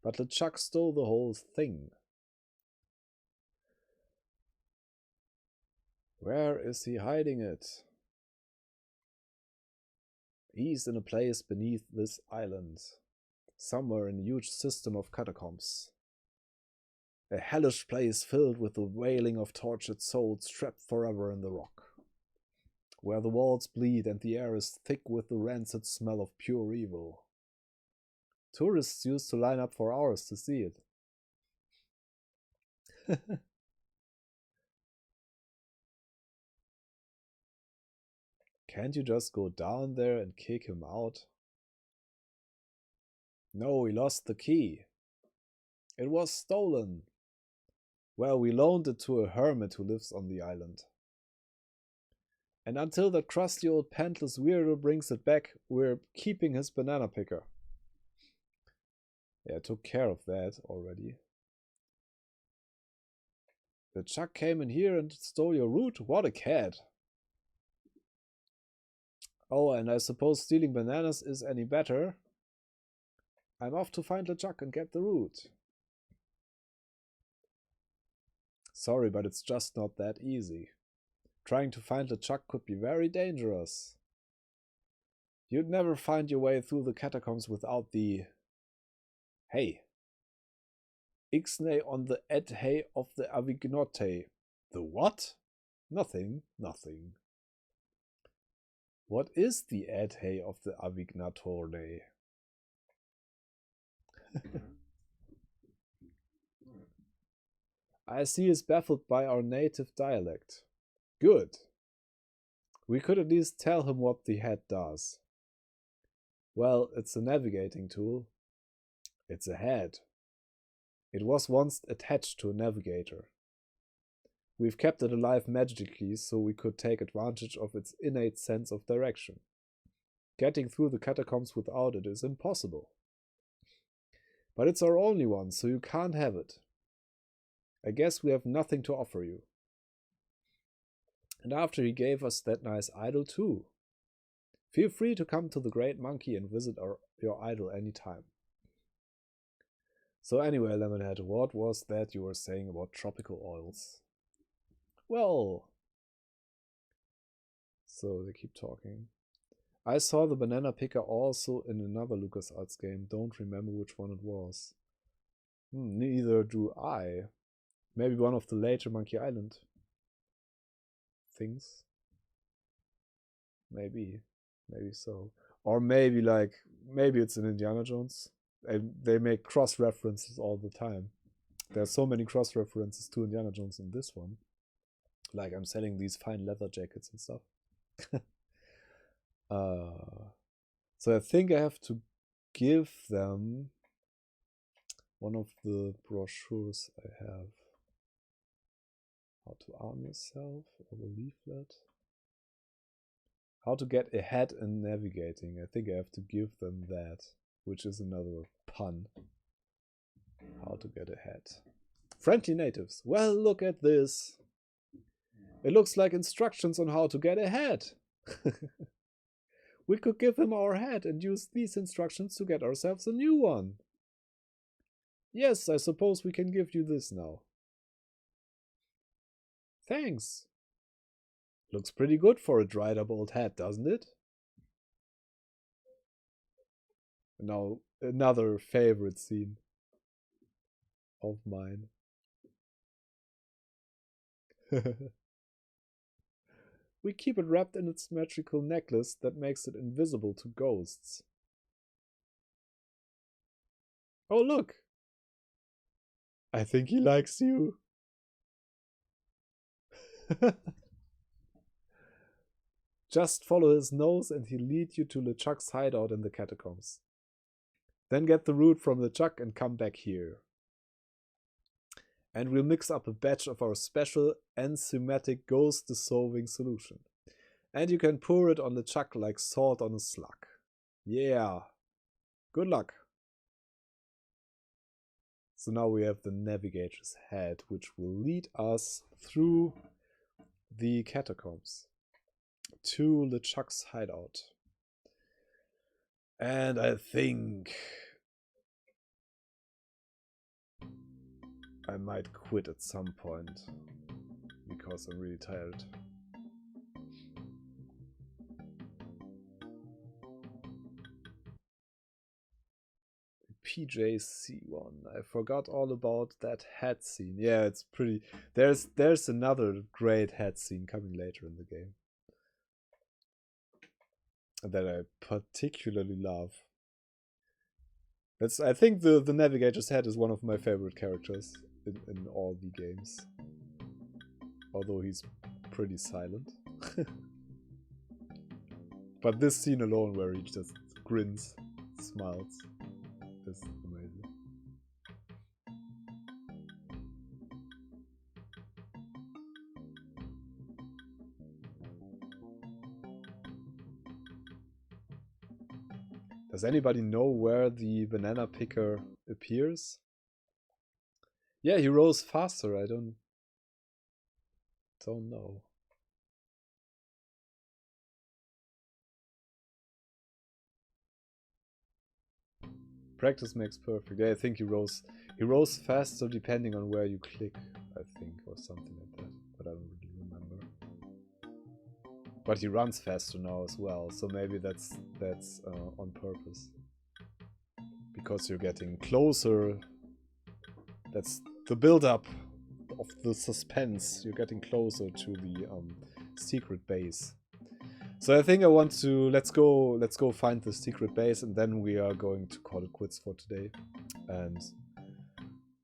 But LeChuck stole the whole thing. Where is he hiding it? He's in a place beneath this island. Somewhere in a huge system of catacombs. A hellish place filled with the wailing of tortured souls trapped forever in the rock. Where the walls bleed and the air is thick with the rancid smell of pure evil. Tourists used to line up for hours to see it. Can't you just go down there and kick him out? No, he lost the key. It was stolen. Well, we loaned it to a hermit who lives on the island. And until that crusty old pantless weirdo brings it back, we're keeping his banana picker. Yeah, I took care of that already. The Chuck came in here and stole your root? What a cat. Oh, and I suppose stealing bananas is any better. I'm off to find LeChuck and get the root. Sorry, but it's just not that easy. Trying to find LeChuck could be very dangerous. You'd never find your way through the catacombs without the... Hey. Ixnay on the Edhei of the Avignote. The what? Nothing, nothing. What is the Edhei of the Avignatore? I see he's baffled by our native dialect. Good. We could at least tell him what the head does. Well, it's a navigating tool. It's a head. It was once attached to a navigator. We've kept it alive magically so we could take advantage of its innate sense of direction. Getting through the catacombs without it is impossible. But it's our only one, so you can't have it. I guess we have nothing to offer you. And after he gave us that nice idol too. Feel free to come to the Great Monkey and visit your idol anytime. So anyway, Lemonhead, what was that you were saying about tropical oils? Well, so they keep talking. I saw the banana picker also in another LucasArts game. Don't remember which one it was. Neither do I. Maybe one of the later Monkey Island things. Maybe so. Or maybe it's in Indiana Jones. They make cross references all the time. There are so many cross references to Indiana Jones in this one. Like I'm selling these fine leather jackets and stuff. So I think I have to give them one of the brochures I have. How to arm yourself, or the leaflet. How to get ahead in navigating. I think I have to give them that, which is another pun. How to get ahead. Friendly natives. Well, look at this. It looks like instructions on how to get ahead. We could give him our head and use these instructions to get ourselves a new one. Yes, I suppose we can give you this now. Thanks. Looks pretty good for a dried up old hat, doesn't it? Now, another favorite scene of mine. We keep it wrapped in its magical necklace that makes it invisible to ghosts. Oh, look! I think he likes you. Just follow his nose and he'll lead you to LeChuck's hideout in the catacombs. Then get the root from LeChuck and come back here. And we'll mix up a batch of our special enzymatic ghost dissolving solution. And you can pour it on LeChuck like salt on a slug. Yeah. Good luck. So now we have the navigator's head, which will lead us through the catacombs to LeChuck's hideout. And I think I might quit at some point because I'm really tired. PJC1. I forgot all about that head scene. Yeah, it's pretty. There's another great head scene coming later in the game that I particularly love. I think the navigator's head is one of my favorite characters in all the games. Although he's pretty silent. But this scene alone where he just grins, smiles, is amazing. Does anybody know where the banana picker appears? Yeah, he rolls faster. I don't know. practice makes perfect. Yeah, I think he rose faster depending on where you click, I think, or something like that. But I don't really remember. But he runs faster now as well, so maybe that's on purpose. Because you're getting closer. That's the build-up of the suspense. You're getting closer to the secret base. So I think I want to let's go find the secret base, and then we are going to call it quits for today. And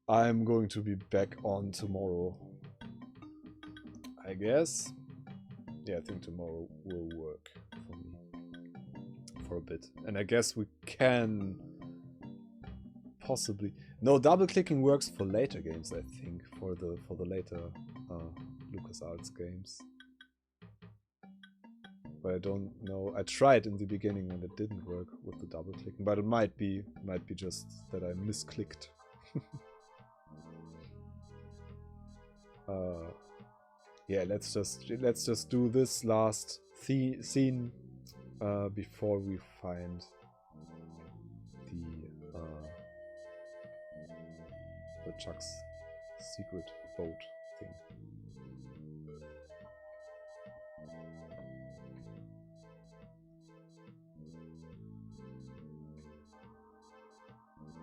I'm going to be back on tomorrow, I guess. Yeah, I think tomorrow will work for me for a bit. And I guess we can possibly... No, double clicking works for later games, I think, for the later LucasArts games. But I don't know. I tried in the beginning and it didn't work with the double clicking, but it might be just that I misclicked. Yeah, let's just do this last scene before we find the Chuck's secret boat thing.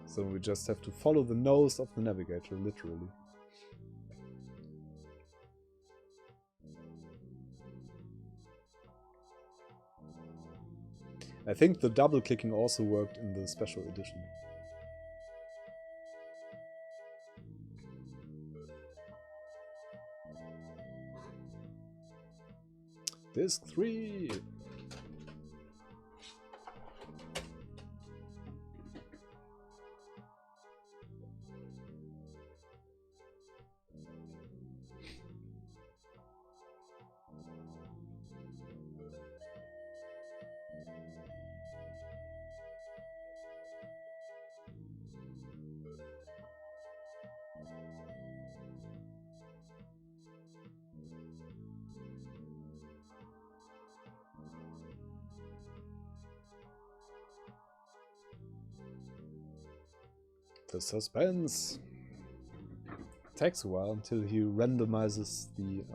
So we just have to follow the nose of the navigator, literally. I think the double clicking also worked in the special edition. Disc 3! The suspense takes a while until he randomizes the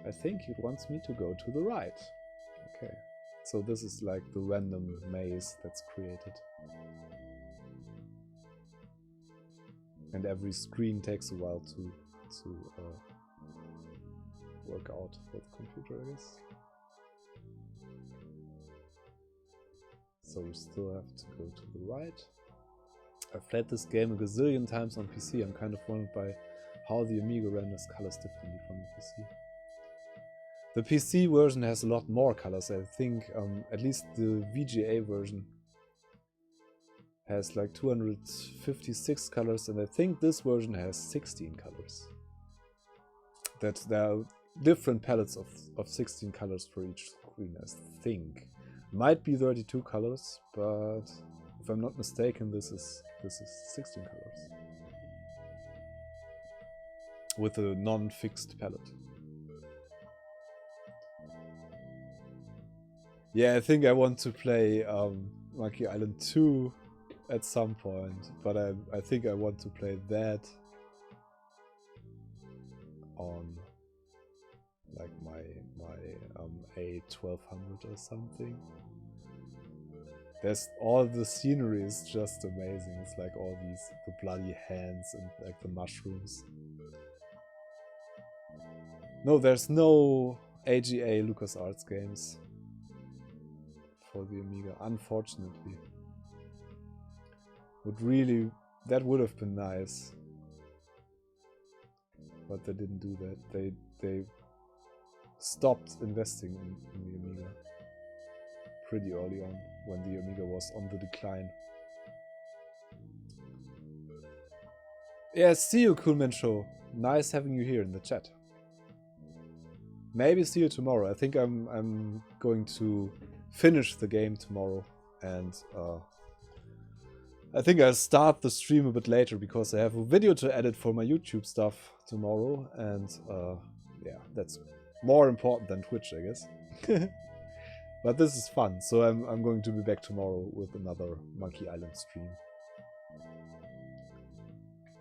I think he wants me to go to the right. Okay, so this is like the random maze that's created, and every screen takes a while to work out for the computer, I guess. So we still have to go to the right. I've played this game a gazillion times on PC. I'm kind of wondered by how the Amiga renders colors differently from the PC. The PC version has a lot more colors. I think at least the VGA version has like 256 colors, and I think this version has 16 colors. That there are different palettes of 16 colors for each screen, I think. Might be 32 colors, but if I'm not mistaken, this is 16 colors with a non-fixed palette. Yeah, I think I want to play Monkey Island 2 at some point, but I think I want to play that on like my A1200 or something. There's all the scenery is just amazing. It's like all the bloody hands and like the mushrooms. No, there's no AGA LucasArts games for the Amiga, unfortunately. That would have been nice, but they didn't do that. They stopped investing in the Amiga pretty early on, when the Amiga was on the decline. Yeah, see you, Coolman Show. Nice having you here in the chat. Maybe see you tomorrow. I think I'm going to finish the game tomorrow, and I think I'll start the stream a bit later because I have a video to edit for my YouTube stuff tomorrow, and yeah, that's more important than Twitch, I guess. But this is fun, so I'm going to be back tomorrow with another Monkey Island stream.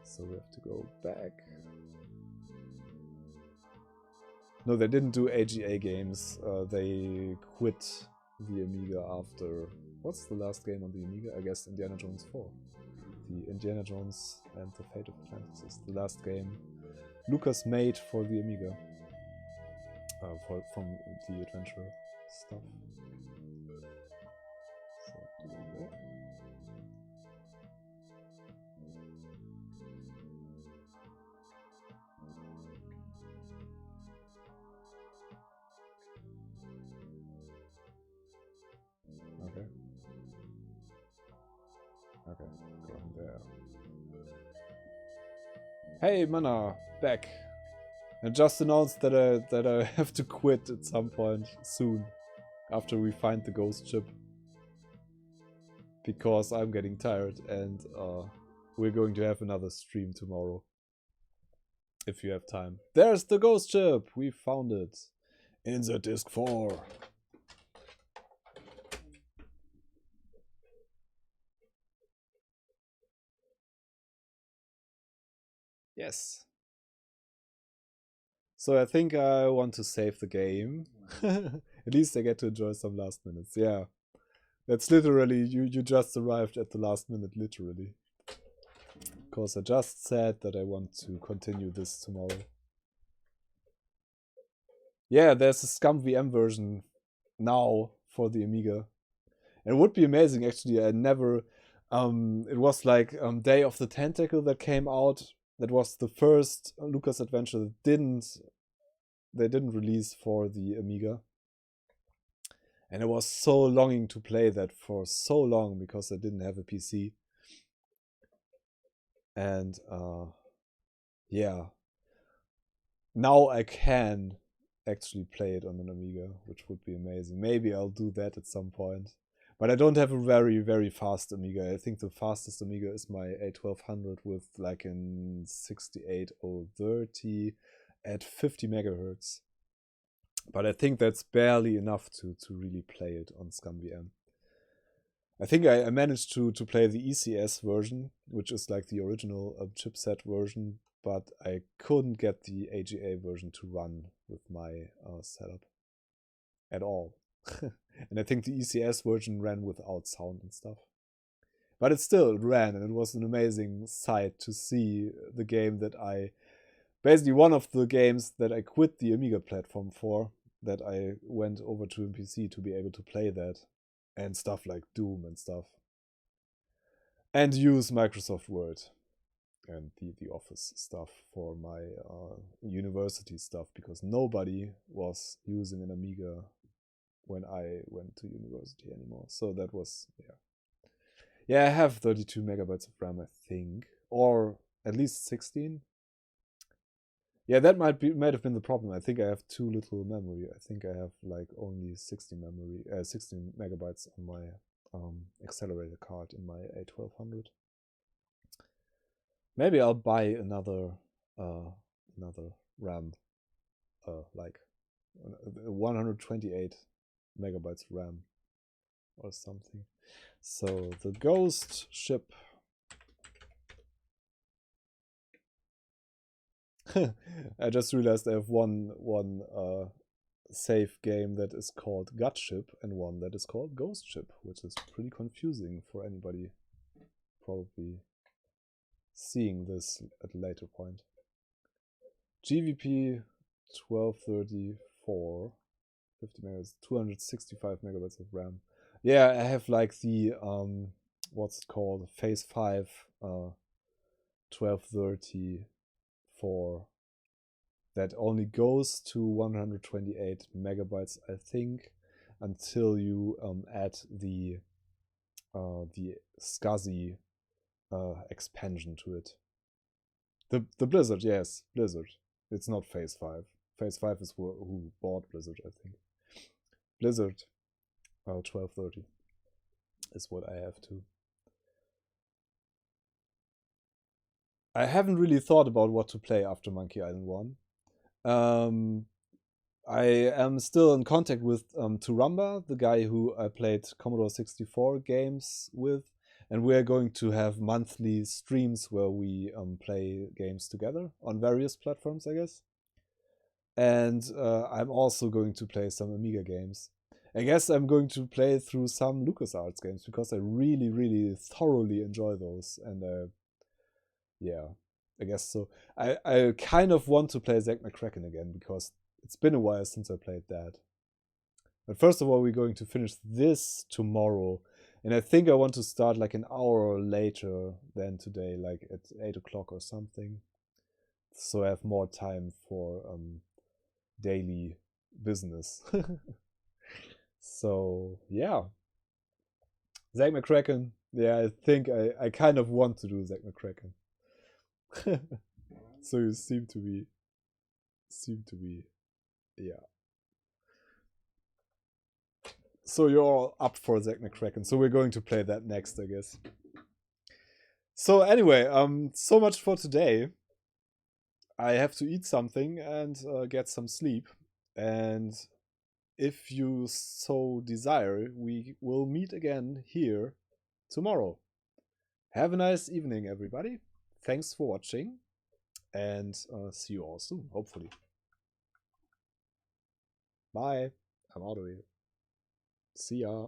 So we have to go back. No, they didn't do AGA games. They quit the Amiga after... What's the last game on the Amiga? I guess Indiana Jones 4. The Indiana Jones and the Fate of Atlantis is the last game Lucas made for the Amiga. From the adventure stuff. So, do that. Okay. Okay, go in there. Hey, Mana, back. I just announced that I have to quit at some point soon, after we find the ghost ship, because I'm getting tired, and we're going to have another stream tomorrow, if you have time. There's the ghost ship. We found it in the disc 4. Yes. So I think I want to save the game. At least I get to enjoy some last minutes. Yeah. That's literally, you just arrived at the last minute, literally. Because I just said that I want to continue this tomorrow. Yeah, there's a Scum VM version now for the Amiga. And it would be amazing, actually. I never... it was like Day of the Tentacle that came out. That was the first Lucas adventure that they didn't release for the Amiga. And I was so longing to play that for so long because I didn't have a PC. And yeah, now I can actually play it on an Amiga, which would be amazing. Maybe I'll do that at some point. But I don't have a very, very fast Amiga. I think the fastest Amiga is my A1200 with like an 68030 at 50 megahertz. But I think that's barely enough to really play it on ScumVM. I think I managed to play the ECS version, which is like the original chipset version, but I couldn't get the AGA version to run with my setup at all. And I think the ECS version ran without sound and stuff. But it still ran, and it was an amazing sight to see the game that I... Basically one of the games that I quit the Amiga platform for, that I went over to a PC to be able to play that. And stuff like Doom and stuff. And use Microsoft Word and the Office stuff for my university stuff, because nobody was using an Amiga when I went to university anymore. So that was, yeah. Yeah, I have 32 megabytes of RAM, I think. Or at least 16. Yeah, that might have been the problem. I think I have too little memory. I think I have like only 16 megabytes on my accelerator card in my A1200. Maybe I'll buy another RAM, like 128 megabytes RAM or something. So the ghost ship. I just realized I have one save game that is called Gut Ship and one that is called Ghost Ship, which is pretty confusing for anybody probably seeing this at a later point. GVP 1234, 50 megabytes, 265 megabytes of RAM. Yeah, I have like the what's it called, Phase 5 1234 that only goes to 128 megabytes, I think, until you add the SCSI expansion to it. The Blizzard, yes, Blizzard. It's not Phase 5. Phase 5 is who bought Blizzard, I think. Blizzard 1230 is what I have too. I haven't really thought about what to play after Monkey Island 1. I am still in contact with Turamba, the guy who I played Commodore 64 games with, and we're going to have monthly streams where we play games together on various platforms, I guess. And I'm also going to play some Amiga games. I guess I'm going to play through some LucasArts games because I really, really thoroughly enjoy those. And yeah, I guess so. I kind of want to play Zack McCracken again because it's been a while since I played that. But first of all, we're going to finish this tomorrow. And I think I want to start like an hour later than today, like at 8 o'clock or something. So I have more time for daily business. So yeah, Zack McCracken. Yeah, I think I kind of want to do Zack McCracken. So you seem to be, yeah. So you're all up for Zack McCracken. So we're going to play that next, I guess. So anyway, so much for today. I have to eat something and get some sleep. And if you so desire, we will meet again here tomorrow. Have a nice evening, everybody. Thanks for watching, and see you all soon, hopefully. Bye. I'm out of here. See ya.